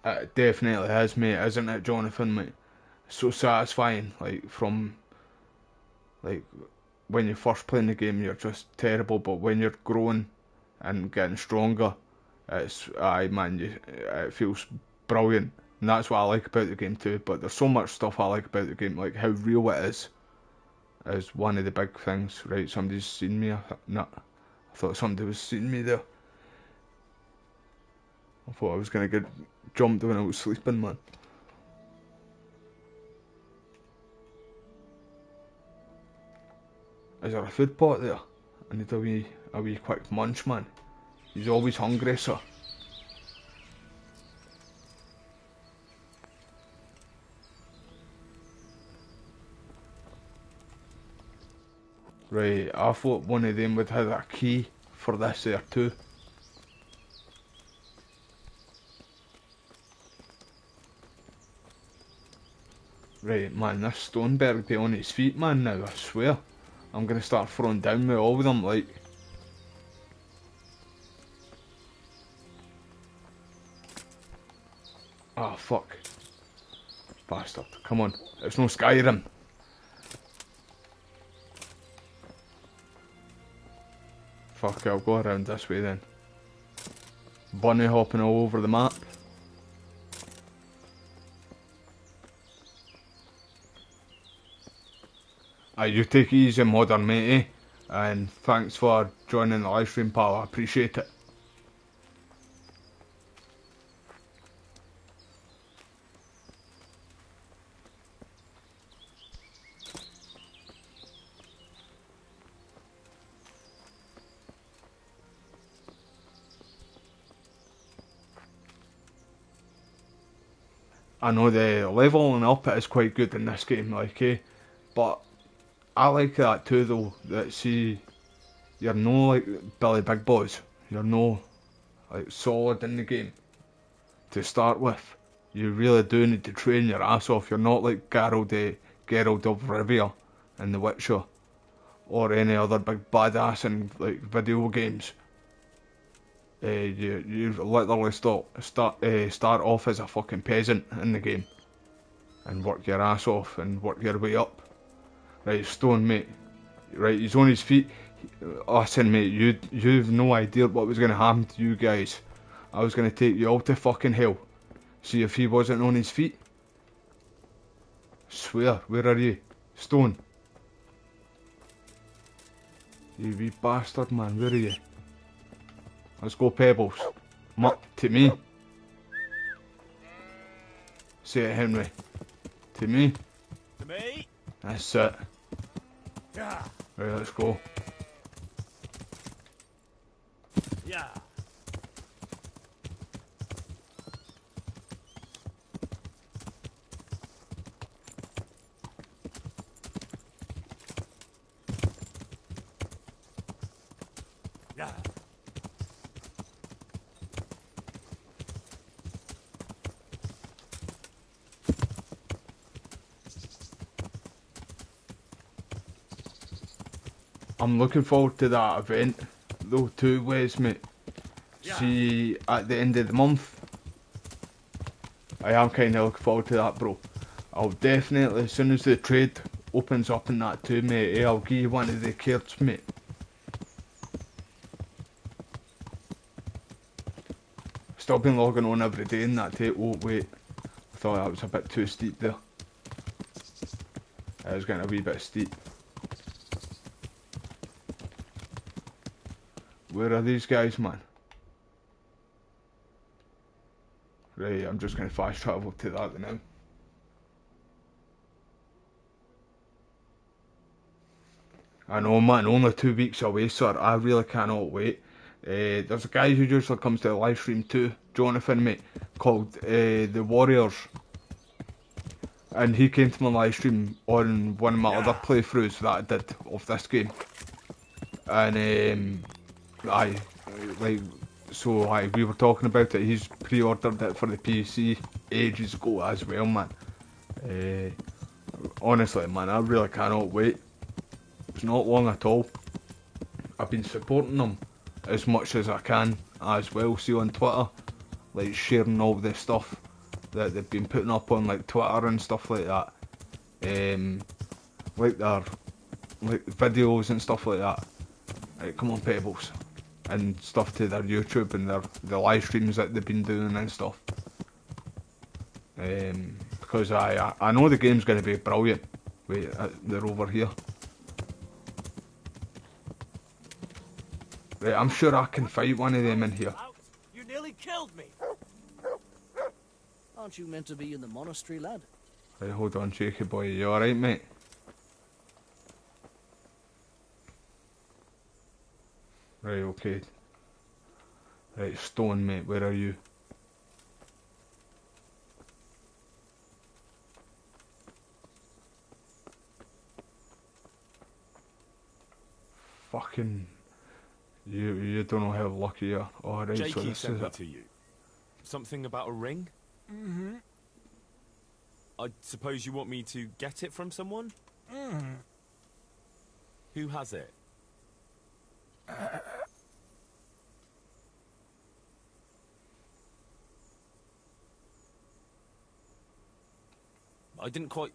It definitely is, mate, isn't it, Jonathan, mate? It's so satisfying, like, from, like, when you're first playing the game, you're just terrible, but when you're growing and getting stronger, it's, it feels brilliant, and that's what I like about the game too, but there's so much stuff I like about the game, like how real it is one of the big things. Right, somebody's seen me, I thought somebody was seeing me there. I thought I was gonna get jumped when I was sleeping, man. Is there a food pot there? I need a wee quick munch, man. He's always hungry, sir. Right, I thought one of them would have a key for this there too. Right, man, this Stoneberg be on his feet, man, now, I swear. I'm gonna start throwing down with all of them, like. Oh, fuck. Bastard, come on. It's no Skyrim. Fuck, I'll go around this way then. Bunny hopping all over the map. You take it easy, modern matey, and thanks for joining the live stream, pal. I appreciate it. I know the leveling up is quite good in this game, like, but I like that too, though, that, see, you're no like Billy Big Boss, you're no like solid in the game to start with. You really do need to train your ass off. You're not like Geralt of Rivia in The Witcher, or any other big badass in like video games. You literally start off as a fucking peasant in the game, and work your ass off and work your way up. Right, Stone, mate. Right, he's on his feet. Listen, mate, you've no idea what was going to happen to you guys. I was going to take you all to fucking hell. See if he wasn't on his feet. Swear, where are you? Stone. You wee bastard, man, where are you? Let's go, Pebbles. To me. Say it, Henry. To me. To me. That's it. Yeah. Right, let's go. Yeah. Yeah. I'm looking forward to that event, though, too, Wes, mate. Yeah. See, at the end of the month, I am kind of looking forward to that, bro. I'll definitely, as soon as the trade opens up in that too, mate, I'll give you one of the cards, mate. Still been logging on every day in that tape. Oh, wait. I thought that was a bit too steep there. It was getting a wee bit steep. Where are these guys, man? Right, I'm just going to fast travel to that now. I know, man, only 2 weeks away, sir. I really cannot wait. There's a guy who usually comes to the live stream too, Jonathan, mate, called the Warriors. And he came to my live stream on one of my other playthroughs that I did of this game. And we were talking about it. He's pre-ordered it for the PC ages ago as well, man. Honestly, man, I really cannot wait. It's not long at all. I've been supporting them as much as I can as well. See on Twitter, like sharing all the stuff that they've been putting up on like Twitter and stuff like that. Like their videos and stuff like that. Right, come on, Pebbles. And stuff to their YouTube and the live streams that they've been doing and stuff. Because I know the game's going to be brilliant. Wait, they're over here. Right, I'm sure I can fight one of them in here. You nearly killed me. Aren't you meant to be in the monastery, lad? Right, hold on, shaky boy. You alright, mate? Right, okay. Right, Stone, mate, where are you? Fucking... You don't know how lucky you are. Alright, so Jakey this sent is me it. to you. Something about a ring? Mm-hmm. I suppose you want me to get it from someone? Mm. Who has it? I didn't quite...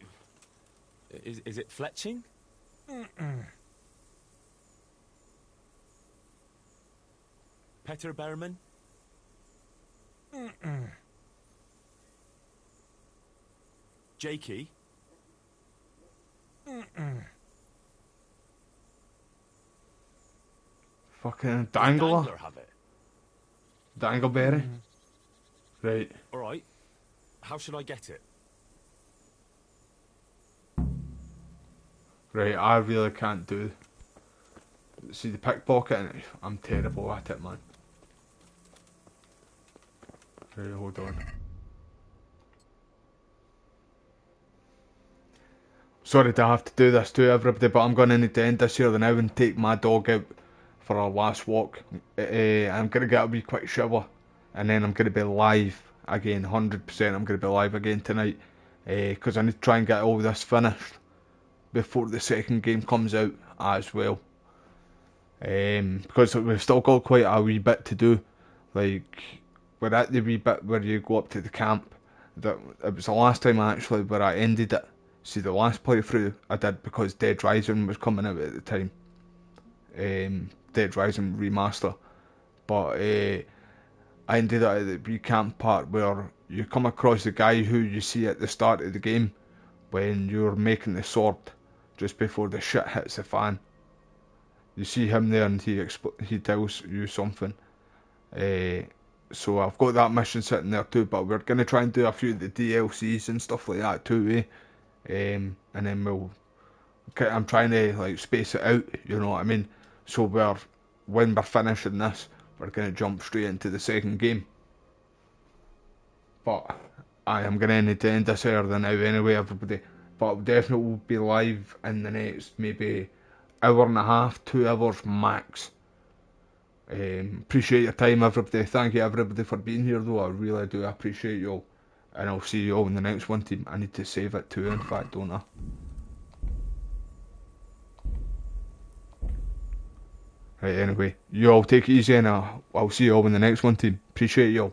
Is it fletching? Mm-mm. Peter Berriman? Mm-mm. Jakey? Mm-mm. Fucking Dangler? Dangler have it? Dangleberry? Right. Alright. How should I get it? Right, I really can't do... See the pickpocketing? I'm terrible at it, man. Right, hold on. Sorry to have to do this to everybody, but I'm going to need to end this here now and take my dog out for our last walk. I'm going to get a wee quick shower, and then I'm going to be live again, 100%. I'm going to be live again tonight, because I need to try and get all this finished before the second game comes out as well. Because we've still got quite a wee bit to do. Like, we're at the wee bit where you go up to the camp. It was the last time actually where I ended it. See, the last playthrough I did because Dead Rising was coming out at the time. Dead Rising Remaster. But I ended it at the wee camp part where you come across the guy who you see at the start of the game when you're making the sword just before the shit hits the fan. You see him there and he tells you something. So I've got that mission sitting there too, but we're going to try and do a few of the DLCs and stuff like that too, and then I'm trying to like space it out, you know what I mean? So when we're finishing this, we're going to jump straight into the second game. But I am going to need to end this earlier now anyway, everybody. But I'll definitely be live in the next maybe hour and a half, 2 hours max. Appreciate your time, everybody. Thank you everybody for being here though. I really do appreciate you all. And I'll see you all in the next one, team. I need to save it too, in fact, don't I? Right, anyway, you all take it easy and I'll see you all in the next one, team. Appreciate you all.